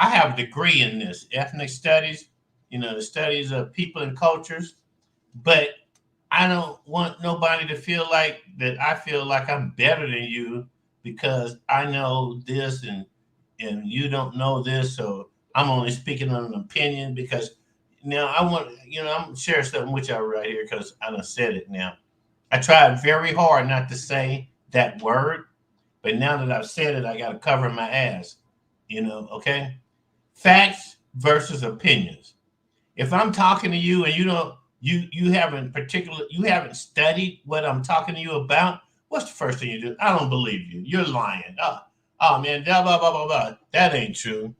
I have a degree in this ethnic studies, the studies of people and cultures. But I don't want nobody to feel like that. I feel like I'm better than you because I know this and you don't know this. So I'm only speaking on an opinion because now I want I'm gonna share something with y'all right here because I done said it now. I tried very hard not to say that word, but now that I've said it, I got to cover my ass. Okay? Facts versus opinions. If I'm talking to you and you haven't studied what I'm talking to you about, what's the first thing you do? I don't believe you. You're lying. Oh man, blah blah blah blah blah. That ain't true.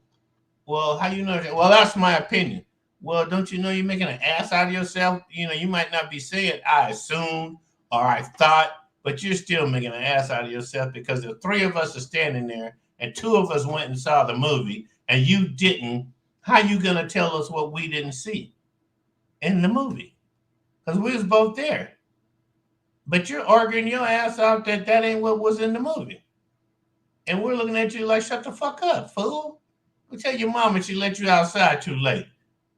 Well, how you know that? Well, that's my opinion. Well, don't you know you're making an ass out of yourself? You might not be saying I assumed or I thought, but you're still making an ass out of yourself because the three of us are standing there and two of us went and saw the movie and you didn't. How you gonna tell us what we didn't see in the movie? Because we was both there. But you're arguing your ass off that ain't what was in the movie. And we're looking at you like, shut the fuck up, fool. Go tell your mama she let you outside too late.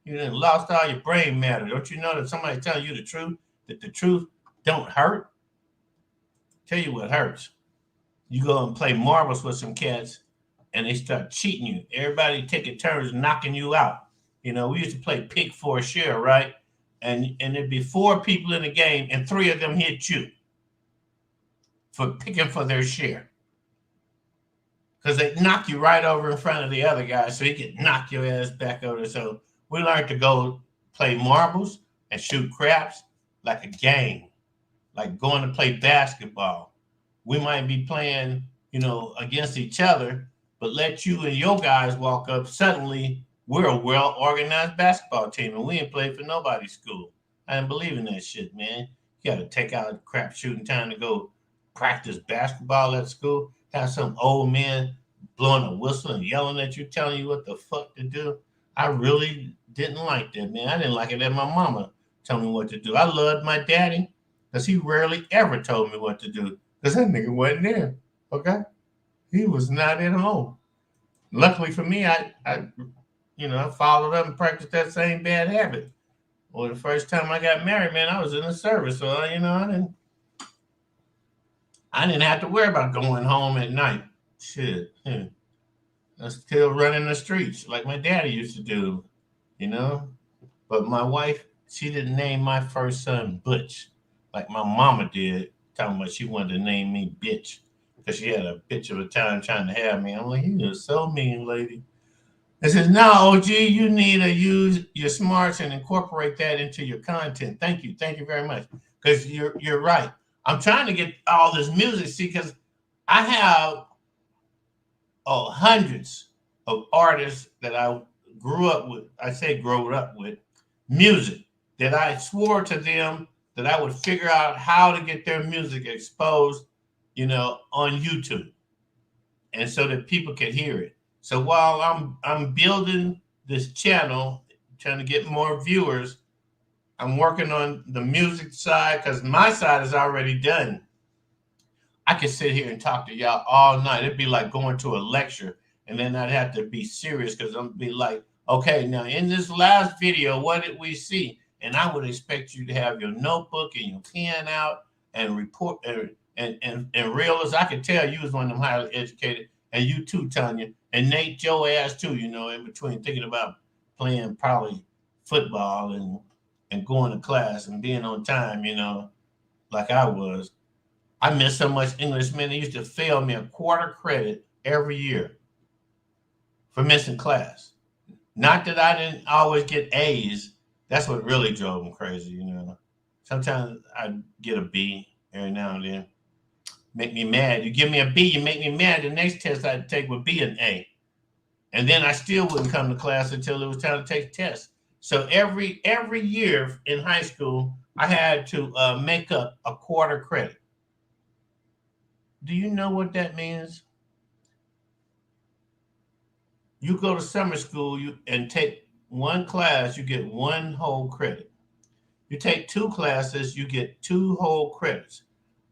You done lost all your brain matter. Don't you know that somebody telling you the truth, that the truth don't hurt? Tell you what hurts. You go and play marbles with some cats and they start cheating you. Everybody taking turns knocking you out. You know, we used to play pick for a share, right? And there'd be 4 people in the game and 3 of them hit you for picking for their share. Because they knock you right over in front of the other guy so he can knock your ass back over. So we learned to go play marbles and shoot craps like a game, like going to play basketball. We might be playing, you know, against each other, but let you and your guys walk up. Suddenly, we're a well-organized basketball team, and we ain't played for nobody's school. I didn't believe in that shit, man. You got to take out crap shooting time to go practice basketball at school. Have some old man blowing a whistle and yelling at you, telling you what the fuck to do. I really didn't like that, man. I didn't like it that my mama told me what to do. I loved my daddy because he rarely ever told me what to do because that nigga wasn't there, okay? He was not at home. Luckily for me, I followed up and practiced that same bad habit. Well, the first time I got married, man, I was in the service, so I didn't have to worry about going home at night. Shit, I was still running the streets like my daddy used to do, you know. But my wife, she didn't name my first son Butch like my mama did, talking about she wanted to name me Bitch because she had a bitch of a time trying to have me. I'm like, you are so mean, lady. It says, no, OG, you need to use your smarts and incorporate that into your content. Thank you very much. Because you're right. I'm trying to get all this music, see, because I have hundreds of artists that I grew up with. I say grew up with music that I swore to them that I would figure out how to get their music exposed, you know, on YouTube, and so that people could hear it. So while I'm building this channel, trying to get more viewers, I'm working on the music side because my side is already done. I could sit here and talk to y'all all night. It'd be like going to a lecture, and then I'd have to be serious because I'm be like, okay, now in this last video, what did we see? And I would expect you to have your notebook and your pen out and report and realize. I could tell you was one of them highly educated, and you too, Tanya, and Nate, your ass too. You know, in between thinking about playing probably football and going to class and being on time. You know, like I was. I missed so much English, man. They used to fail me a quarter credit every year for missing class. Not that I didn't always get A's. That's what really drove them crazy, you know. Sometimes I'd get a B every now and then. Make me mad. You give me a B, you make me mad. The next test I'd take would be an A. And then I still wouldn't come to class until it was time to take tests. So every year in high school, I had to make up a quarter credit. Do you know what that means? You go to summer school and take one class, you get 1 whole credit. You take 2 classes, you get 2 whole credits.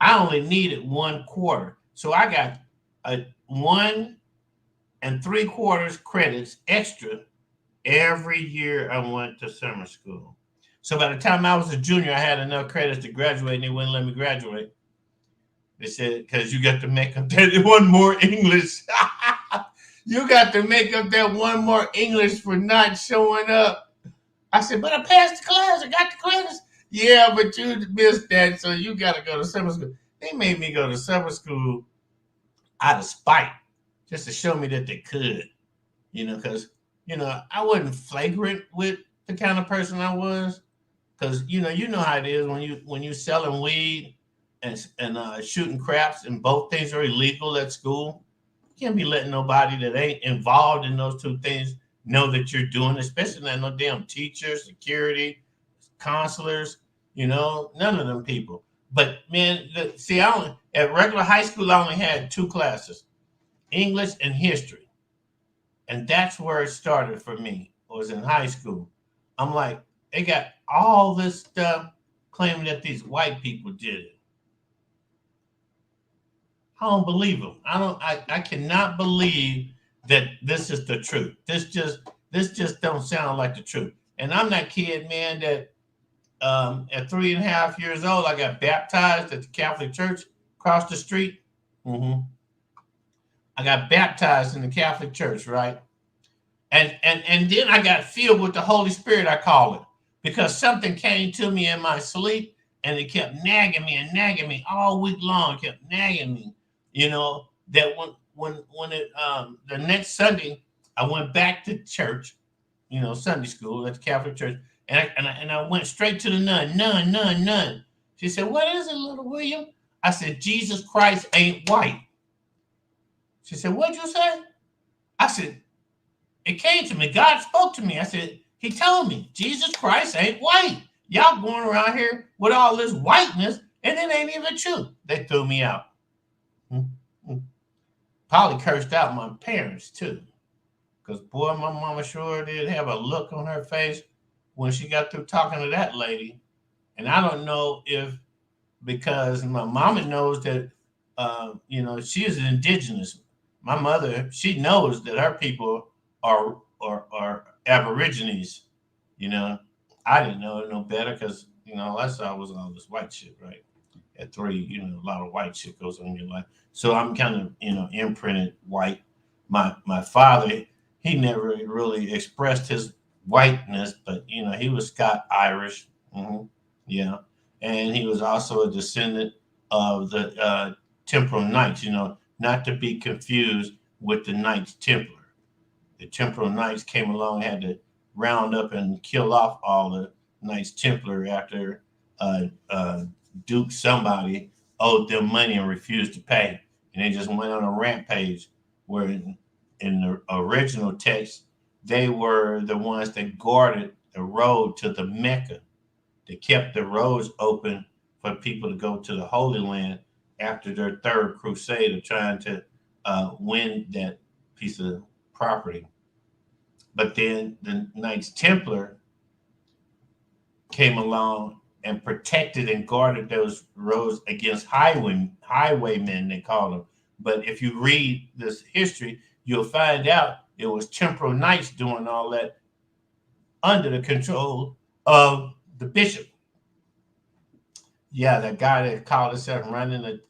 I only needed 1 quarter. So I got a 1 3/4 credits extra every year I went to summer school. So by the time I was a junior, I had enough credits to graduate and they wouldn't let me graduate. They said, because you got to make up that 1 more English. You got to make up that 1 more English for not showing up. I said, but I passed the class. I got the credits. Yeah, but you missed that, so you got to go to summer school. They made me go to summer school out of spite, just to show me that they could, you know, because, you know, I wasn't flagrant with the kind of person I was, because, you know how it is when you selling weed and shooting craps, and both things are illegal at school. You can't be letting nobody that ain't involved in those 2 things know that you're doing, especially not no damn teachers, security, counselors, you know, none of them people. But man, at regular high school, I only had 2 classes, English and history. And that's where it started for me, was in high school. I'm like, they got all this stuff claiming that these white people did it. I don't believe them. I cannot believe that this is the truth. This just don't sound like the truth. And I'm that kid, man, that at 3.5 years old, I got baptized at the Catholic Church across the street. I got baptized in the Catholic Church, right? And then I got filled with the Holy Spirit, I call it, because something came to me in my sleep and it kept nagging me all week long, kept nagging me, that when it the next Sunday I went back to church, Sunday school at the Catholic Church, and I went straight to the nun. She said, "What is it, little William?" I said, "Jesus Christ ain't white." She said, "What'd you say?" I said, "It came to me. God spoke to me." I said, "He told me Jesus Christ ain't white. Y'all going around here with all this whiteness, and it ain't even true." They threw me out. Probably cursed out my parents too. Because, boy, my mama sure did have a look on her face when she got through talking to that lady. And I don't know if, because my mama knows that, she is indigenous. My mother, she knows that her people are Aborigines. I didn't know no better because, all I saw was all this white shit, right? At 3, a lot of white shit goes on in your life. So I'm kind of, imprinted white. My father, he never really expressed his whiteness, but he was Scot-Irish. Yeah. And he was also a descendant of the Temporal Knights, not to be confused with the Knights Templar. The Temporal Knights came along, had to round up and kill off all the Knights Templar after Duke somebody owed them money and refused to pay. And they just went on a rampage where in the original text, they were the ones that guarded the road to the Mecca. They kept the roads open for people to go to the Holy Land after their third crusade of trying to win that piece of property. But then the Knights Templar came along and protected and guarded those roads against highwaymen, they call them. But if you read this history, you'll find out it was Temporal Knights doing all that under the control of the bishop. Yeah, that guy that called himself running the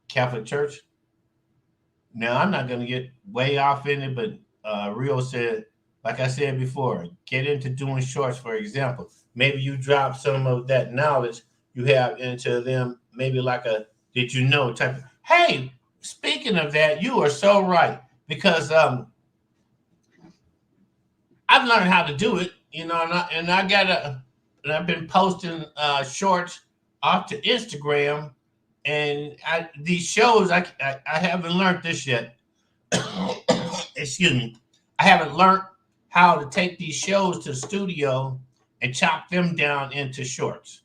Catholic Church. Now, I'm not going to get way off in it, but Rio said, like I said before, get into doing shorts, for example. Maybe you drop some of that knowledge you have into them, maybe like a did you know type of, hey, speaking of that, you are so right. Because I've learned how to do it, and I've been posting shorts off to Instagram, and these shows I haven't learned this yet. Excuse me, I haven't learned how to take these shows to the studio and chop them down into shorts.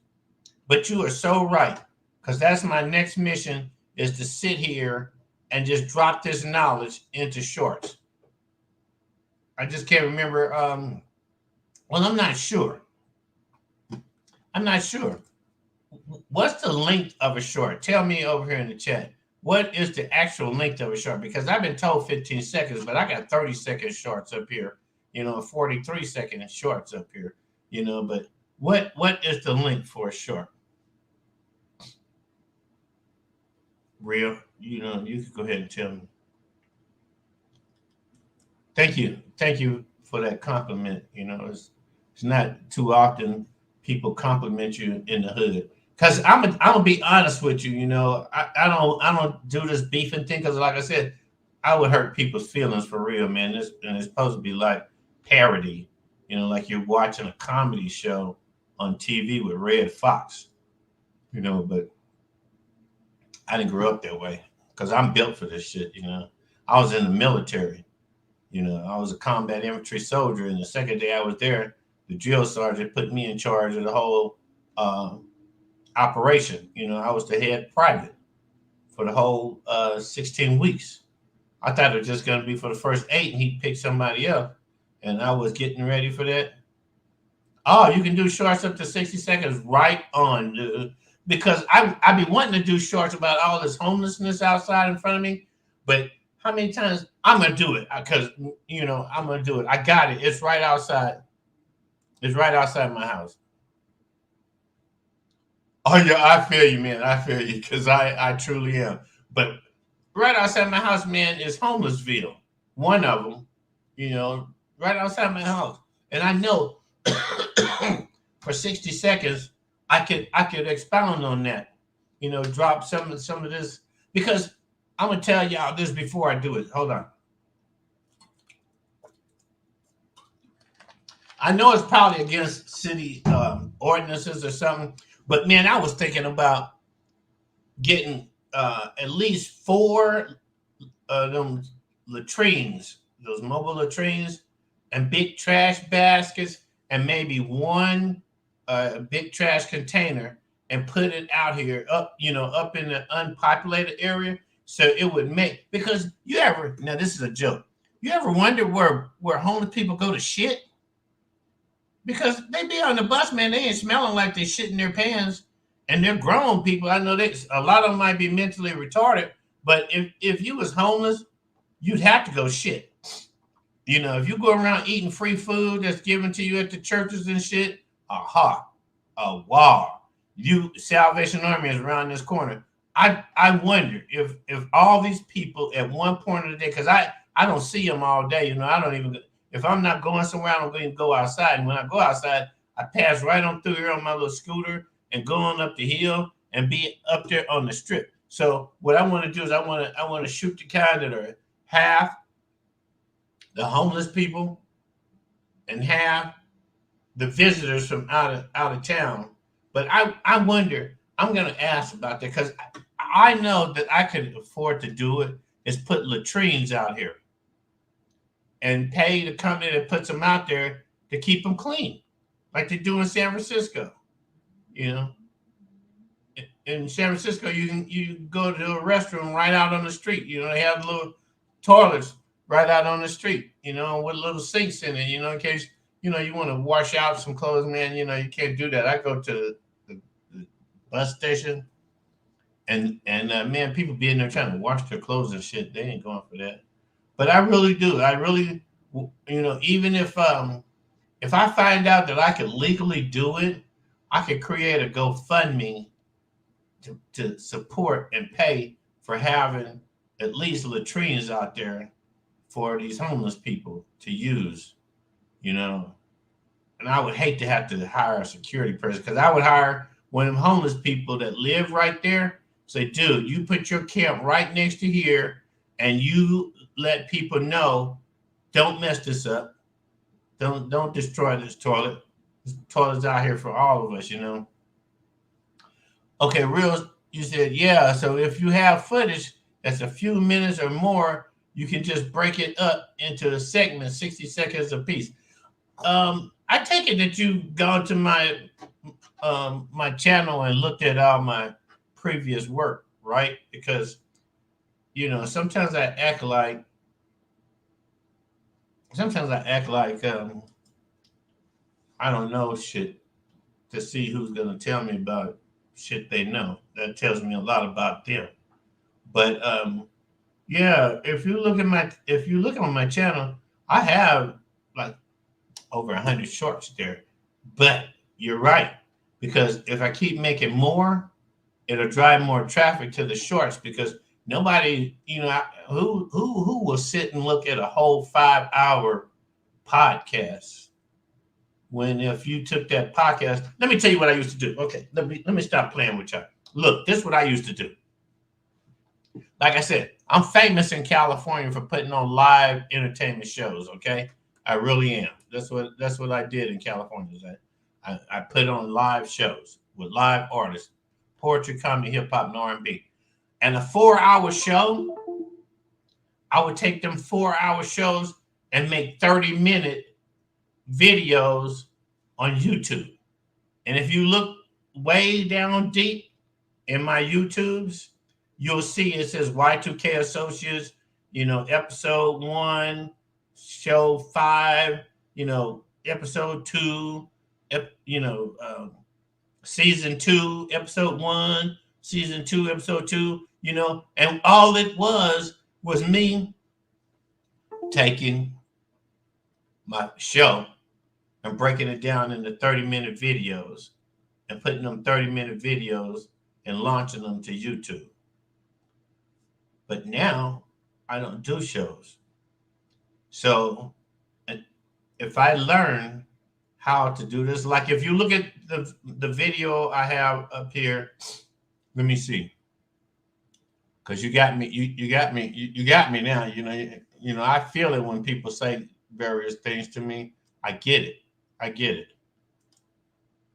But you are so right, because that's my next mission, is to sit here and just drop this knowledge into shorts. I just can't remember. Well, I'm not sure. What's the length of a short? Tell me over here in the chat. What is the actual length of a short? Because I've been told 15 seconds, but I got 30-second shorts up here, 43-second shorts up here, but what is the length for a short? Real, you can go ahead and tell me. Thank you for that compliment. It's not too often people compliment you in the hood. Because I'm gonna be honest with you. I don't do this beefing thing because, like I said, I would hurt people's feelings for real, man. It's supposed to be like parody, like you're watching a comedy show on TV with Red Fox, But I didn't grow up that way because I'm built for this shit. I was in the military. I was a combat infantry soldier, and the second day I was there, the drill sergeant put me in charge of the whole operation. I was the head private for the whole 16 weeks. I thought it was just going to be for the first 8, and he'd pick somebody else. And I was getting ready for that. Oh, you can do shorts up to 60 seconds. Right on, dude. because I be wanting to do shorts about all this homelessness outside in front of me, but how many times I'm gonna do it? Because I'm gonna do it. I got it. It's right outside. It's right outside my house. Oh yeah, I feel you, man. I feel you because I truly am. But right outside my house, man, is Homelessville. One of them, right outside my house, and I know for 60 seconds I could expound on that. Drop some of this because I'm gonna tell y'all this before I do it. Hold on. I know it's probably against city ordinances or something, but man, I was thinking about getting at least 4 them latrines, those mobile latrines, and big trash baskets, and maybe one big trash container, and put it out here up in the unpopulated area, so it would make because now this is a joke. You ever wonder where homeless people go to shit? Because they be on the bus, man, they ain't smelling like they shit in their pants, and they're grown people. I know a lot of them might be mentally retarded, but if you was homeless, you'd have to go shit. If you go around eating free food that's given to you at the churches and shit, wow, Salvation Army is around this corner. I wonder if all these people at one point of the day, because I don't see them all day. I don't even. If I'm not going somewhere, I don't even go outside. And when I go outside, I pass right on through here on my little scooter and go on up the hill and be up there on the strip. So what I want to do is I want to shoot the kind that are half the homeless people and half the visitors from out of town. But I wonder, I'm going to ask about that because I know that I could afford to do it, is put latrines out here and pay the company that puts them out there to keep them clean, like they do in San Francisco. In San Francisco, you go to a restroom right out on the street. They have little toilets right out on the street. With little sinks in it. In case you want to wash out some clothes, man. You can't do that. I go to the bus station, and man, people be in there trying to wash their clothes and shit. They ain't going for that. But I really do. I really, even if I find out that I could legally do it, I could create a GoFundMe to support and pay for having at least latrines out there for these homeless people to use, And I would hate to have to hire a security person because I would hire one of them homeless people that live right there. Say, dude, you put your camp right next to here, and you let people know, don't mess this up. Don't destroy this toilet. This toilet's out here for all of us, Okay, you said, yeah. So if you have footage that's a few minutes or more, you can just break it up into a segment, 60 seconds apiece. I take it that you've gone to my my channel and looked at all my previous work, right? Because sometimes I act like I don't know shit to see who's gonna tell me about shit they know. That tells me a lot about them. But yeah, if you look on my channel, I have like over 100 shorts there. But you're right, because if I keep making more, it'll drive more traffic to the shorts because nobody, who will sit and look at a whole 5-hour podcast when if you took that podcast. Let me tell you what I used to do. Okay, let me stop playing with y'all. Look, this is what I used to do. Like I said, I'm famous in California for putting on live entertainment shows. Okay, I really am. That's what I did in California. I put on live shows with live artists, poetry, comedy, hip hop, and R&B. And a 4-hour show, I would take them 4-hour shows and make 30-minute videos on YouTube. And if you look way down deep in my YouTubes, you'll see it says Y2K Associates, episode 1, show 5, episode 2, season 2, episode 1, season 2, episode 2, and all it was me taking my show and breaking it down into 30-minute videos and putting them 30-minute videos and launching them to YouTube. But now I don't do shows. So if I learn how to do this, like if you look at the video I have up here, let me see. Because you got me, you got me, you got me now. I feel it when people say various things to me. I get it. I get it.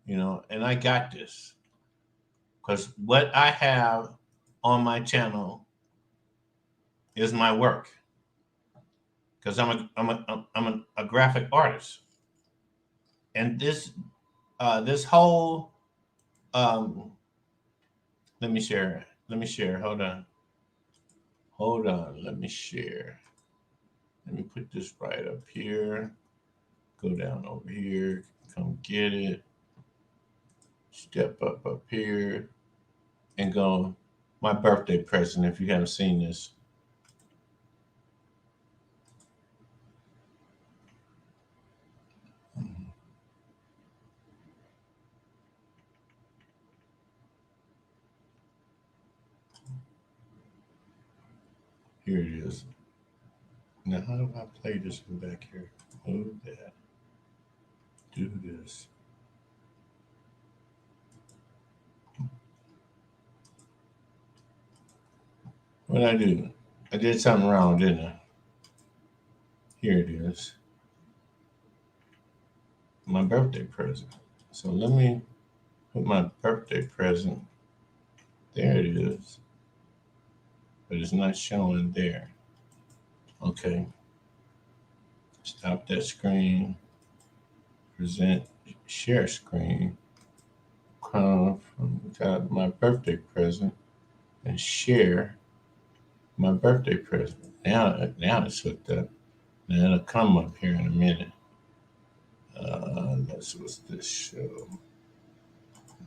And I got this. Because what I have on my channel is my work. Because I'm a graphic artist. And this whole let me share. Hold on. Let me share. Let me put this right up here. Go down over here. Come get it. Step up here. And go. My birthday present, if you haven't seen this. Here it is. Now, how do I play this from back here? Move that. Do this. What did I do? I did something wrong, didn't I? Here it is. My birthday present. So let me put my birthday present. There it is. But it's not showing there. Okay. Stop that screen. Present share screen. Come from my birthday present and share my birthday present. Now it's hooked up. Now it'll come up here in a minute. What's this show?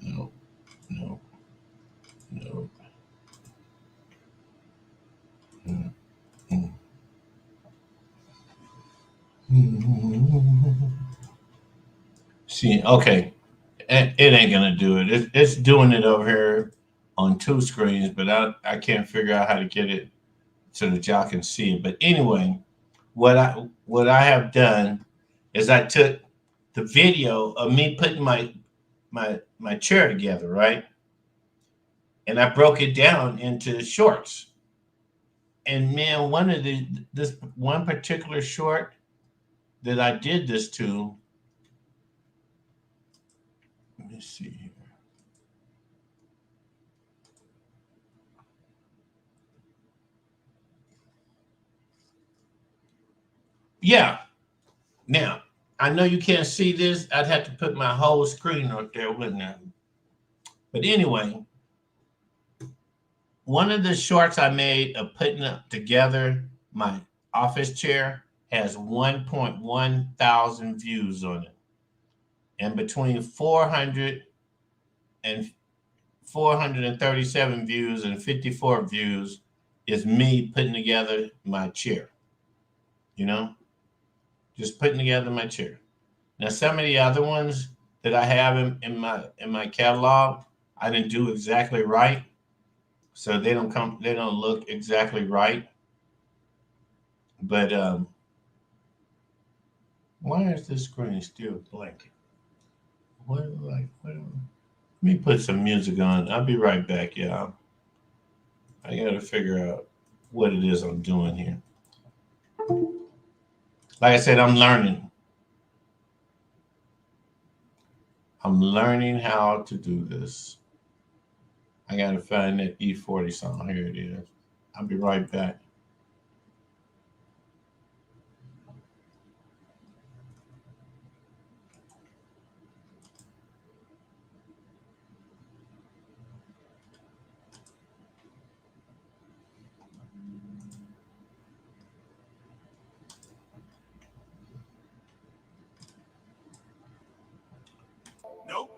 No. See, okay. It ain't gonna do it. It's doing it over here on 2 screens, but I can't figure out how to get it so that y'all can see it. But anyway, what I have done is I took the video of me putting my chair together, right? And I broke it down into shorts. And man, this one particular short that I did this to, let me see here. Yeah. Now, I know you can't see this. I'd have to put my whole screen up there, wouldn't I? But anyway, one of the shorts I made of putting up together my office chair has 1.1 thousand views on it. And between 400 and 437 views and 54 views is me putting together my chair. Just putting together my chair. Now, some of the other ones that I have in my catalog, I didn't do exactly right, so they don't look exactly right. But why is this screen still blank? Let me put some music on. I'll be right back, y'all. I gotta figure out what it is I'm doing here. Like I said, I'm learning. I'm learning how to do this. I gotta find that E40 song. Here it is. I'll be right back. Nope.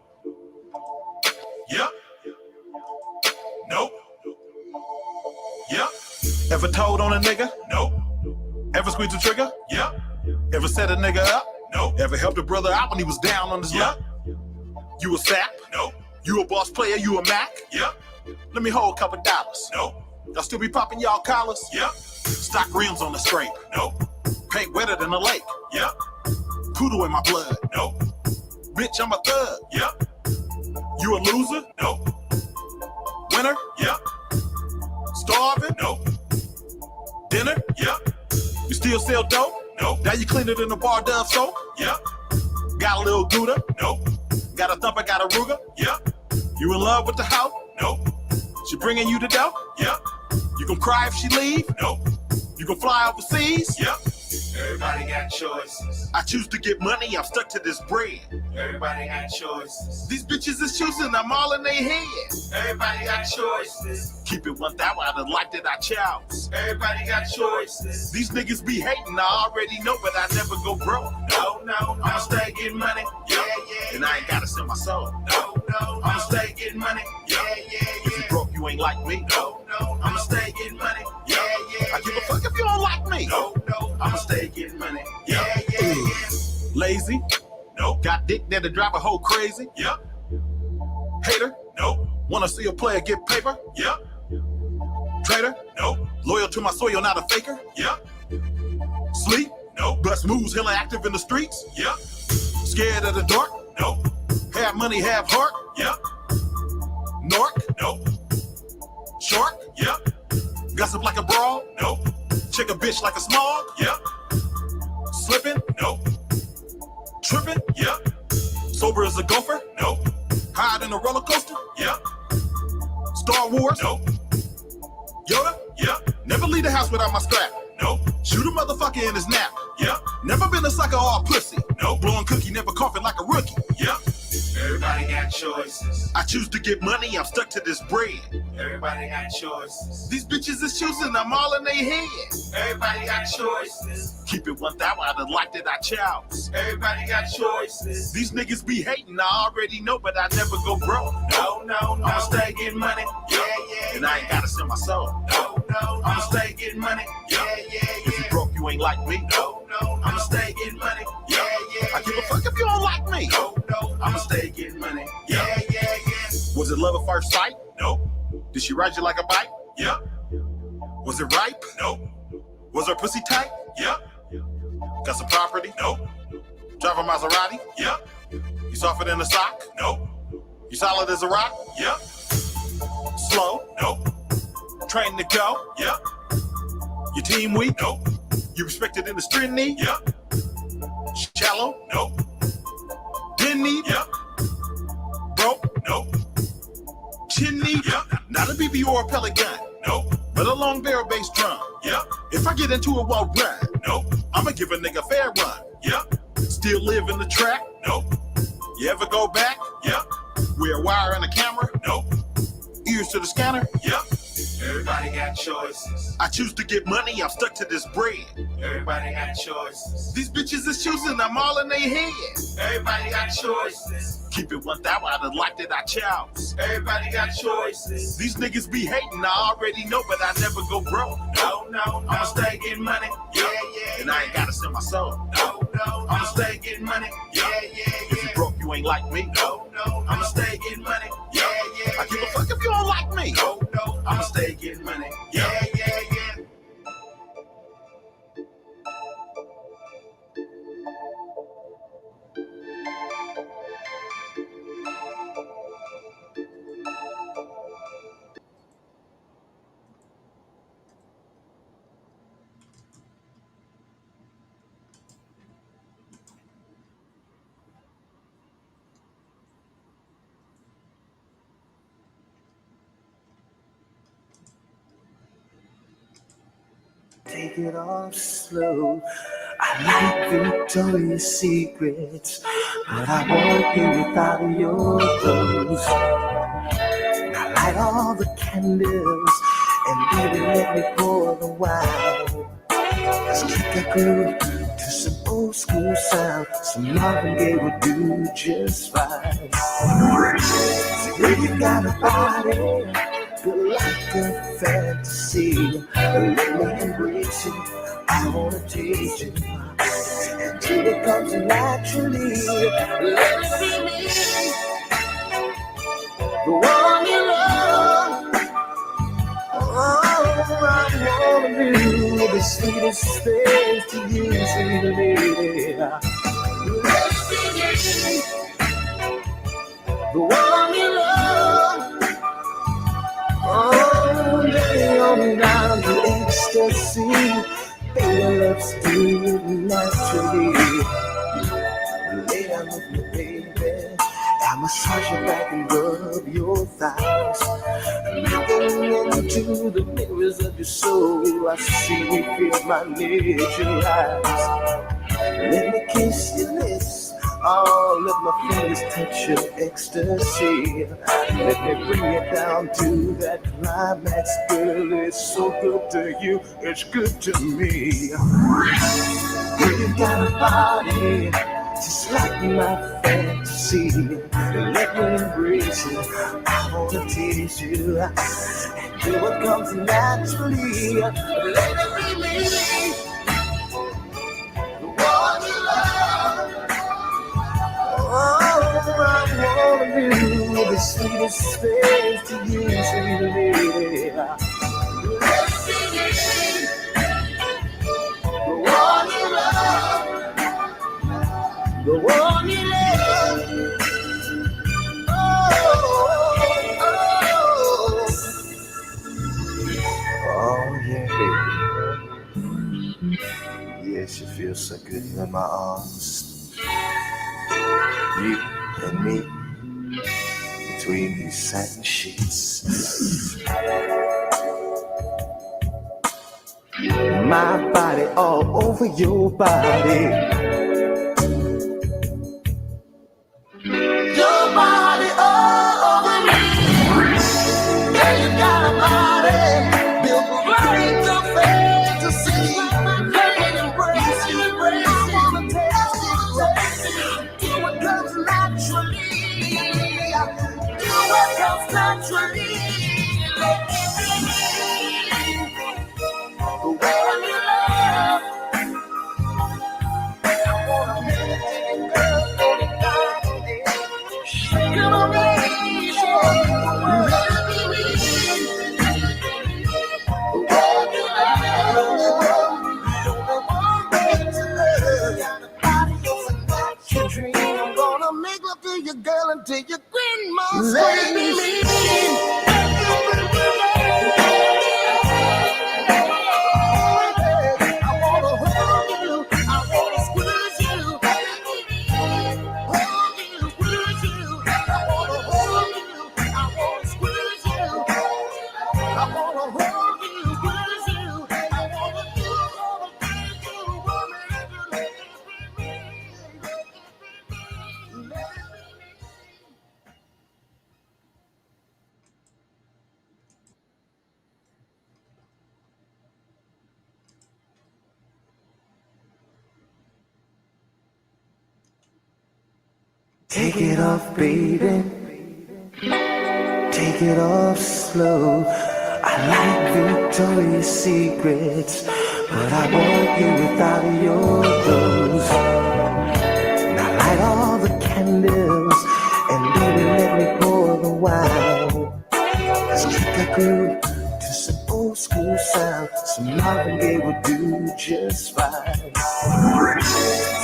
Ever told on a nigga? No. Ever squeezed a trigger? Yeah. Ever set a nigga up? No. Ever helped a brother out when he was down on his luck? You a sap? No. You a boss player? You a Mac? Yeah. Let me hold a couple dollars. No. Y'all still be popping y'all collars? Yeah. Stock rims on the scrape? No. Paint wetter than a lake? Yeah. Poodle in my blood? No. Bitch, I'm a thug? Yeah. You a loser? No. Winner? Yeah. Starving? No. Dinner? Yeah. You still sell dope? No. Now you clean it in the bar Dove soap? Yeah. Got a little Gouda? No. Got a thumper, got a Ruger? Yeah. You in love with the hoe? No. She bringing you the dough? Yeah. You gon' cry if she leave? No. You gon' fly overseas? Yeah. Everybody got choices. I choose to get money, I'm stuck to this bread. Everybody got choices. These bitches is choosing, I'm all in their head. Everybody got choices. Keep it 1,000 out of the life that I chose. Everybody got choices. These niggas be hating, I already know, but I never go broke. No. I'ma stay getting money. Yeah. And I ain't gotta sell my soul. No. I'ma stay getting money. Yeah. If you broke, you ain't like me. No. I'ma stay getting money. Yeah. I give a fuck if you don't like me. No. I'ma stay getting money. Yeah. Lazy? No. Got dick that'll drive a hoe crazy? Yeah. Hater? No. Wanna see a player get paper? Yeah. Traitor? No. Loyal to my soil, not a faker? Yeah. Sleep? No. Bust moves, hella active in the streets? Yeah. Scared of the dark? No. Have money, have heart? Yeah. Narc? No. Shark? Yeah. Gossip like a brawl? No. Check a bitch like a smog? Yeah. Slipping? No. Tripping? Yeah. Sober as a gopher? No. Hide in a roller coaster? Yeah. Star Wars? No. Yoda? Yeah. Never leave the house without my strap. No. Shoot a motherfucker in his nap. Yeah. Never been a sucker or a pussy. No. Blowing cookie, never coughing like a rookie. Yeah. Everybody got choices. I choose to get money, I'm stuck to this bread. Everybody got choices. These bitches is choosing, I'm all in their head. Everybody got choices. Keep it 1,000 out of the life that I chose. Everybody got choices. These niggas be hating, I already know, but I never go broke. No. I'ma stay getting money. Yeah. And I ain't gotta sell my soul. No. I'ma stay getting money. Yeah. If you broke, you ain't like me. No. I'ma stay getting money. Yeah. I give a fuck if you don't like me. No. I'ma stay getting money. Yeah. Was it love at first sight? No. Did she ride you like a bike? Yeah. Was it ripe? No. Was her pussy tight? Yeah. Got some property? No. Drive a Maserati? Yeah. You softer than a sock? No. You solid as a rock? Yeah. Slow? No. Trained to go? Yeah. Your team weak? No. You respected in the street need? Yeah. Shallow? No. Didn't need? Yeah. Broke? No. Chin need? Yeah. Not a BB or a pellet gun. No. But a long barrel bass drum. Yeah. If I get into it, won't run. No. I'ma give a nigga fair run. Yeah. Still live in the track? No. You ever go back? Yeah. Wear a wire and a camera? No. Ears to the scanner? Yeah. Everybody got choices. I choose to get money, I'm stuck to this bread. Everybody got choices. These bitches is choosing, I'm all in their head. Everybody got choices. Keep it 1,000 out of the life that I chose. Everybody got choices. These niggas be hating, I already know, but I never go broke. No. I'ma stay getting money. Yeah. And I ain't gotta sell my soul. No. I'ma stay getting money. Yeah. If you broke, you ain't like me. No. I'ma stay getting money. Yeah. I give a fuck if you don't like me. No. I'ma stay getting money. Yeah. Take it off slow. I like Victoria's Secrets, but I won't be without your clothes. Now light all the candles and baby let me pour the wine. Let's kick a groove to some old school sound. Some Marvin Gaye would do just fine. So if you got a body, good like a fantasy. Let me embrace you. I wanna taste you until it comes naturally. Let it be me, the one you love. Oh, I wanna do the sweetest things to you, sweet lady. Let it be me, the one you love. Oh, lay on down to ecstasy. Baby, let's do it naturally. Lay down with me, baby. I massage your back and rub your thighs. Looking into the mirrors of your soul, I see you feel my nature rise. Let me kiss your lips. Oh, let my fingers touch your ecstasy. Let me bring it down to that climax, girl. It's so good to you, it's good to me. You got a body just like my fantasy. Let me embrace you. I wanna tease you and do what comes naturally. Let it be me, the one you love. Oh, I wanna do the sweetest things to you, sweet lady. Let it be me, the one you love. The one you love. Oh, yeah, baby. Yes, you feel so good in my arms. You and me between these satin sheets. My body all over your body. Your body all over me. Yeah, you got a body built right to fantasy. Let me embrace you, embrace you. I wanna taste you, do what comes naturally. Do what comes naturally. Let me be the one you love. I wanna meditate, girl, for the God. Come on, baby, let it be me. The one you love. The one that you love. Got a body of a natural dream. I'm gonna make love to you, girl, until you grin my scream. Let it be me. I wanna hold you. I wanna squeeze you. Hold you, squeeze you. I wanna hold you. I wanna squeeze you. I wanna hold you, squeeze you. I wanna do all the things you want me to do. Let it be me. Let it be me. Take it off, baby. Take it off slow. I like Victoria's Secrets, but I want you without your clothes. Now light all the candles and baby let me pour the wine. Let's kick a groove to some old school sound. Some Marvin Gaye will do just fine.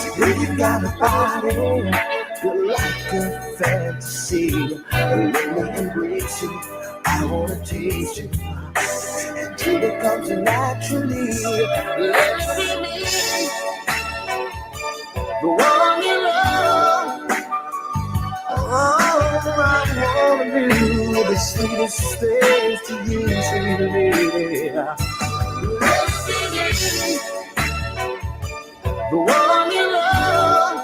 So girl, you got a body feel like a fantasy. Let me embrace you. I wanna taste you until it comes naturally. Let it be me, the one you love. Oh, I wanna do the sweetest things to you, sweet lady. Let it be me, the one you love.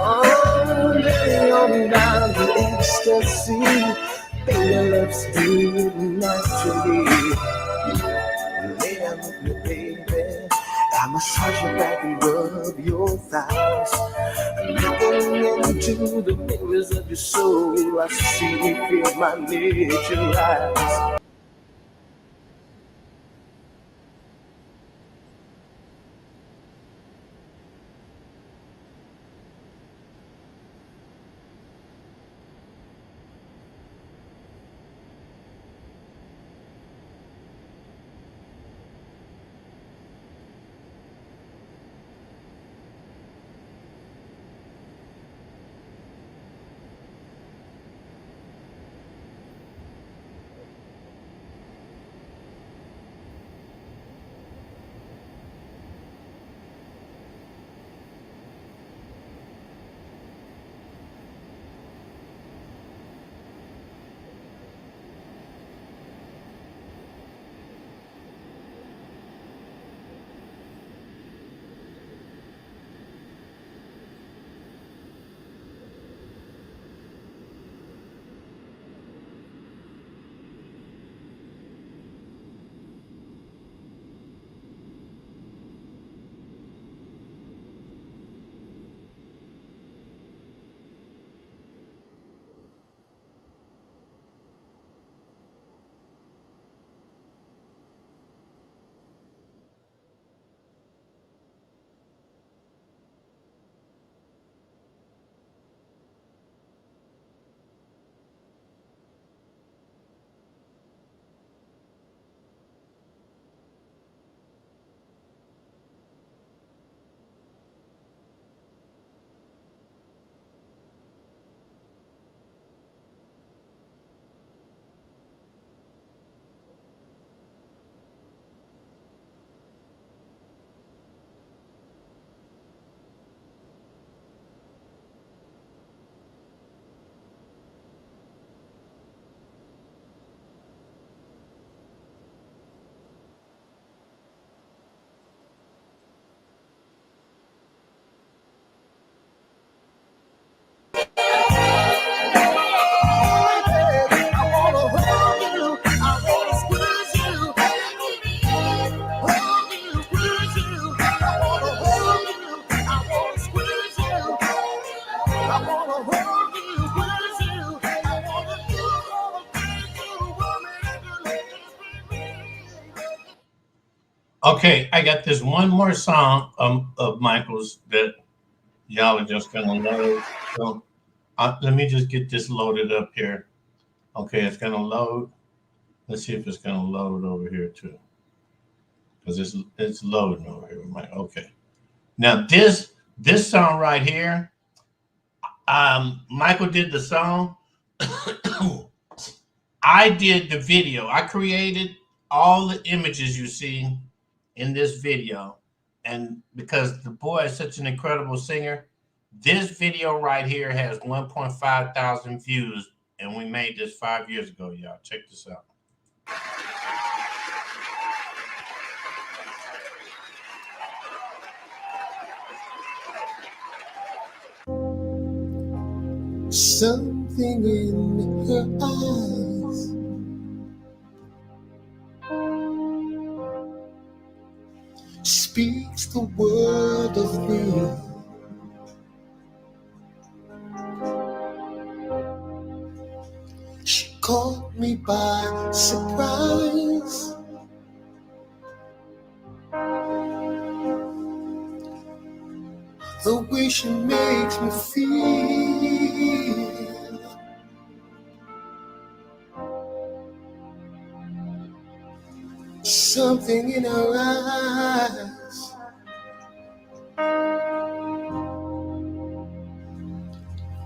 Oh, lay on down to ecstasy. Baby, let's do it naturally. Lay down with me, baby. I massage your back and rub your thighs. Looking into the mirrors of your soul, I see and feel my nature rise. Okay, I got this one more song of Michael's that y'all are just gonna love. So let me just get this loaded up here. Okay, it's gonna load. Let's see if it's gonna load over here too, because it's loading over here. Okay, now this song right here, Michael did the song. I did the video. I created all the images you see in this video, and because the boy is such an incredible singer, this video right here has 1.5 thousand views, and we made this 5 years ago. Y'all check this out. Something in her eyes speaks the word of me. She caught me by surprise. The way she makes me feel. Something in her eyes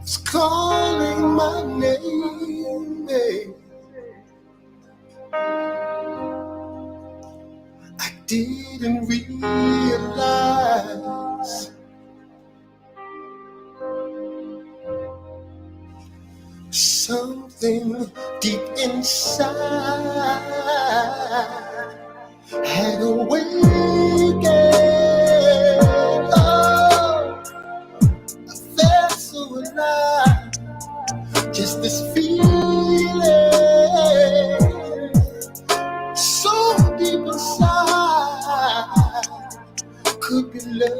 is calling my name, babe. I didn't realize something deep inside had awakened. Oh, I felt so alive. Just this feeling so deep inside could be love.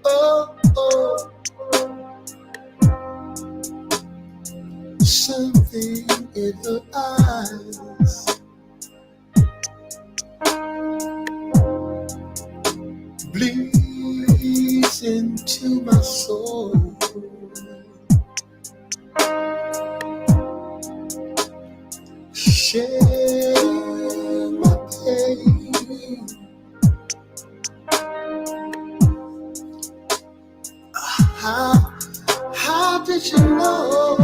Oh, oh, something in her eyes bleeds into my soul. Share my pain. How did you know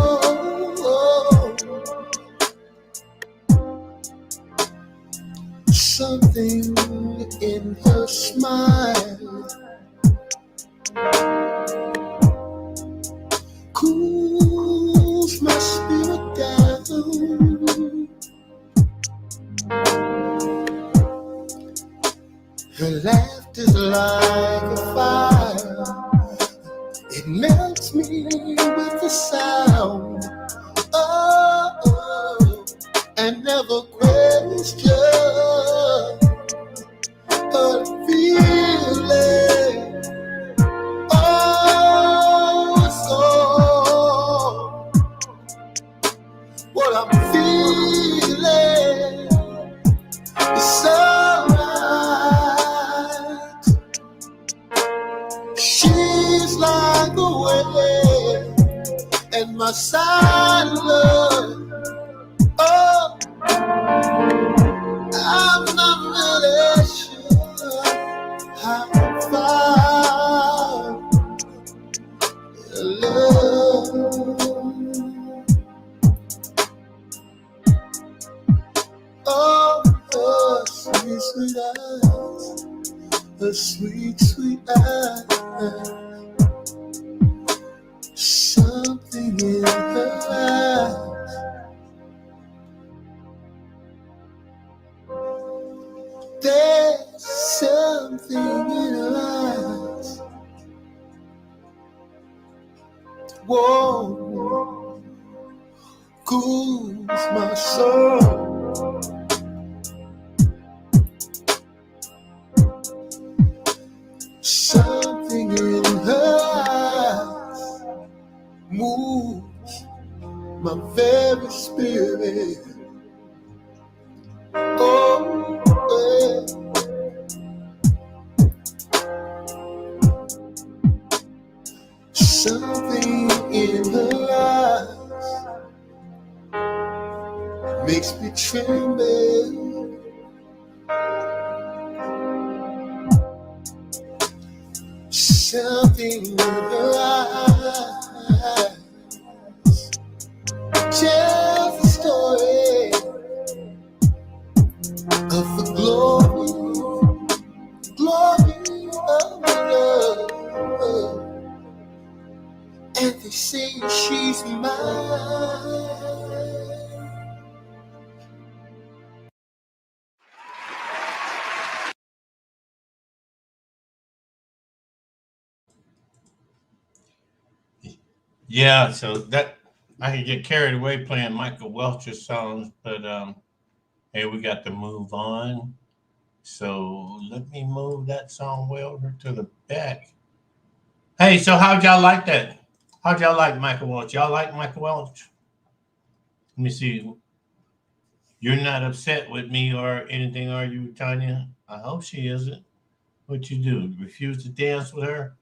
something in her smile cools my spirit down? Her laughter's like a fire. It melts me with the sound. Oh, oh, and never question a feeling. Oh, so what I'm feeling is so right. She's like the wind and my silence. Oh, I'm not really sure how far love. Oh, her sweet, sweet eyes, her sweet, sweet eyes. Something in her eyes. There's something in her eyes. Whoa, cools my soul. Something in her eyes moves my very spirit. Oh, yeah. Something in her eyes makes me tremble. Something in her eyes tells the story of the glory of love. And they say she's mine. Yeah, so that I could get carried away playing Michael Welch's songs, but hey, we got to move on. So let me move that song way over to the back. Hey, so how'd y'all like that? How'd y'all like Michael Welch? Y'all like Michael Welch? Let me see. You're not upset with me or anything, are you, Tanya? I hope she isn't. What you do? Refuse to dance with her?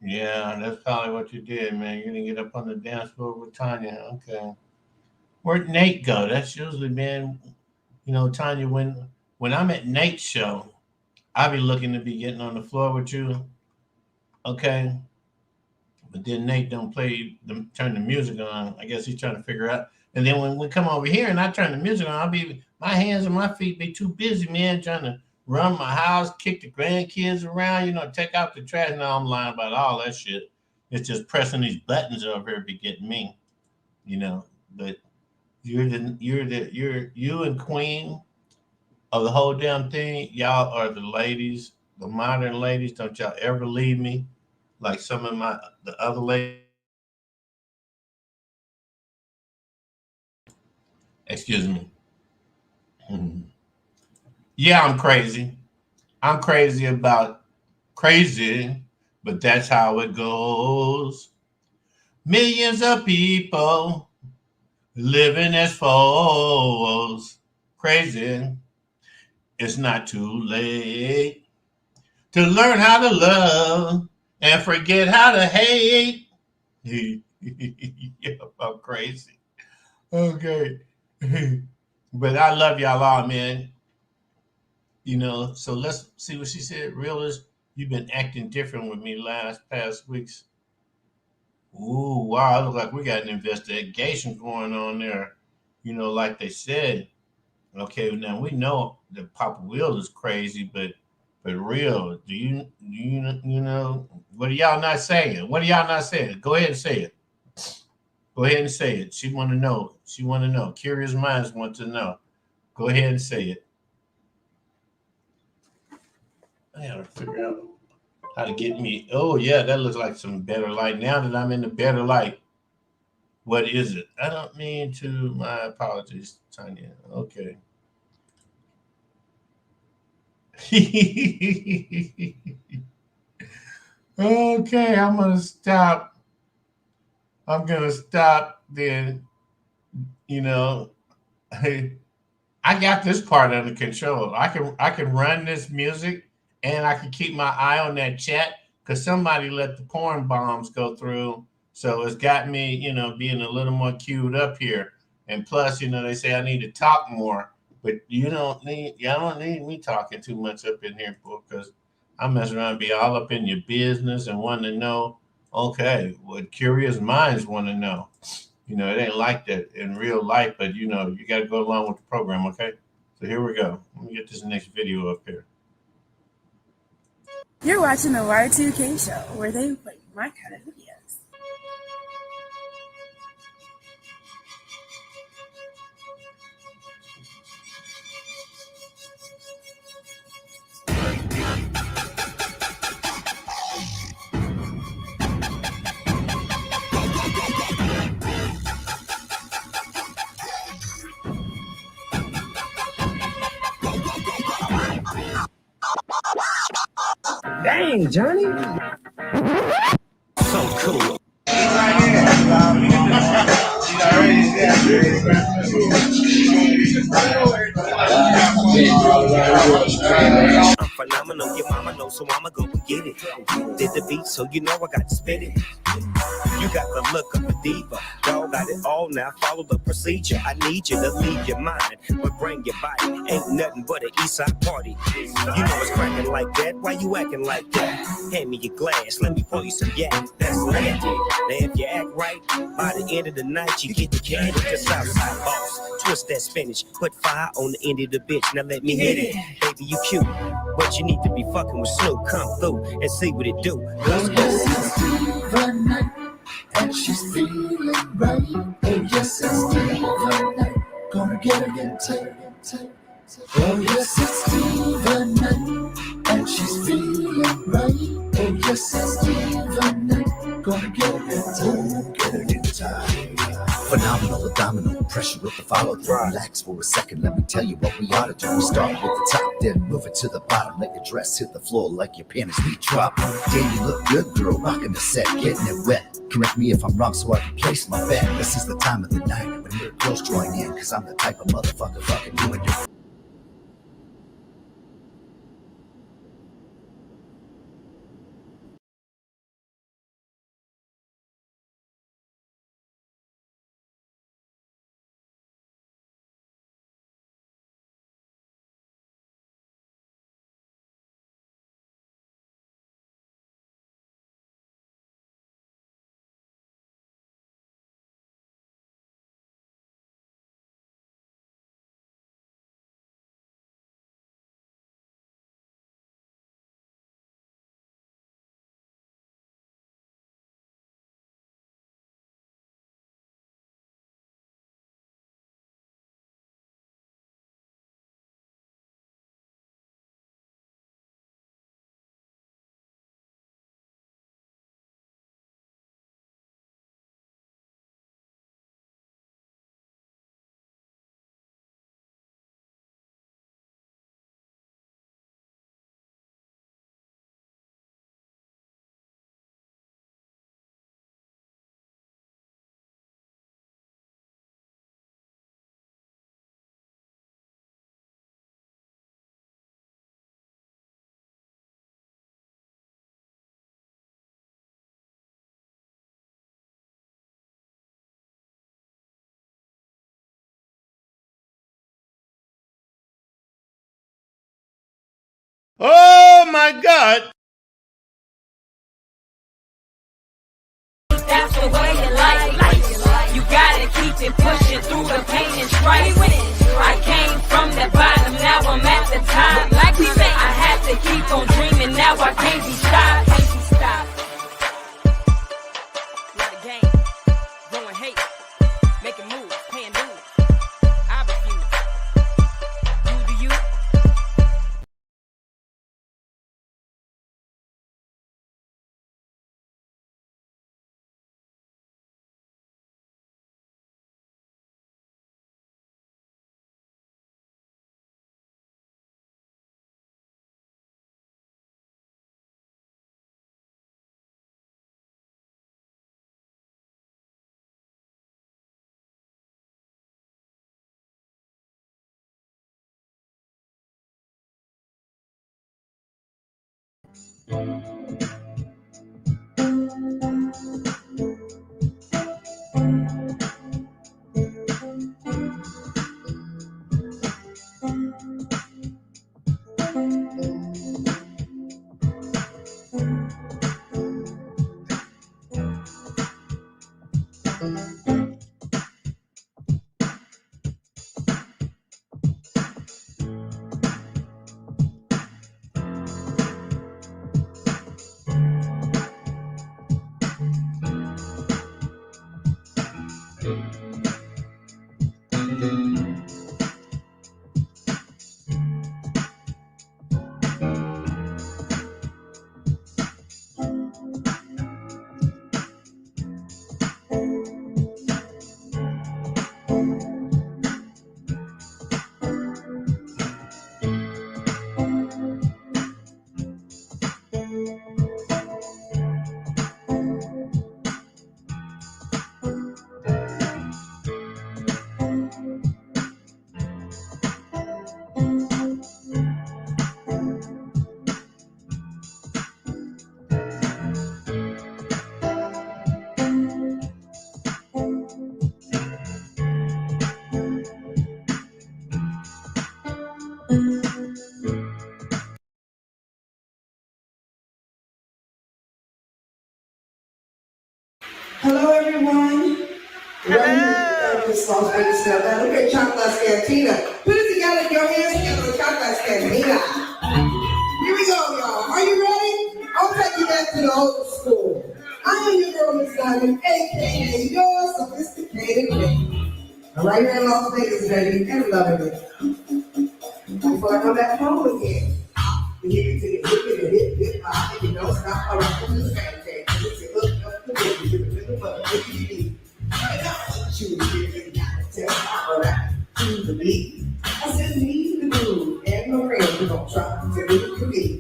Yeah, that's probably what you did, man. You didn't get up on the dance floor with Tanya. Okay. Where'd Nate go? That's usually been, Tanya, when I'm at Nate's show, I be looking to be getting on the floor with you. Okay. But then Nate don't turn the music on. I guess he's trying to figure out. And then when we come over here and I turn the music on, my hands and my feet be too busy, man, trying to run my house, kick the grandkids around, take out the trash. Now I'm lying about all that shit. It's just pressing these buttons over here be getting me, But you and Queen of the whole damn thing. Y'all are the ladies, the modern ladies. Don't y'all ever leave me like some of the other ladies. Excuse me. Mhm. Yeah, I'm crazy. I'm crazy about crazy, but that's how it goes. Millions of people living as foes. Crazy. It's not too late to learn how to love and forget how to hate. Yeah, I'm crazy. Okay. But I love y'all all, man. So let's see what she said. Realist, you've been acting different with me last past weeks. Ooh, wow, it looks like we got an investigation going on there. Like they said. Okay, now we know that Papa Will is crazy, but real, what are y'all not saying? What are y'all not saying? Go ahead and say it. Go ahead and say it. She want to know. She want to know. Curious minds want to know. Go ahead and say it. I gotta figure out how to get me. Oh yeah, that looks like some better light. Now that I'm in the better light, what is it? I don't mean to. My apologies, Tanya. Okay. Okay, I'm gonna stop. I'm gonna stop then. You know, I got this part under control. I can run this music, and I can keep my eye on that chat because somebody let the porn bombs go through. So it's got me, being a little more queued up here. And plus, they say I need to talk more, but y'all don't need me talking too much up in here, because I mess around and be all up in your business and want to know, okay, what curious minds want to know. It ain't like that in real life, but you got to go along with the program, okay? So here we go. Let me get this next video up here. You're watching the Y2K show, where they play my kind of videos. Dang, Johnny. So cool. I'm phenomenal, your mama knows, so I'ma go and get it. Did the beat, so you know I got to spit it. You got the look of a diva, dog got it all now. Follow the procedure. I need you to leave your mind, but bring your body. Ain't nothing but an Eastside party. You know it's cracking like that. Why you acting like that? Hand me your glass, let me pour you some yak. That's landy. Now if you act right, by the end of the night you get the can with the Southside boss. Twist that spinach, put fire on the end of the bitch. Now let me hit it, baby. You cute, but you need to be fucking with Snoop. Come through and see what it do. Let's go. And she's feeling right. Oh yes, it's Steven Knight. Gonna get her, get tight. Oh yes, it's Steven Knight. And she's feeling right. Oh yes, it's Steven Knight. Gonna get her, get tight. Phenomenal, abdominal pressure with the follow through. Relax for a second, let me tell you what we ought to do. We start with the top, then move it to the bottom. Let your dress hit the floor like your panties need dropping. Damn, you look good, girl, rocking the set, getting it wet. Correct me if I'm wrong so I can place my bet. This is the time of the night when your girls join in, cause I'm the type of motherfucker fucking doing your Oh my God. That's the way you like it. You gotta keep it pushing through the pain and strife. I came from the bottom, now I'm at the top. Like we say, I had to keep on dreaming, now I can't be stopped. Not a game, growing hate, making moves, paying dues. I refuse. You do you. Hello, everyone. Hello. This song's been spelled out. Look at Chocolate Cantina. Put it together, your hands together with Chocolate Cantina. Here we go, y'all. Are you ready? I'll take you back to the old school. I am your girl, Miss Diamond, a.k.a. your sophisticated baby. I'm right here in Las Vegas, baby, and loving it. Before I come back home again, we hit it to the hip and hip, hip, hop, and you don't stop. All right, do the same thing. It's a hook up the baby, you remember what you need. Choose it, tell all right, to the beat. I said, me, the groove, and my friends, we're gonna try to do the beat.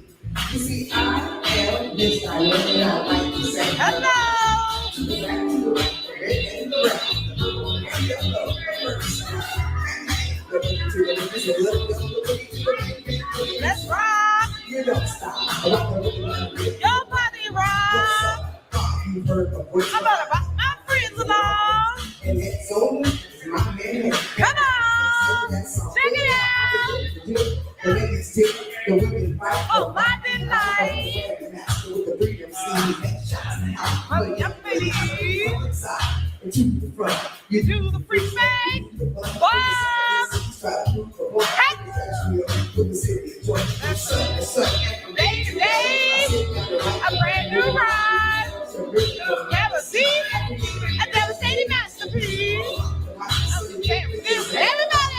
You see, I am Miss Diamond, and I like to say, hello! To the back, to the right, and the right. And the other, let's rock! You don't stop. Your body rock! I'm about to rock my friends along. And it's over. Come on! Check it out! Oh, my delight! Oh, yeah, baby! You do the free thing! Wow! Day to day, a brand new ride. Never seen a devastating masterpiece. Everybody!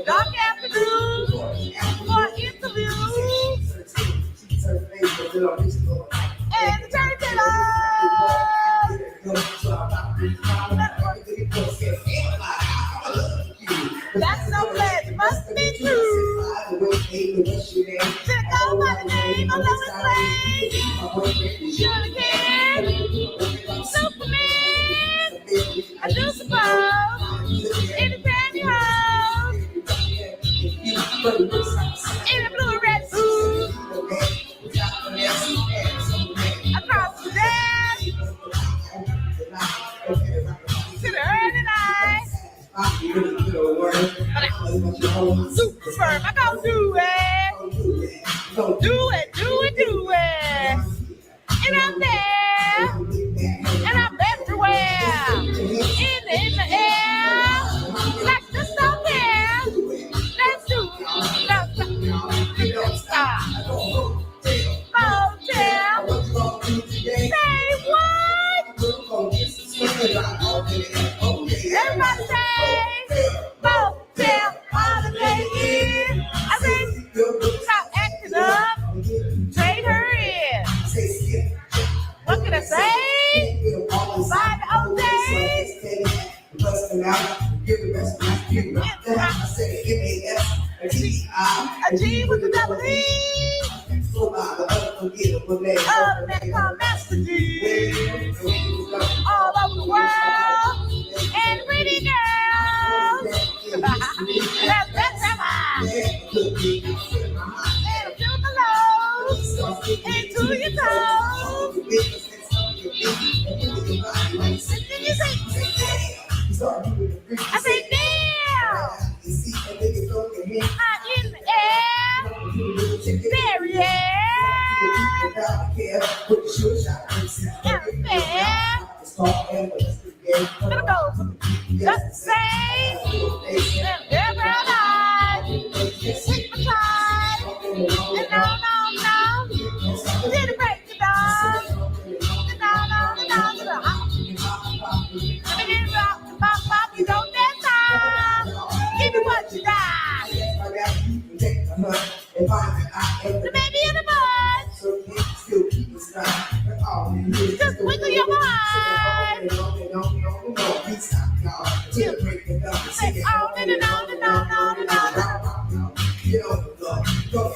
Dark afternoon for interviews. And the turntable. That's no pledge, must be true. Should I call by the name of Lois Lane? Surely can. Superman. I do suppose. In the pantyhose. In a blue and red suit. Across the desk. To the early night. Super sperm, I gonna do it. Do it, do it, do it. And I'm there, and I'm everywhere. In the air, like the stuff here. Let's do the star. Motel. Say what? Everybody say motel holiday in. I say stop acting up. Trade her in. What can I say? By the old days. A G with the double E. Oh, that called Master G. All over the world. And pretty girls. That's and to the lows. And to your toes. Did you say? I say, damn! I'm in the air. There he is. Gonna go. Just say, every night. Hit my time. And no. Did it break the dawn? No. You don't dance time. Give me what you got. The baby in the mud. Just wiggle your mind. Say on and on.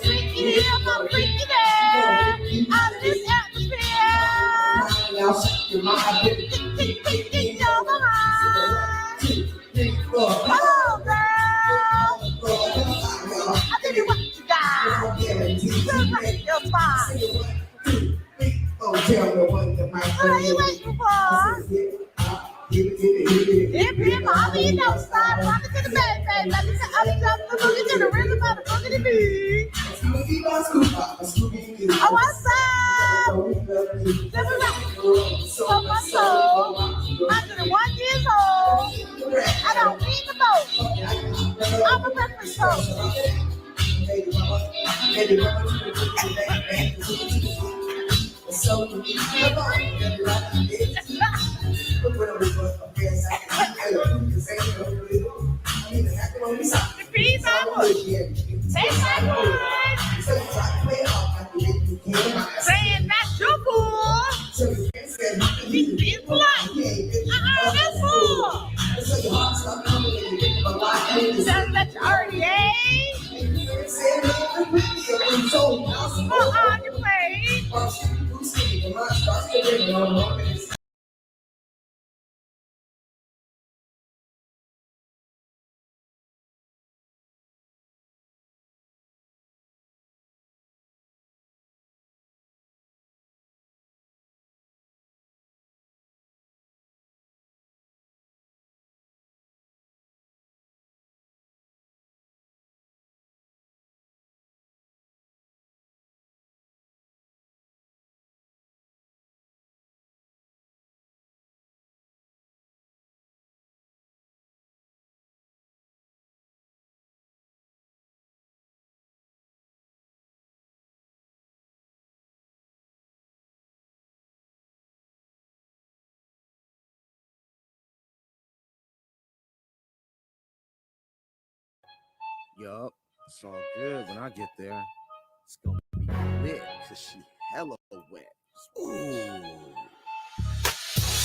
Freaky here, I'm freaky there. Out of this atmosphere. Think your mind. Oh, girl. I tell you what you got. Just break your spine. What are you waiting for? If mommy don't stop, rock it to the baby. Let me say, up, jump the boogie to the rhythm of the boogie beat. Oh, what's up? Let me rock. So my soul. 101 years old. I don't need the boat. I'm a breakfast toast. Repeat my word. Say my word. Saying that's your cool. It's polite. That's cool. Sounds like you already ate. On your plate. Yup, it's all good when I get there. It's gonna be lit, cause she hella wet. Ooh.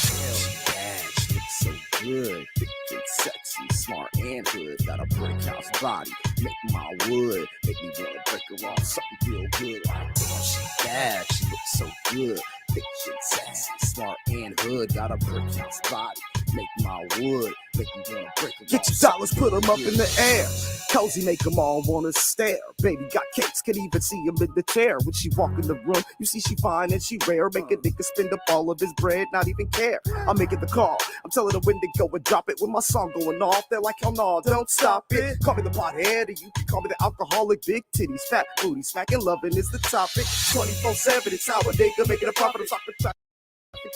Hell yeah, she looks so good. Thick and sexy, smart and good. Got a brick house body, make my wood. Make me wanna break her off something real good. Like, damn, she bad, she looks so good. Thick and sexy, smart and hood. Got a brick house body, make my wood, make me wanna break it. Get your dollars, put them up in the air. Cozy, make them all wanna stare. Baby got cakes, can even see him in the chair. When she walk in the room, you see she fine and she rare. Make a nigga spend up all of his bread, not even care. I'm making the call, I'm telling her when to go and drop it. When my song going off, they're like, hell no, don't stop it. Call me the pothead, or you can call me the alcoholic. Big titties, fat booty, smacking loving is the topic. 24/7, it's how a nigga making a profit. I'm talking traffic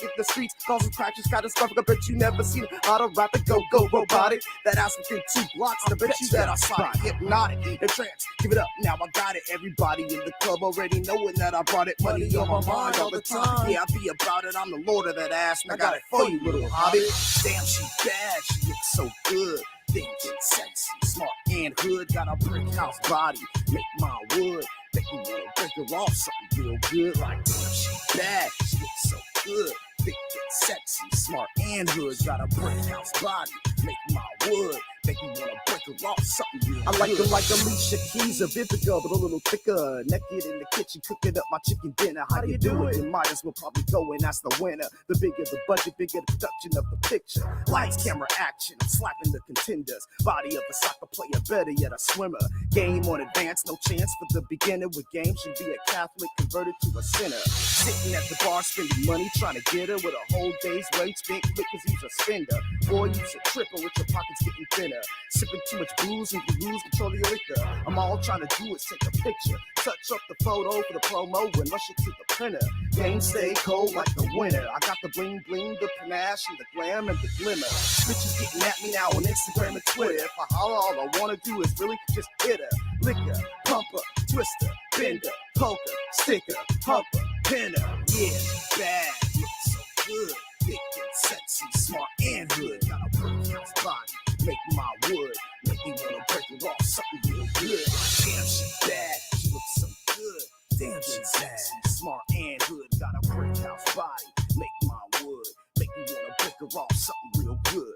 in the streets, causing crashes, catastrophic. I bet you never seen how to rap it, go robotic. That ass within 2 blocks, and I bet you that I spot hypnotic. In trance, give it up, now I got it. Everybody in the club already knowing that I brought it. Money on my mind all the time. Yeah, I be about it, I'm the lord of that ass, and I got it for you, little hobbit. Damn, she bad, she looks so good. Thinking sexy, smart and hood. Got a brick house body, make my wood. Make me wanna break her off something real good. Like, damn, she bad, she looks so good. Thinking sexy, smart and hood. Got a brick house body, make my wood. Make me wanna break her off something real good. I like her like Alicia Keys, a Vivica, but a little thicker. Naked in the kitchen, cooking up my chicken dinner. How do you do it? You might as well probably go and ask the winner. The bigger the budget, bigger the production of the picture. Lights, camera, action, I'm slapping the contenders. Body of a soccer player, better yet a swimmer. Game on advance, no chance for the beginner. With game should be a Catholic converted to a sinner. Sitting at the bar, spending money, trying to get her with a whole day's wage spent quick cause he's a spender. Boy, you's a tripper with your pockets getting thinner. Sipping too much booze and you lose control of your liquor. I'm all trying to do is take a picture, touch up the photo for the promo and rush it to the printer. Game stay cold like the winter. I got the bling bling, the panache, and the glam and the glimmer. Bitches getting at me now on Instagram and Twitter. If I holler, all I wanna do is really just hit her. Liquor, pumper, twister, bender, poker, sticker, humper, pinner. Yeah, bad, looks so good. Thick and sexy, smart and hood. Got a brick house body, make my wood. Make me wanna break her off something real good. Damn, she bad, she looks so good. Damn, she's sexy, smart and hood. Got a brick house body, make my wood. Make me wanna break her off something real good.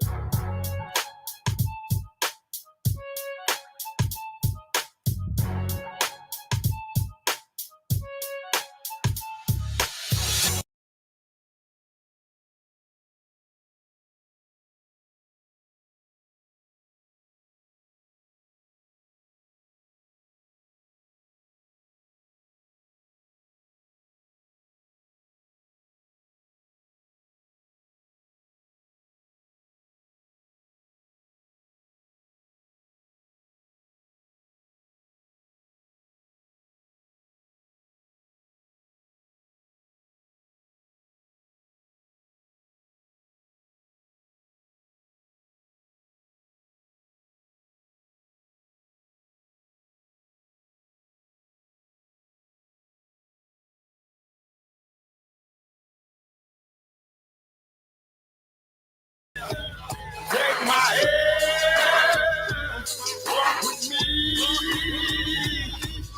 Take my hand, walk with me,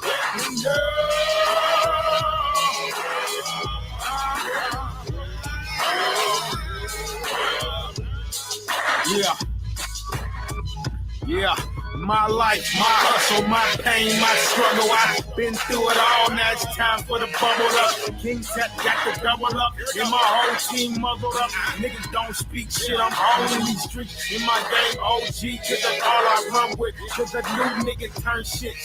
let me know. Yeah. Yeah, my life, my hustle, my pain, my struggle. I've been through it all. Now it's time for the bubble up. King Tech got the double up. And my whole team muzzled up. Niggas don't speak shit. I'm all in these streets. In my game, OG, cause that's all I run with. Cause a new nigga turn shit.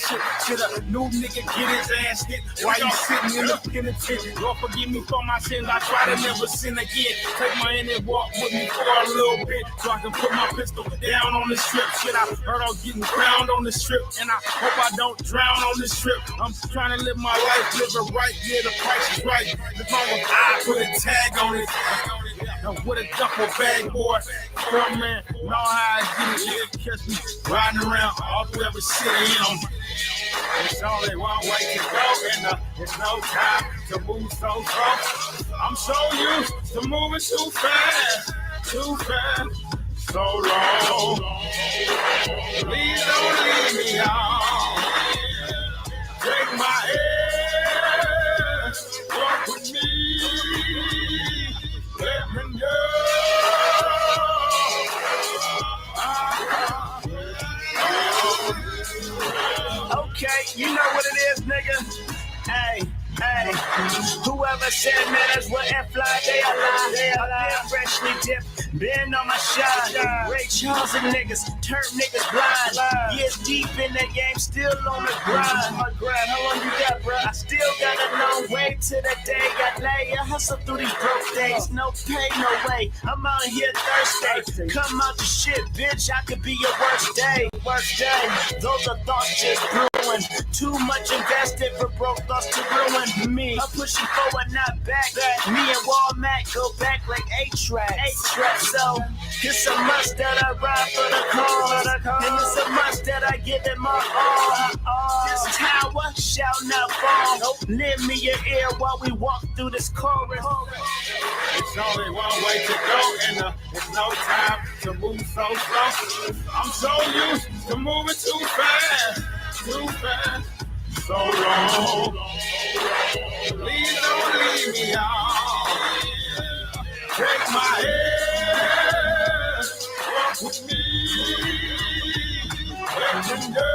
Should a new nigga get his ass hit while you sitting in the penitentiary. Lord forgive me for my sins. I try to never sin again. Take my hand and walk with me for a little bit so I can put my pistol down on the strip. Shit, I heard I'm getting crowned on the strip, and I hope I don't drown on the strip. I'm trying to live my life, live it right. Yeah, the price is right. As long as I put a tag on it. Now with a duffel bag, boy. Come man, know how I get it. Catch me riding around all through every city, you know. It's only one way to go, and there's no time to move so slow. I'm so used to moving too fast, so long. Please don't leave me on. Take my hand, walk with me, let me know. Okay, you know what it is, nigga. Hey, Hey, whoever said matters wouldn't fly, they alive. I've been freshly dipped, been on my shine. Ray Charles and niggas, turn niggas blind. Years deep in the game, still on the grind. How long you got, bro? I still got a long way to the day I lay. I hustle through these broke days, no pay, no way. I'm out here Thursday, come out the shit, bitch. I could be your worst day, worst day. Those are thoughts just brewing. Too much invested for broke thoughts to ruin me. I'm pushing forward, not back. Me and Walmart go back like 8-track. So it's a must that I ride for the cause, and it's a must that I give it my all. This tower shall not fall. Lend me your ear while we walk through this chorus. It's only one way to go, and there's no time to move so slow. I'm so used to moving too fast, so long. Please don't leave me out. Take my hand, walk with me, let me go.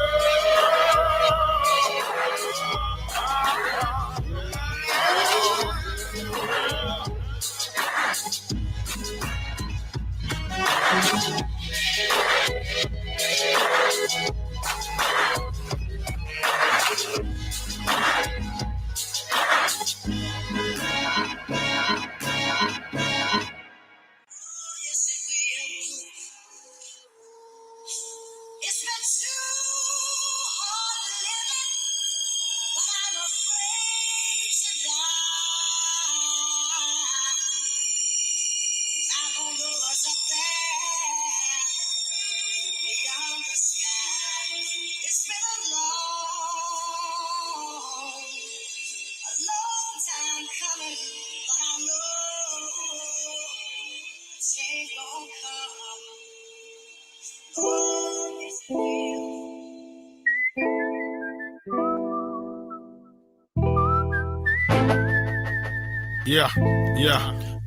Yeah,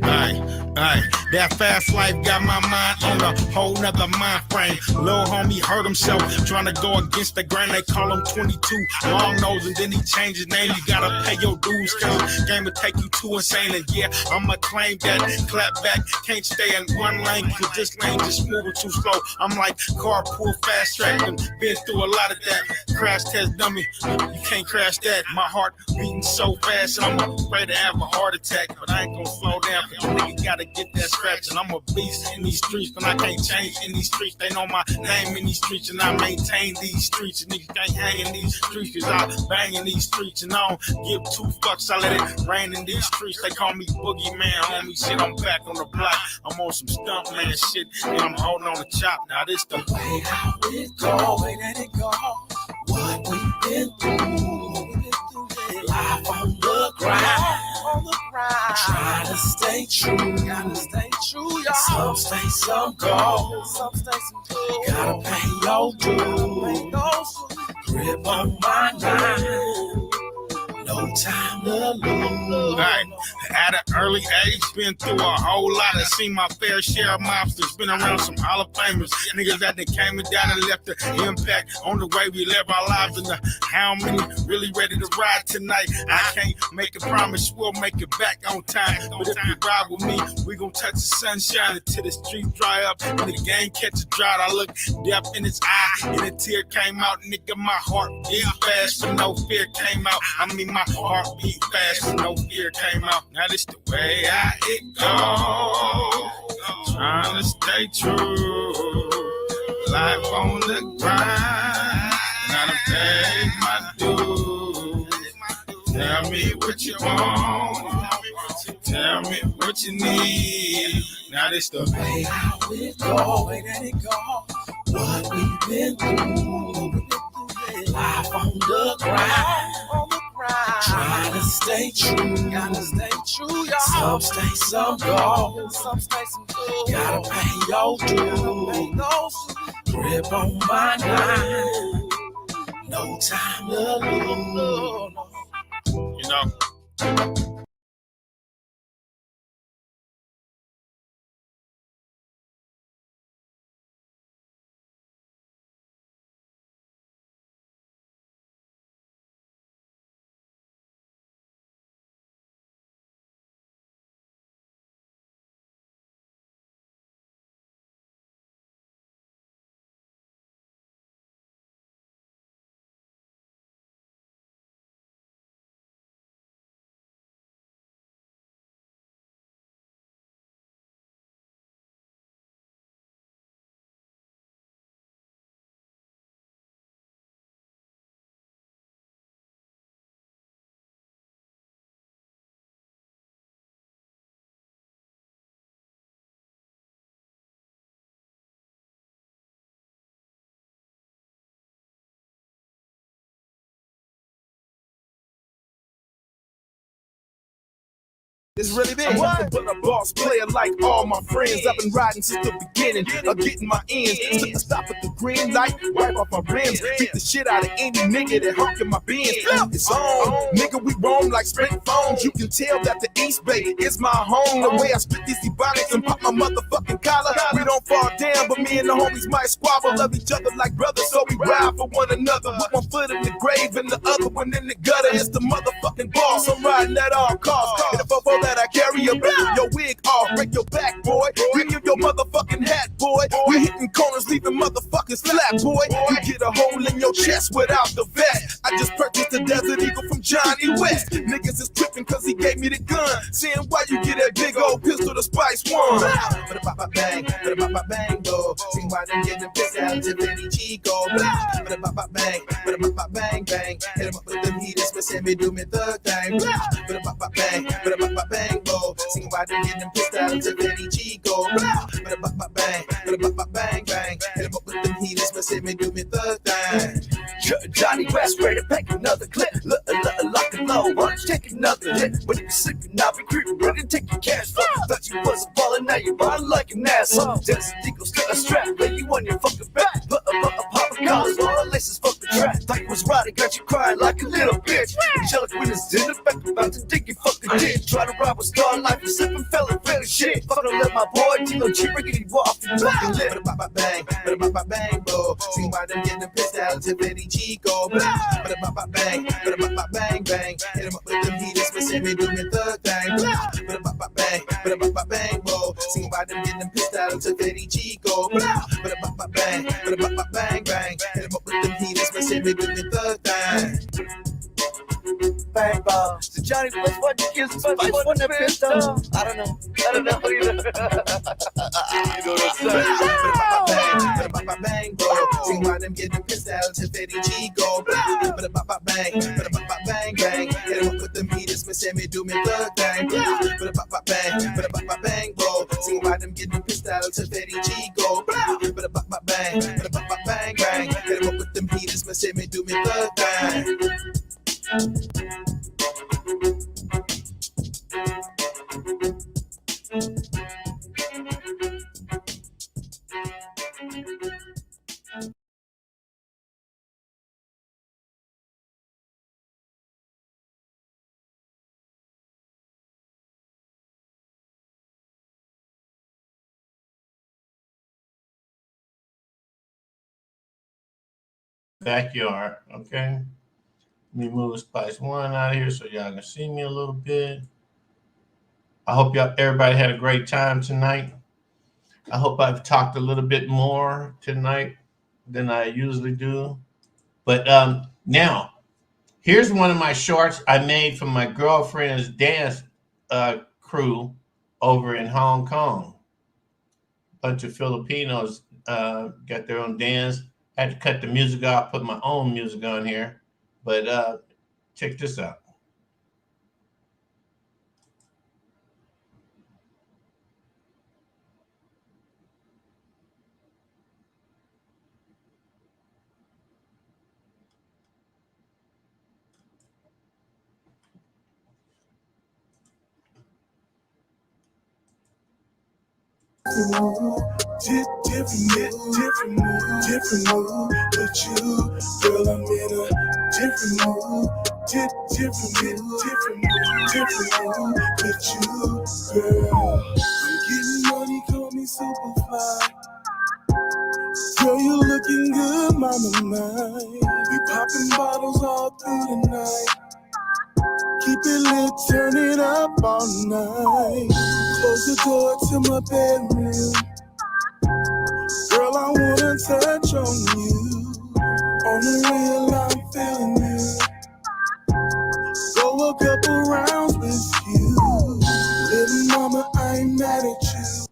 aye. That fast life got my mind on a whole nother mind frame. Lil' homie hurt himself trying to go against the grain. They call him 22, long nose, and then he changed his name. You gotta pay your dues, cause game will take you too insane. And yeah, I'ma claim that. Clap back, can't stay in one lane, cause this lane just moving too slow. I'm like carpool fast track, and been through a lot of that. Crash test dummy, you can't crash that. My heart beating so fast, and I'm afraid to have a heart attack. But I ain't gonna slow down, cause you nigga gotta get that scratch. And I'm a beast in these streets, and I can't change in these streets. They know my name in these streets, and I maintain these streets. And niggas can't hang in these streets, cause I bang in these streets. And I don't give two fucks, I let it rain in these streets. They call me Boogeyman, homie, shit, I'm back on the block. I'm on some stunt man shit, and I'm holding on the chop. Now this the way how it go, way that it go. What we've been through, life on the grind. Try to stay true, y'all. Some stay, some go. Gotta pay your dues. Grip on my mind. No time to lose. Right. At an early age, been through a whole lot. I've seen my fair share of mobsters. Been around some Hall of Famers. Niggas that came and down and left an impact on the way we live our lives. And how many really ready to ride tonight? I can't make a promise we'll make it back on time. But if you ride with me, we gon' touch the sunshine until the streets dry up and the game catch a drought. I look death in his eye and a tear came out. Nigga, my heart beat fast, but no fear came out. I mean, my heart beat fast, but no fear came out. Now this the way it goes. Trying to stay true. Life on the grind. Gotta pay my dues. Tell me what you want. Tell me what you need. Now this the way how it go. Way that it go. What we've been through. Life on the grind. Trying to stay true. Gotta stay true, y'all. Some stay, some go. Gotta pay your dues. Grip on my mind. No time to lose. You know. It's really big. I'm nothing but a boss player like all my friends. I've been riding since the beginning of getting my ends. Stop at the green light, wipe off my rims. Beat the shit out of any nigga that honk in my Benz. It's on, nigga, we roam like sprint phones. You can tell that the East Bay is my home. The way I spit these ebonics and pop my motherfucking collar. We don't fall down, but me and the homies might squabble. Love each other like brothers, so we ride for one another. With one foot in the grave and the other one in the gutter. It's the motherfucking boss. I'm riding at all costs. And if I fall that I carry you, rip your wig off, break your back, boy. Bring you your motherfucking hat, boy. We hitting corners, leaving motherfuckers flat, boy. You get a hole in your chest without the vest. I just purchased a Desert Eagle from Johnny West. Niggas is tripping cause he gave me the gun. Saying why you get that big old pistol to spice one. Bang, bang, go. See why them getting pissed out to Benny Chico. Bang, bang, bang. Hit him up with them heaters, but send me do me third thing. Bang, bang, go. See why them getting pissed out to Benny Chico. Bang, bang. Hit him up with them heaters, but send me do me third thing. Johnny West ready to pack another clip. Lock and low, why don't you take another hit? When you sick and I'll be creeping, ready to take your cash flow. Thought you was ballin', now you ballin' like an asshole. Just eagle still a strap, lay you on your fucking back. Pop collars, all the laces fuck the track. Thought you was riding, got you crying like a little bitch. Angelic witness in the back, about to dig your fucking dick. Try to rob with star life, you sippin' fella, really shit. Fuck don't let my boy Tino cheap, get you off and fucking lip. Bang, bo. See why them getting pissed out to Benny Chico. Bang, bang. Hit him up with them heaters, but send me do me third thing. Bang, bo. See why them getting pissed out to Benny Chico. Bang, bang. Hit him up with them heaters, but send me do me third thing. Bang ball. So Johnny West, why'd you kiss Spice on that pistol? I don't know either. You know what I'm saying? Bang, bro. See why them getting pissed out to Benny Chico. Bang. Hit him up with them heaters, but send me do me third thing. Bang, bro. See why them getting pissed out to Benny Chico. Bang. Hit him up with them heaters, but send me do me third thing. Backyard, okay? Let me move Spice One out of here so y'all can see me a little bit. I hope everybody had a great time tonight. I hope I've talked a little bit more tonight than I usually do. But now, here's one of my shorts I made from my girlfriend's dance crew over in Hong Kong. A bunch of Filipinos got their own dance. Had to cut the music off, put my own music on here. But check this out. Different mood with you, girl. I'm in a different mood, different mood with you, girl. I'm getting money, call me Superfly. Girl, you looking good, mama mine. We popping bottles all through the night. Keep it lit, turn it up all night. Close the door to my bedroom. Girl, I wanna touch on you. On the real, I'm feeling you. Go a couple rounds with you. Little mama, I ain't mad at you.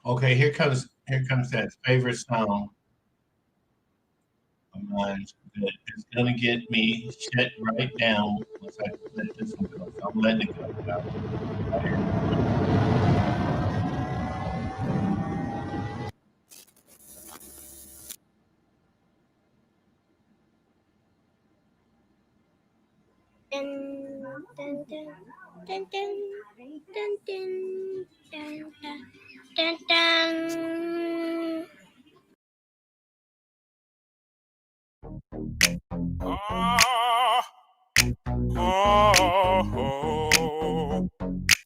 Okay, here comes that favorite song of mine that is gonna get me shut right down once I let this one go. So I'm letting it go now. Right here. Dun, dun, dun, dun, dun, dun, dun, dun, dun.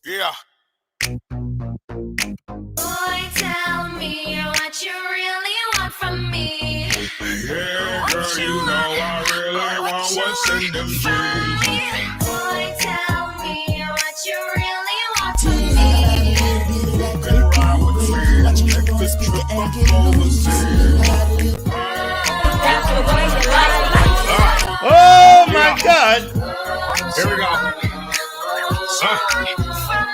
Yeah. Boy, tell me what you really want from me. Yeah, girl, you know I really want what's in them jeans. Boy, tell me what you really want from me. You can ride with me and take this trip up overseas. Oh my God! Here we go.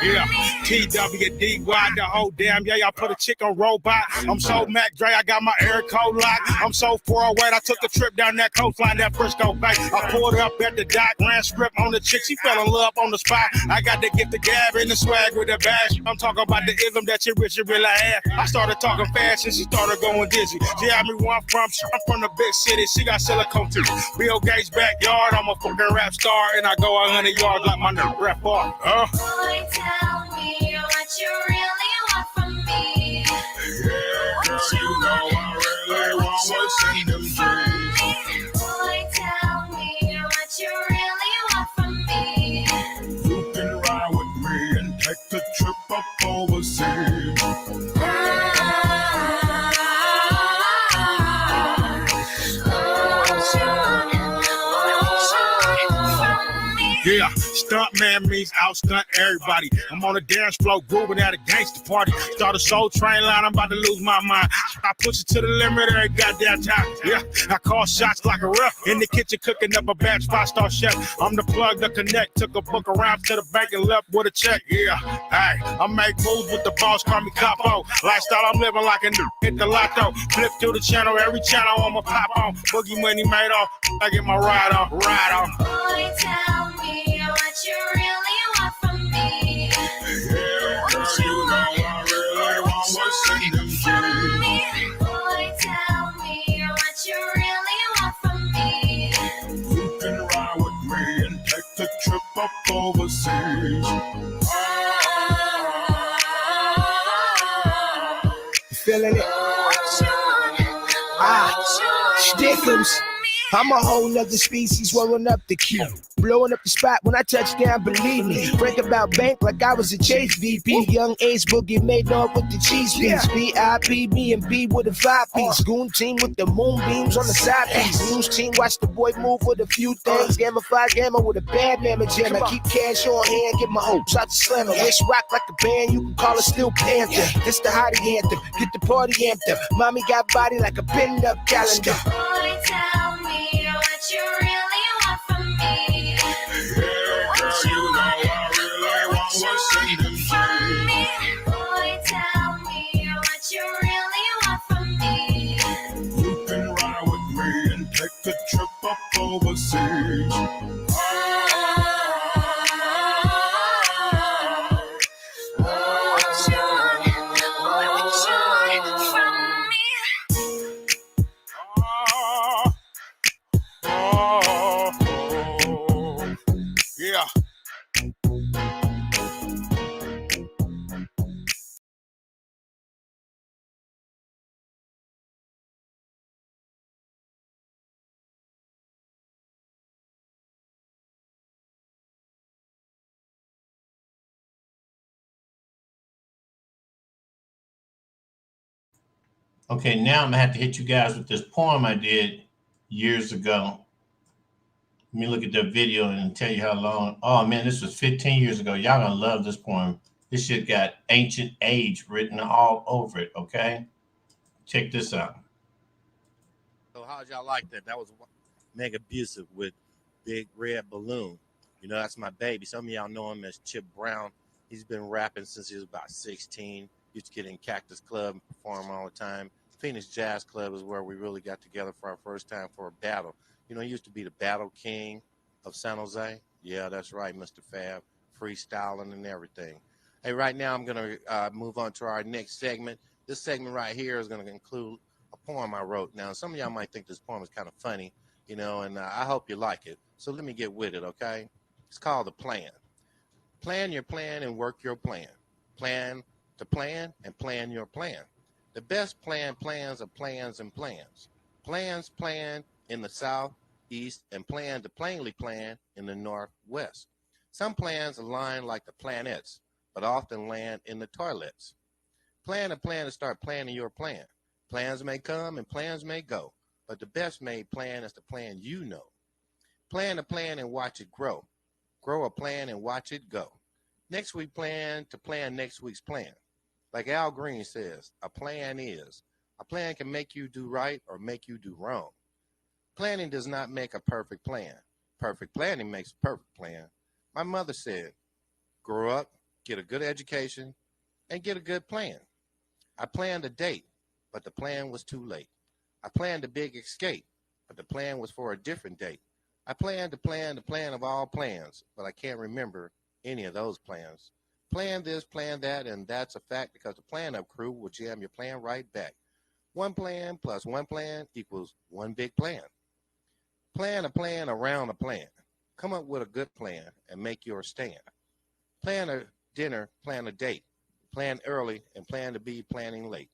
Yeah, TWD, why the whole damn, yeah, y'all put a chick on robot. I'm so Mac Dre, I got my air code locked. I'm so far away, I took a trip down that coastline, that Frisco Bay. I pulled up at the dock, ran strip on the chick, she fell in love on the spot. I got to get the gab and the swag with the bash. I'm talking about the ism that you rich, you really had. I started talking fast and she started going dizzy. She asked me where I'm from the big city, she got silicone teeth. Bill Gates' backyard, I'm a fucking rap star, and I go 100 yards like my nigga rap bar. Boy, tell me what you really want from me. Yeah, girl, you know I really want what's in them jeans. Boy, tell me what you really want from me. You can ride with me and take the trip up overseas. Yeah, stunt man means out stunt everybody. I'm on the dance floor grooving at a gangster party. Start a soul train line, I'm about to lose my mind. I push it to the limit every goddamn time. Yeah, I call shots like a ref. In the kitchen cooking up a batch, 5-star chef. I'm the plug to connect. Took a book around to the bank and left with a check. Yeah, hey, I make moves with the boss, call me Capo. Lifestyle I'm living like a new. Hit the lotto, flip through the channel, every channel I'ma pop on. Boogie money made off, I get my ride on, ride on. Boy, tell me what you really want from me. Yeah, girl, you know I really want what's in them jeans. Boy, tell me what you really want from me. You can ride with me and take the trip up overseas. Feeling it? Stickums. I'm a whole nother species rolling up the queue. Blowing up the spot when I touch down, believe me. Break about bank like I was a Chase VP. Young Ace Boogie made off with the cheese beans. VIP, me and B with a 5-piece. Goon team with the moonbeams on the side piece. News team watch the boy move with a few things. Gamma 5 Gamma with a bad mamma jam. I keep cash on hand, get my hopes out to slammer. Wrist rock like a band, you can call it Steel Panther. This the hottie anthem, get the party amped up. Mommy got body like a pinned up calendar. Boy, tell me what you really want from me. Yeah, girl, you know I really want what's in them jeans. Boy, tell me what you really want from me. You can ride with me and take the trip up overseas. Yeah. Okay, now I'm gonna have to hit you guys with this poem I did years ago. Let me look at the video and tell you how long. Oh man, this was 15 years ago. Y'all gonna love this poem. This shit got ancient age written all over it. Okay, check this out. So how'd y'all like that? That was Mega Abusive with Big Red Balloon. You know, that's my baby. Some of y'all know him as Chip Brown. He's been rapping since he was about 16. Used to get in Cactus Club and perform all the time. Phoenix Jazz Club is where we really got together for our first time for a battle. You know, he used to be the battle king of San Jose. Yeah, that's right, Mr. Fab. Freestyling and everything. Hey, right now I'm going to move on to our next segment. This segment right here is going to include a poem I wrote. Now, some of y'all might think this poem is kind of funny, you know, and I hope you like it. So let me get with it, okay? It's called a plan. Plan your plan and work your plan. Plan to plan and plan your plan. The best plans are plans and plans. Plans plan in the south, east, and plan to plainly plan in the northwest. Some plans align like the planets, but often land in the toilets. Plan a plan to start planning your plan. Plans may come and plans may go, but the best made plan is the plan you know. Plan a plan and watch it grow. Grow a plan and watch it go. Next week plan to plan next week's plan. Like Al Green says, a plan is. A plan can make you do right or make you do wrong. Planning does not make a perfect plan. Perfect planning makes a perfect plan. My mother said, grow up, get a good education, and get a good plan. I planned a date, but the plan was too late. I planned a big escape, but the plan was for a different date. I planned to plan the plan of all plans, but I can't remember any of those plans. Plan this, plan that, and that's a fact because the plan-up crew will jam your plan right back. One plan plus one plan equals one big plan. Plan a plan around a plan. Come up with a good plan and make your stand. Plan a dinner, plan a date. Plan early and plan to be planning late.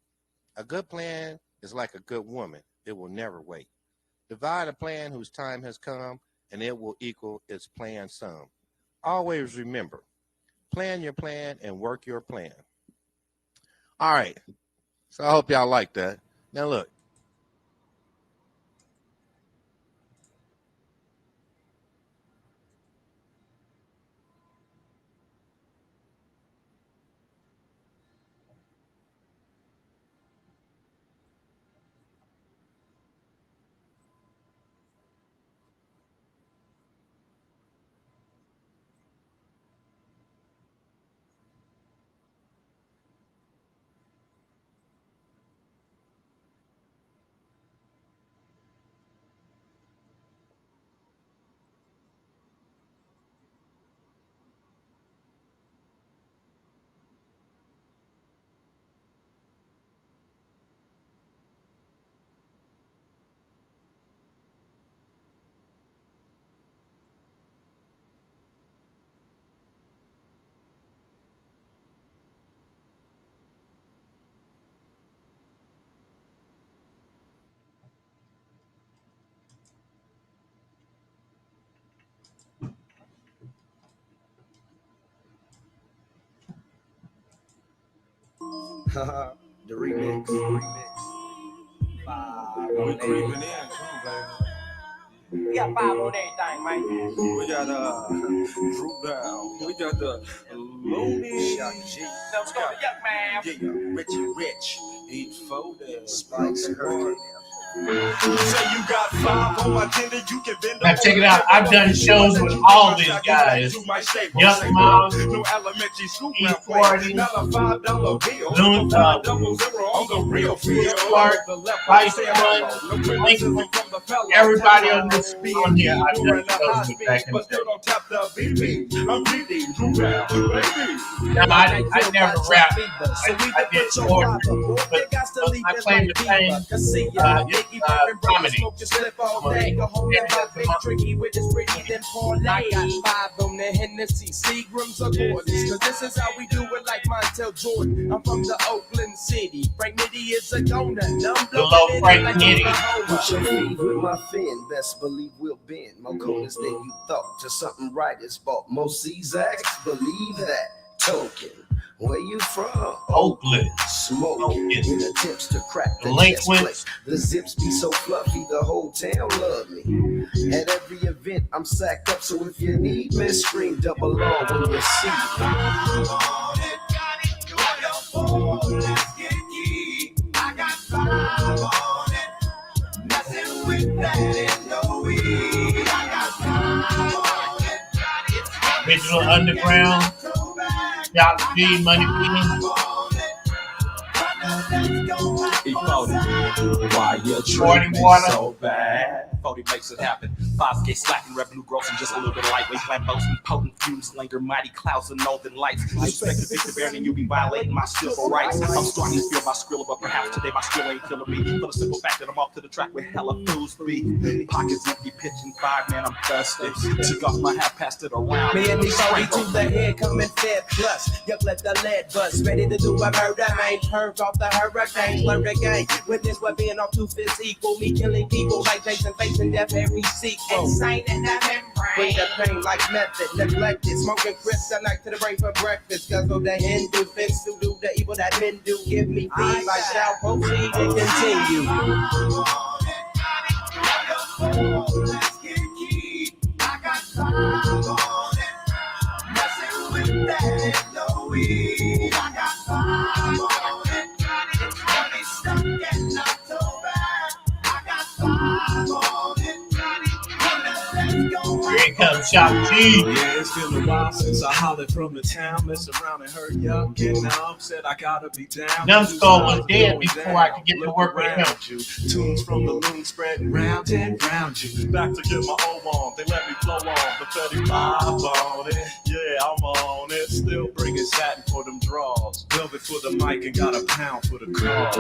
A good plan is like a good woman. It will never wait. Divide a plan whose time has come, and it will equal its planned sum. Always remember, plan your plan and work your plan. All right. So I hope y'all like that. Now look. The remix. We creeping in too, baby. We got 5 on everything, man. We got Drew Down. We got the Looney. Let's go to Yuck Man. Yeah, Richie Rich. Eat folded. Spice Curry. Say you got 5 on my tender, you can bend. Now check it out. I've done shows with all these guys. Young Moms, no elementary school E40, not a $5 bill. Loon, $5 on the real field. Clark, Vice One, Lincoln, everybody on this on here. I've done shows with back in the day. Now, I never rap. I did poetry, but I claim to fame. Comedy. I got 5 on the Hennessy, Seagrams or Gordons. Cause this is how we do it like Montel Jordan. I'm from the Oakland City. Frank Nitty is a goner. Hello, Frank Nitty. What's your with my fin, best believe we'll bend. More corners than you thought. Just something right is bought. Most Czaks, believe that. Token. Where you from? Oakland. Smoking in attempts to crack the chest plate. The zips be so fluffy, the whole town love me. At every event, I'm sacked up, so if you need me, scream double R when you see me. I got 5 on it. Nothing with that in no weed. I got 5 on it. Digital Underground. Y'all see Money P. E40. Why you 40 water. so bad? 40 makes it happen. 5K slacking, revenue gross, and just a little bit of lightweight flambeaus and potent fumes linger, mighty clouds of northern lights. Respect to Victor Baron, and you be violating my civil rights. I'm starting to feel my skrilla, but perhaps today my skrill ain't killing me. For the simple fact that I'm off to the track with hella fools be. Pockets empty, pitching fire, man, I'm thirsty. Took off my hat, passed it around. Me and me 40 to the head, coming fed plus. You let the lead bust, ready to do a murder, man. Purge off the hurricane, learn the game. Witness what being on two fists equal. Me killing people like Jason facing death every sequel. Insane in the membrane. Bring the pain like method, neglected. Smoking kryptonite to the brain for breakfast. Cause of the Hindu fix to do the evil that men do. Give me feed, I shall proceed and continue. Let's get key. I got five on it. Messing with that is no weed. I got five on it. It's only stuck and not so bad. I got five on it. Here comes Shop G. Yeah, it's been a while since I hollered from the town, mess around and heard y'all get numb. Said I gotta be down. Numbskull was dead before I could get to work with him. Tunes from the loon spreading round and round you. Back to get my O on, they let me flow on. The 35 on it, yeah, I'm on it. Still bringing satin for them draws. Velvet for the mic and got a pound for the cause.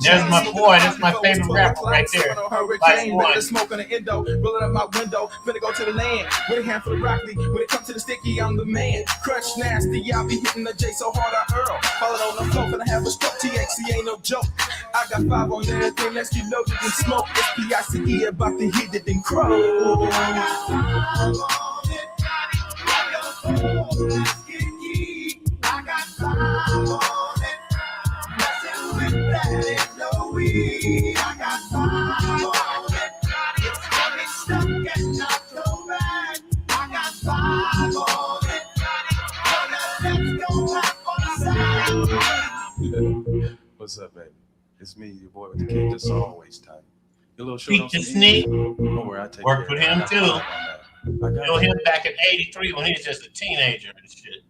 There's my boy, that's my favorite rapper right there. Last one. Smoke on the endo, rolling up my window, finna go to the land. With a handful of broccoli, when it comes to the sticky, I'm the man. Crush nasty, I'll be hitting the J so hard I earl. Falling on the floor, finna have a stroke. THC ain't no joke. I got five on everything, let's get loaded and smoke. SPICE about to hit it and crow. Let's get key. I got five on it. Messing with that is no weed. I got five on it. It's only stuck and not so bad. I got five on it. Let's go out on the side. What's up, baby? It's me, your boy with the cake that's always tight. Your little short on Pete some Sneak. Don't worry, I take Worked care with of him it. too. I got Know him back in '83 when he was just a teenager and shit.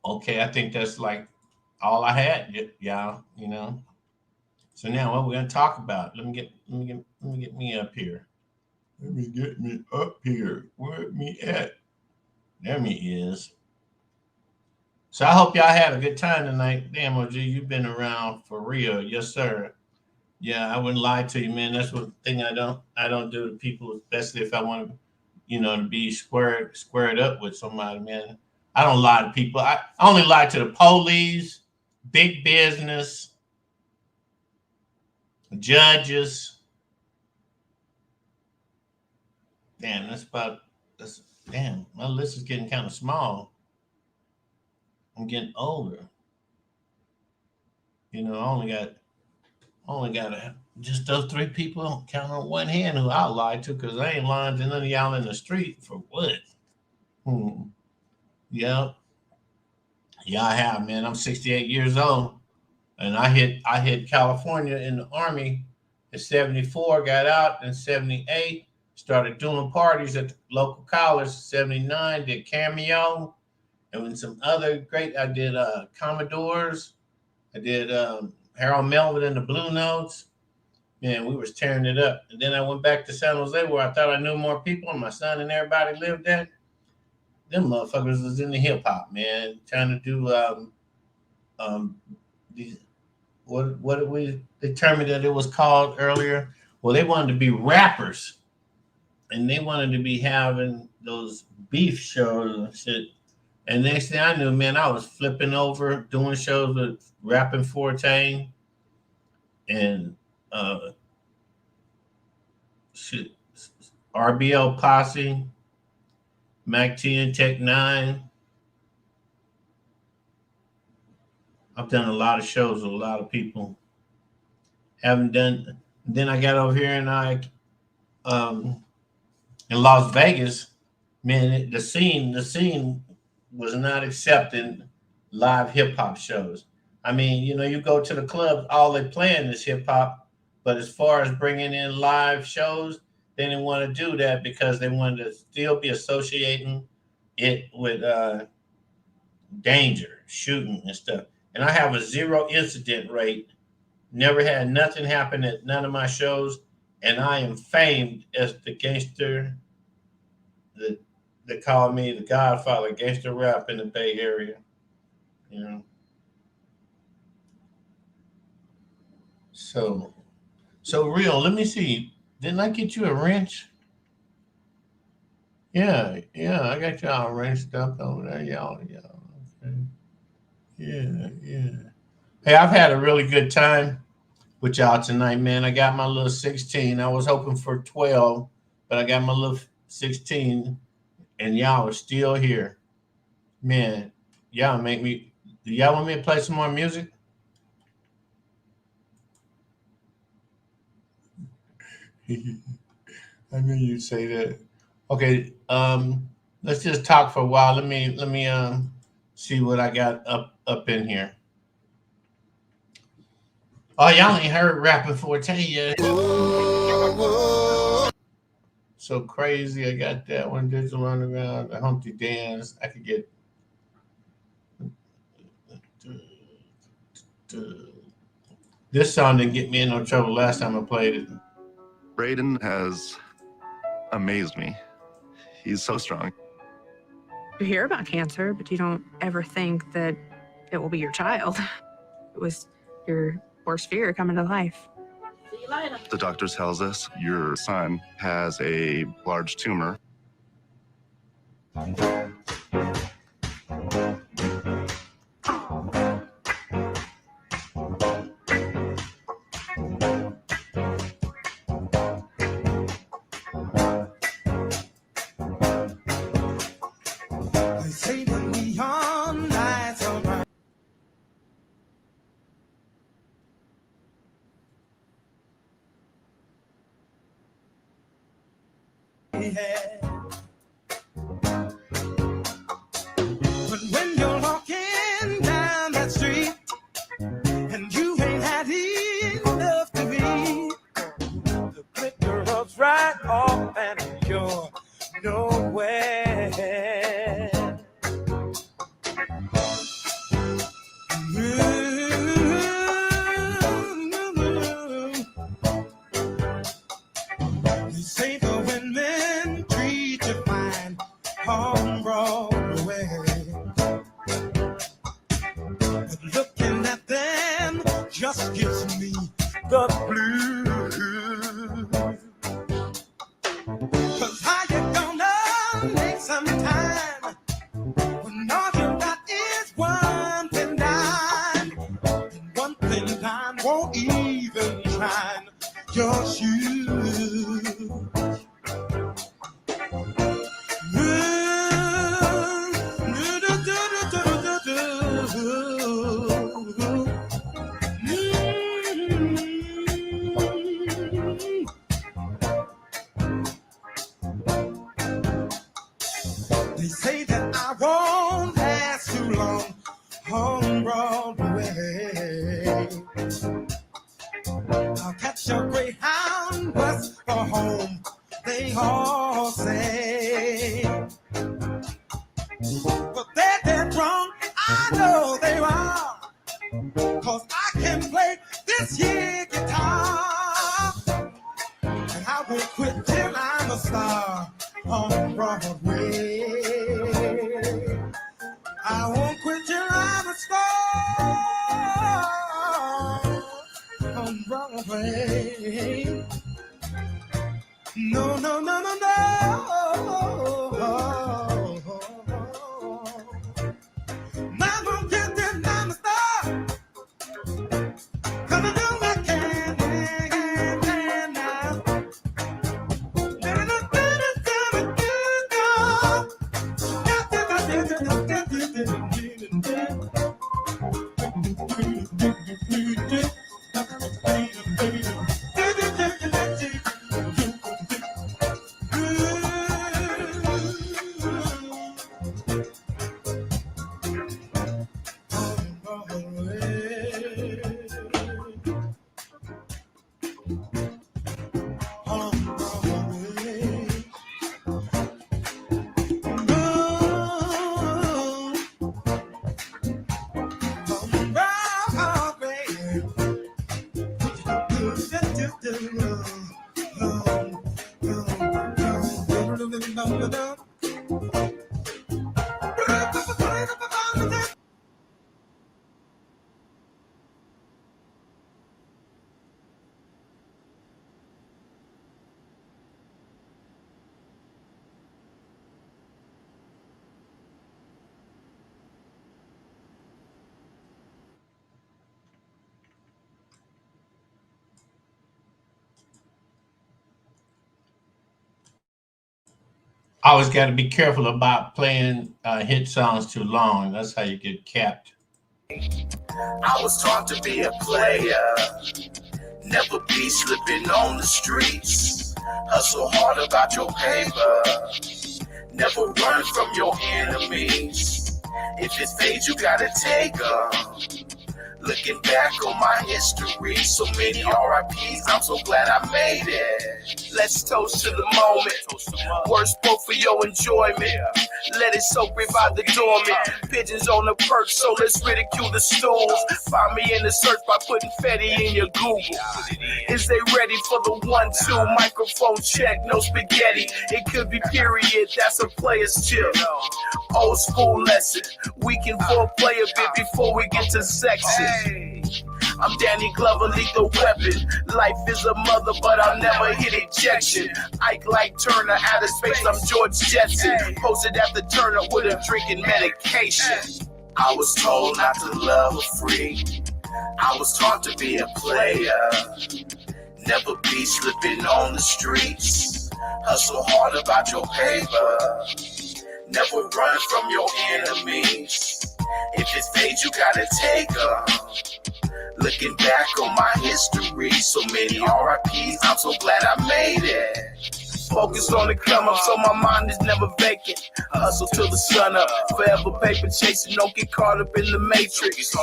Okay, I think that's like all I had, y'all. You know. So now what we're gonna talk about? Let me get me up here. Let me get me up here. Where me at? There me is. So I hope y'all had a good time tonight. Damn, OG, you've been around for real, yes sir. Yeah, I wouldn't lie to you, man. That's one thing I don't do to people, especially if I want to, to be squared up with somebody, man. I don't lie to people. I only lie to the police, big business, judges. Damn, damn, my list is getting kind of small. I'm getting older. I only got just those three people count on one hand who I lied to, because I ain't lying to none of y'all in the street for what? Yeah. Yeah, I have, man. I'm 68 years old. And I hit California in the Army in 74, got out in 78, started doing parties at the local college, 79, did Cameo, and then some other I did Commodores, I did Harold Melvin and the Blue Notes. Man, we was tearing it up. And then I went back to San Jose where I thought I knew more people and my son and everybody lived there. Them motherfuckers was in the hip hop, man, trying to do these, what did we determine that it was called earlier? Well, they wanted to be rappers, and they wanted to be having those beef shows and shit. And next thing I knew, man, I was flipping over, doing shows with Rapping Forte and RBL Posse, Mac 10, Tech 9. I've done a lot of shows with a lot of people. Haven't done. Then I got over here and um, in Las Vegas, man, the scene was not accepting live hip hop shows. I mean, you go to the club, all they playing is hip hop, but as far as bringing in live shows, they didn't want to do that because they wanted to still be associating it with danger, shooting and stuff. And I have a zero incident rate. Never had nothing happen at none of my shows, and I am famed as the gangster that they call me the Godfather gangster rap in the Bay Area. You know, so real. Let me see. Didn't I get you a wrench? Yeah, I got y'all wrenched up over there, y'all. Okay. Yeah. Hey, I've had a really good time with y'all tonight, man. I got my little 16. I was hoping for 12, but I got my little 16, and y'all are still here. Man, y'all make me. Do y'all want me to play some more music? I knew you'd say that. Okay, let's just talk for a while. Let me see what I got up in here. Oh, y'all ain't heard rapping 14 yet. So crazy. I got that one. Digital Underground, the Humpty Dance. I could get. This song didn't get me in no trouble last time I played it. Braden has amazed me. He's so strong. You hear about cancer, but you don't ever think that it will be your child. It was your worst fear coming to life. The doctor tells us your son has a large tumor. But when you're walking down that street and you ain't had enough to eat, the glitter rubs right off and you're nowhere. They say the women treat you fine on Broadway, but looking at them just gives me the blues. 'Cause how you gonna make some time when all you got is one thin dime, and one thin dime won't even shine your shoes. They say that I won't last too long on Broadway. I'll catch a Greyhound bus for home, they all say. But they're dead wrong, I know they are, 'cause I can play this here guitar, and I won't quit till I'm a star on Broadway. I won't quit till I'm a star on Broadway. No, no, no, no, no. Not gonna quit till I'm a star. Gonna do what I can now. Always got to be careful about playing hit songs too long. That's how you get capped. I was taught to be a player, never be slipping on the streets. Hustle hard about your paper, never run from your enemies. If it's fate, you gotta take 'em. Looking back on my history, so many RIPs, I'm so glad I made it. Let's toast to the moment. Words spoke for your enjoyment. Let it soak, revive the dormant. Pigeons on the perch, so let's ridicule the stools. Find me in the search by putting Fetty in your Google. Is they ready for the 1-2 microphone check? No spaghetti. It could be period. That's a player's chip. Old school lesson. We can foreplay a bit before we get to sexy. I'm Danny Glover, lethal weapon. Life is a mother, but I'll never hit ejection. Ike like Turner, out of space, I'm George Jetson. Posted after Turner with a drinking medication. I was told not to love a freak. I was taught to be a player. Never be slipping on the streets. Hustle hard about your paper. Never run from your enemies. If it's fate, you gotta take 'em. Looking back on my history, so many RIPs, I'm so glad I made it. Focus on the come up, so my mind is never vacant. Hustle till the sun up, forever paper chasing, don't get caught up in the matrix.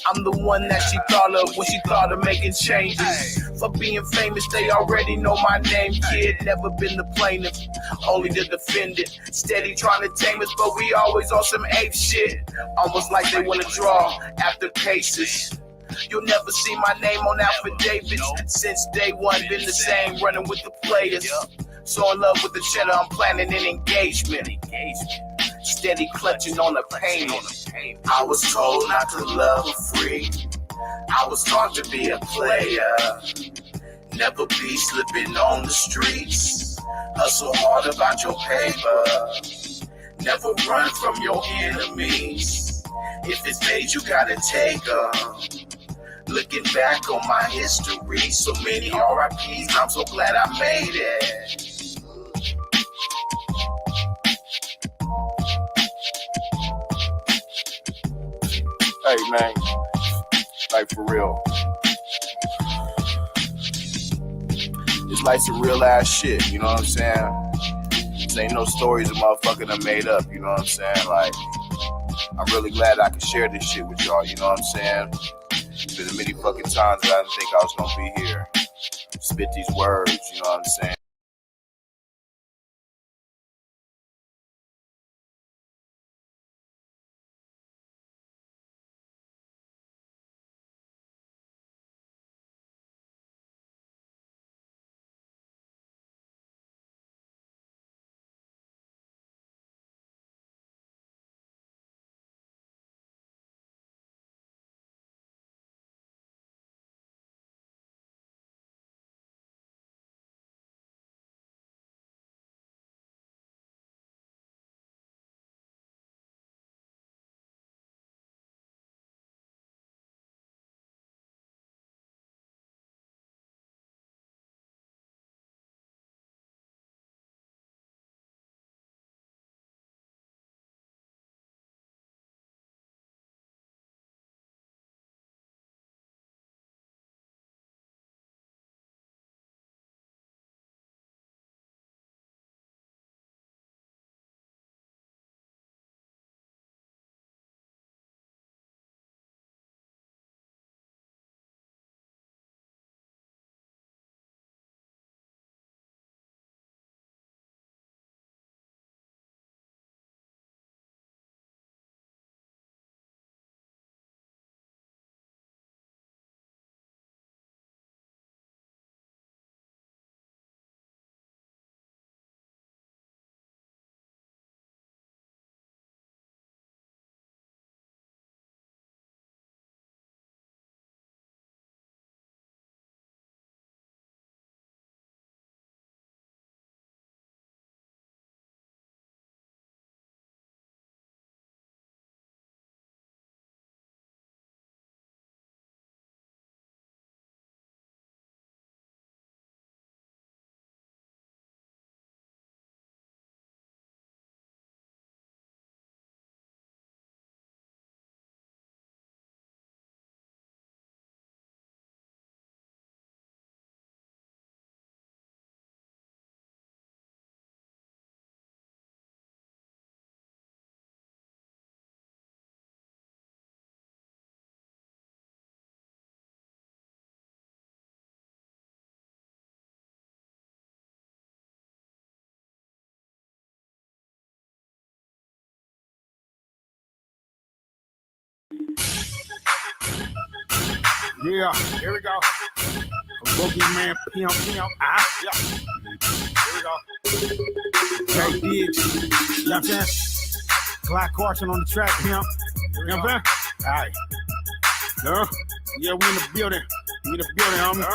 I'm the one that she thought of when she thought of making changes. For being famous, they already know my name, kid. Never been the plaintiff, only the defendant. Steady trying to tame us, but we always on some ape shit. Almost like they wanna draw after cases. You'll never see my name on affidavits. Since day one, been the same, running with the players. So in love with the cheddar, I'm planning an engagement. Steady clutching on the payment. I was told not to love a freak. I was taught to be a player. Never be slipping on the streets. Hustle hard about your paper. Never run from your enemies. If it's fate, you gotta take 'em. Looking back on my history, so many RIPs, I'm so glad I made it. Hey man, like for real. It's like some real ass shit, you know what I'm saying? This ain't no stories a motherfucker done made up, you know what I'm saying? Like, I'm really glad I can share this shit with y'all, you know what I'm saying? It's been many fucking times that I didn't think I was gonna be here. Spit these words, you know what I'm saying? Yeah, here we go. Boogeyman, pimp. Ah, yeah. Here we go. Jay Diggs. You know what I'm saying? Clyde Carson on the track, pimp. You know what I'm saying? All right. Yeah, we in the building. Homie.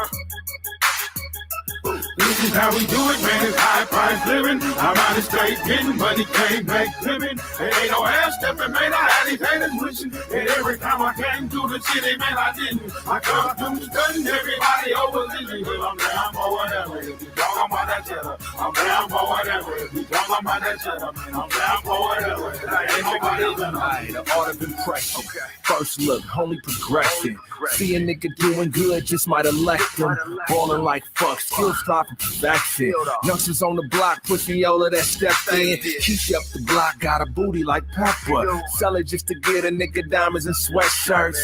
This is how we do it, man. It's high price living. I'm out of state getting money, came back living. It ain't no ass stepping, man. I had these haters wishing. And every time I came to the city, man, I didn't. I come through studying everybody over Lizzie. Well, I'm down for whatever. If you talking about that cheddar, I'm down for whatever. If you talking about that cheddar, man, I'm down for whatever. Ain't nobody tonight. The art of impression. Okay. First look, only progression. See a nigga doing good, just might elect him. Ballin' like fuck, still strive for perfection. Youngsters on the block, pushing Yola that step in. Keisha up the block, got a booty like Pepper. Sell it just to get a nigga diamonds and sweatshirts.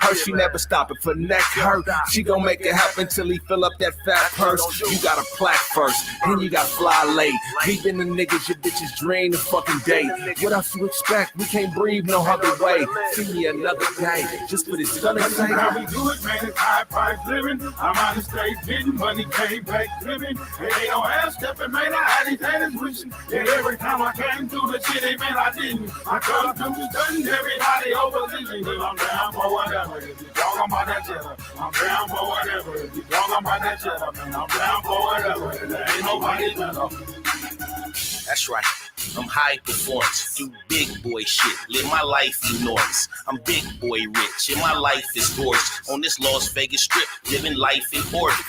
Her, she never stopping for neck hurt. She gon' make it happen till he fill up that fat purse. You got a plaque first, and you got fly late. Leaving the niggas your bitches dream the fucking date. What else you expect? We can't breathe no other way. See me another day, just for this stunning thing. How we do it, man, it's high price living. I'm out of state getting money, came back living. It ain't no ass stepping, man, I had these haters wishing. And every time I came through the city, man, I didn't. I come through studying everybody over Lizzie. Well, I'm down for whatever. If you talking about that cheddar, I'm down for whatever. If you talking about that cheddar, man, I'm down for whatever. There ain't nobody better. That's right. I'm high performance, do big boy shit, live my life enormous. I'm big boy rich, and my life is gorgeous. On this Las Vegas strip, living life in orbit.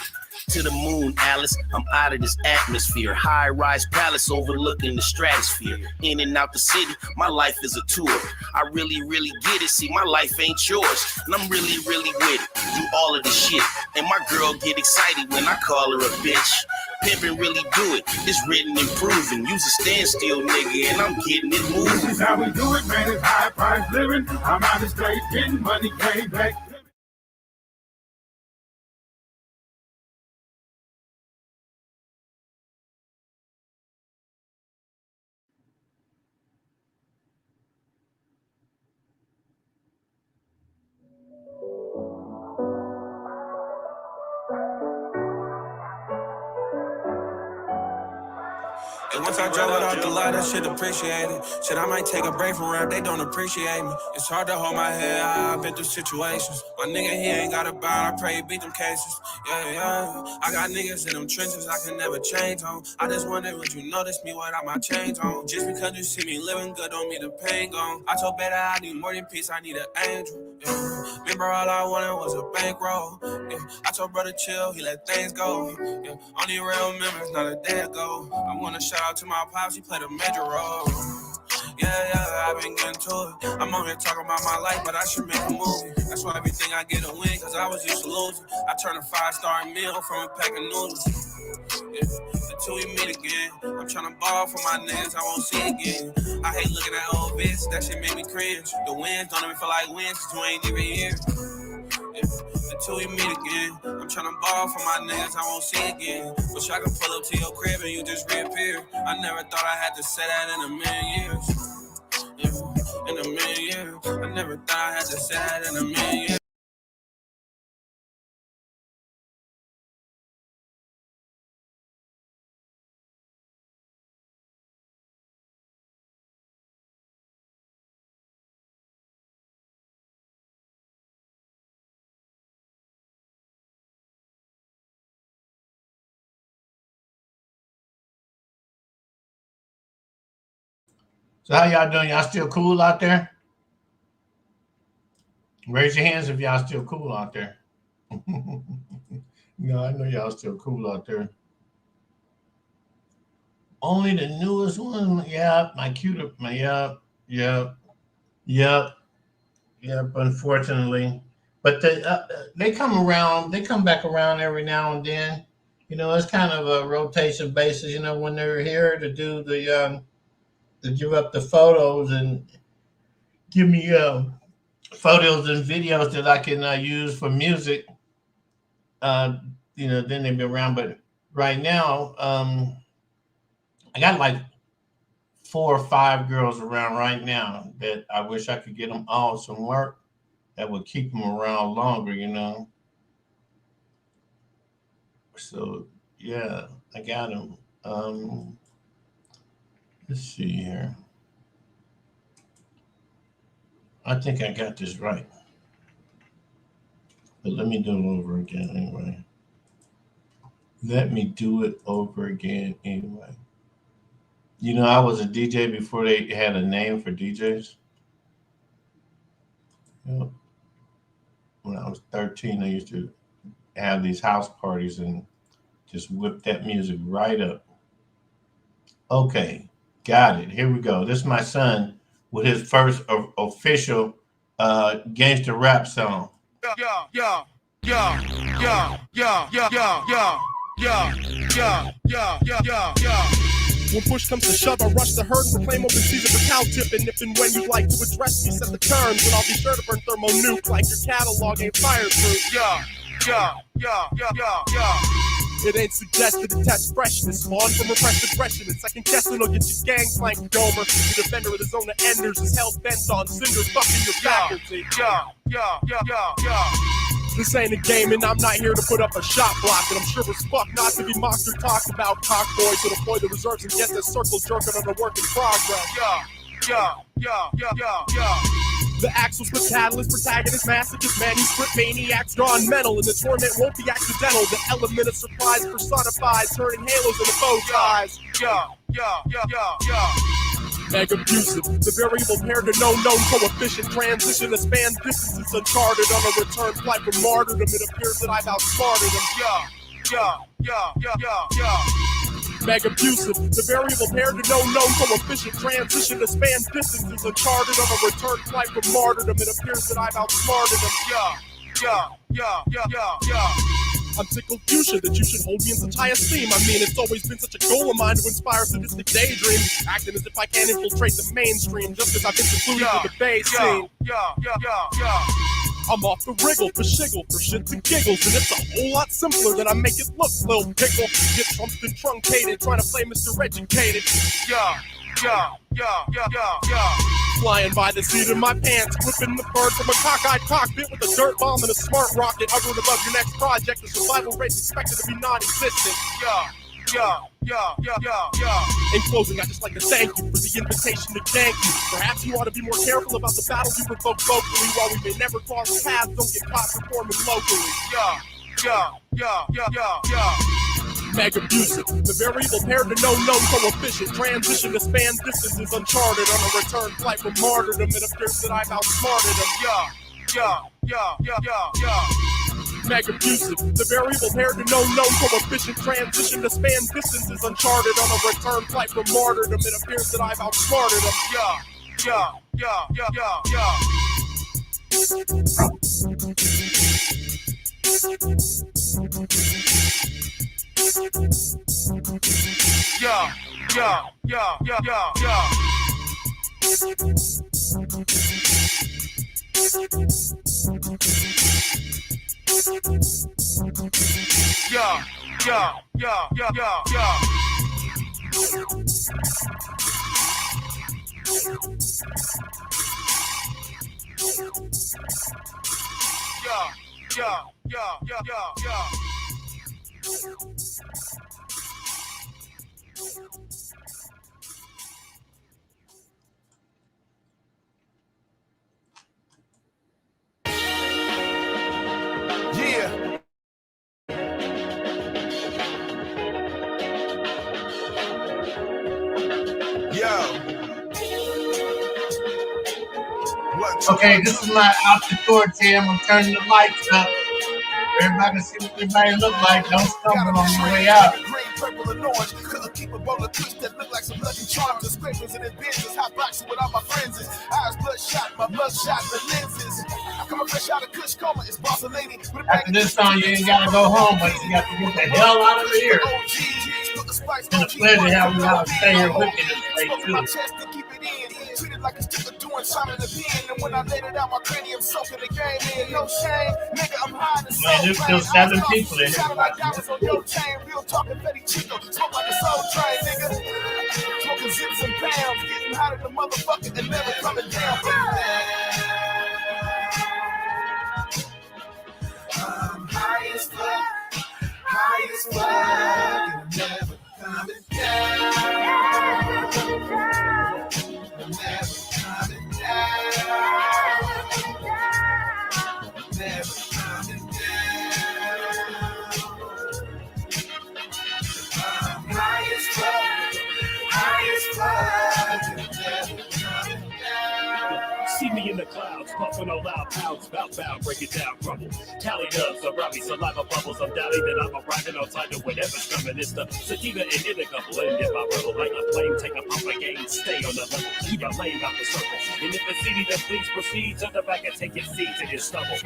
To the moon, Alice, I'm out of this atmosphere. High-rise palace overlooking the stratosphere. In and out the city, my life is a tour. I really, really get it, see, my life ain't yours. And I'm really, really with it, do all of this shit. And my girl get excited when I call her a bitch. Pimpin' really do it, it's written and proven. Use a standstill, nigga, and I'm getting it moving. This is how we do it, man, it's high price living. I'm out of state getting money, came back. And once I drove it off the lot, that shit appreciated. Shit, I might take a break from rap, they don't appreciate me. It's hard to hold my head, I've been through situations. My nigga, he ain't got a bound, I pray he beat them cases. Yeah. I got niggas in them trenches I can never change on. I just wonder would you notice me without my chains on. Just because you see me living good don't mean the pain gone. I told better I need more than peace, I need an angel. Yeah. Remember all I wanted was a bankroll. Yeah. I told brother chill, he let things go. Yeah. Only real memories, not a day ago. I wanna shout out to my pops, he played a major role. Yeah, I've been getting to it. I'm on here talking about my life, but I should make a movie. That's why everything I get a win, cause I was used to losing. I turned a 5-star meal from a pack of noodles. Yeah, until we meet again. I'm tryna ball for my niggas, I won't see again. I hate looking at old bitches, that shit make me cringe. The wins don't even feel like wins, cause you ain't even here. Yeah, until we meet again. I'm tryna ball for my niggas, I won't see again. Wish I could pull up to your crib and you just reappear. I never thought I had to say that in a million years. Yeah, in a million years. I never thought I had to say that in a million years. So how y'all doing? Y'all still cool out there? Raise your hands if y'all still cool out there. No, I know y'all still cool out there. Only the newest one? Yeah, my cuter. Yep. Unfortunately, but they come around. They come back around every now and then. You know, it's kind of a rotation basis. You know, when they're here to do the to give up the photos and give me photos and videos that I can use for music. You know, then they've been around. But right now, I got like 4 or 5 girls around right now that I wish I could get them all some work. that would keep them around longer, you know. So yeah, I got them. Let's see here. I think I got this right. But let me do it over again anyway. Let me do it over again anyway. You know, I was a DJ before they had a name for DJs. You know, when I was 13, I used to have these house parties and just whip that music right up. Okay, got it. Here we go. This is my son with his first official gangster rap song. Yeah. When push comes to shove, I rush the herd, proclaim open season for cow tipping. If and when you'd like to address me, set the terms, and I'll be sure to burn thermonuke like your catalog ain't fireproof. Yeah. It ain't suggested to test freshness, spawn from repressed aggression, and second guessing will get you gangplanked, Gomer. The defender of the zone of enders is hell bent on cinders, fucking your faculty. This ain't a game, and I'm not here to put up a shot block. And I'm sure as fuck not to be mocked or talked about. Cock boys to deploy the reserves and get this circle jerking on a work in progress. The axles with catalyst, protagonist, masochist, manuscript, maniacs, gone mental, and the torment won't be accidental. The element of surprise personified, turning halos into bow ties. Mega abusive, the variable pair to no known coefficient, transition that spans distances uncharted on a return flight from martyrdom. It appears that I've outsmarted them. Mega abusive, the variable pair to no known coefficient, transition that spans distances uncharted on a return flight from martyrdom. It appears that I've outsmarted them. I'm tickled fuchsia that you should hold me in such high esteem. I mean, it's always been such a goal of mine to inspire sadistic daydreams, acting as if I can't infiltrate the mainstream, just as I've been secluded to the bay scene. I'm off the wriggle for shiggle, for shits and giggles, and it's a whole lot simpler than I make it look, little pickle. Get trumped and truncated, trying to play Mr. Educated. Flying by the seat of my pants, whipping the bird from a cockeyed cockpit with a dirt bomb and a smart rocket, hovering above your next project. The survival rate expected to be non-existent. In closing, I'd just like to thank you for the invitation to gank you. Perhaps you ought to be more careful about the battles you provoke vocally. While we may never cross paths, don't get caught performing locally. Mega abusive, the variable pair to no known coefficient, transition to span distances uncharted on a return flight from martyrdom. It appears that I've outsmarted them. Mega abusive, the variable pair to no known coefficient, transition to span distances uncharted on a return flight from martyrdom. It appears that I've outsmarted them. Okay, this is my out the door jam. I'm turning the lights up. Everybody can see what everybody look like. Don't stumble on your way out. Purple and orange, couldn't keep a roll of tweets that look like some lucky charms. The scrapers in his business, hot boxing with all my friends. Eyes bloodshot, my bloodshot, the lenses. I come fresh out of Kush coma, it's boss a lady. After this song, you ain't gotta go home, but you got to get the hell out of here. It's been a pleasure having you out stay here with me this day, too. Treated like a sticker doing shot in the pen. And when I let it out, my cranium soaking the game in. No shame, nigga, I'm high and Man, there's still 7 people in here. like diamonds on your chain. Real talking Betty Chico. Smoke like a soul train, nigga. Smoking zips and pounds. Getting hot in the motherfucker and never coming down. So no loud pounds, bow, break it down, crumble. Cali dubs, around me, saliva bubbles. I'm doubting that I'm arriving on time to whatever's coming. It's the sativa and indica blend. If I rebel like a flame, take a pump again, stay on the level. Keep your lane out the circle. And if it's easy, then please proceed to the back and take your seats in your stubble.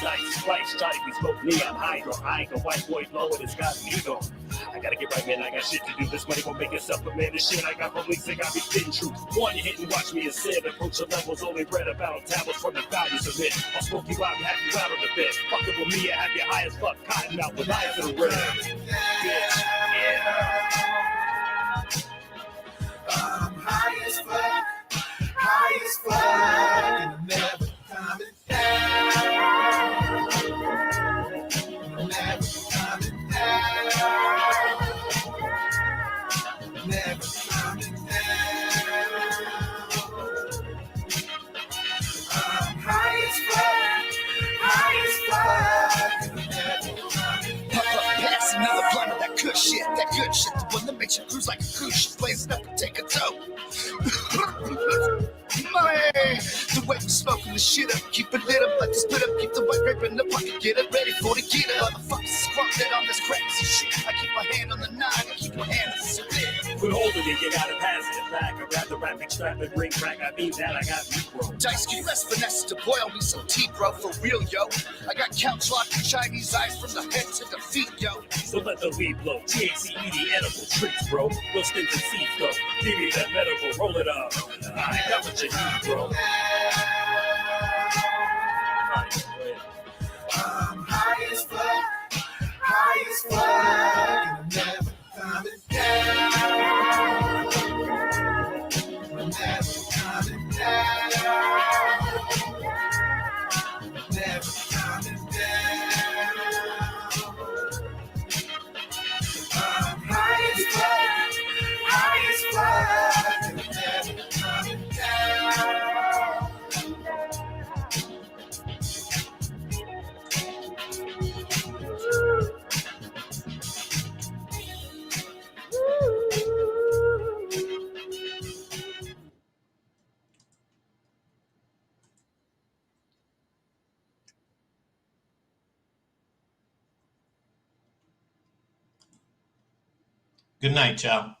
Nice, slice, shotty, we smoke neon hydro. I ain't the white boy blowing, it's got me going. I gotta get right, man, I got shit to do. This money won't make itself, but man, this shit I got police, they got me spitting truth. One, you hit and watch me instead. Approach the levels only read about tablets from the values of it. I'll smoke you out and have you out on the bed. Fucking with me, I have you high as fuck, cotton out with eyes in the red. Bitch, I'm high as fuck, and I'm never coming down. I'm never coming down. I'm never coming down. I'm high as fuck, and I'm never coming down. Pass another blunt of that good shit, the one that makes you cruise like a cruise ship, blazing up and take a tow. Man, the way we smoking the shit up, keep it lit up, let the split up, keep the white grape in the pocket, get it ready for the get up. Motherfuckers squatting on this crazy shit. I keep my hand on the nine, I keep my hand on the split. quit holding it, you gotta pass it back. I'd rather rap and strap and bring crack. I mean that, I got me, bro. Dice, can you less finesse to boil me some tea, bro, for real, yo. I got couch locked and Chinese eyes from the head to the feet, yo. So let the weed blow, THC, the edible treats, bro. We'll stim the seeds, though. Give me that medical, roll it up. I got what you need, bro. I'm high as fuck, and I'm never coming down. I'm never coming down. I'm never coming down. I'm high as fuck, and I'm never coming down. Good night, y'all.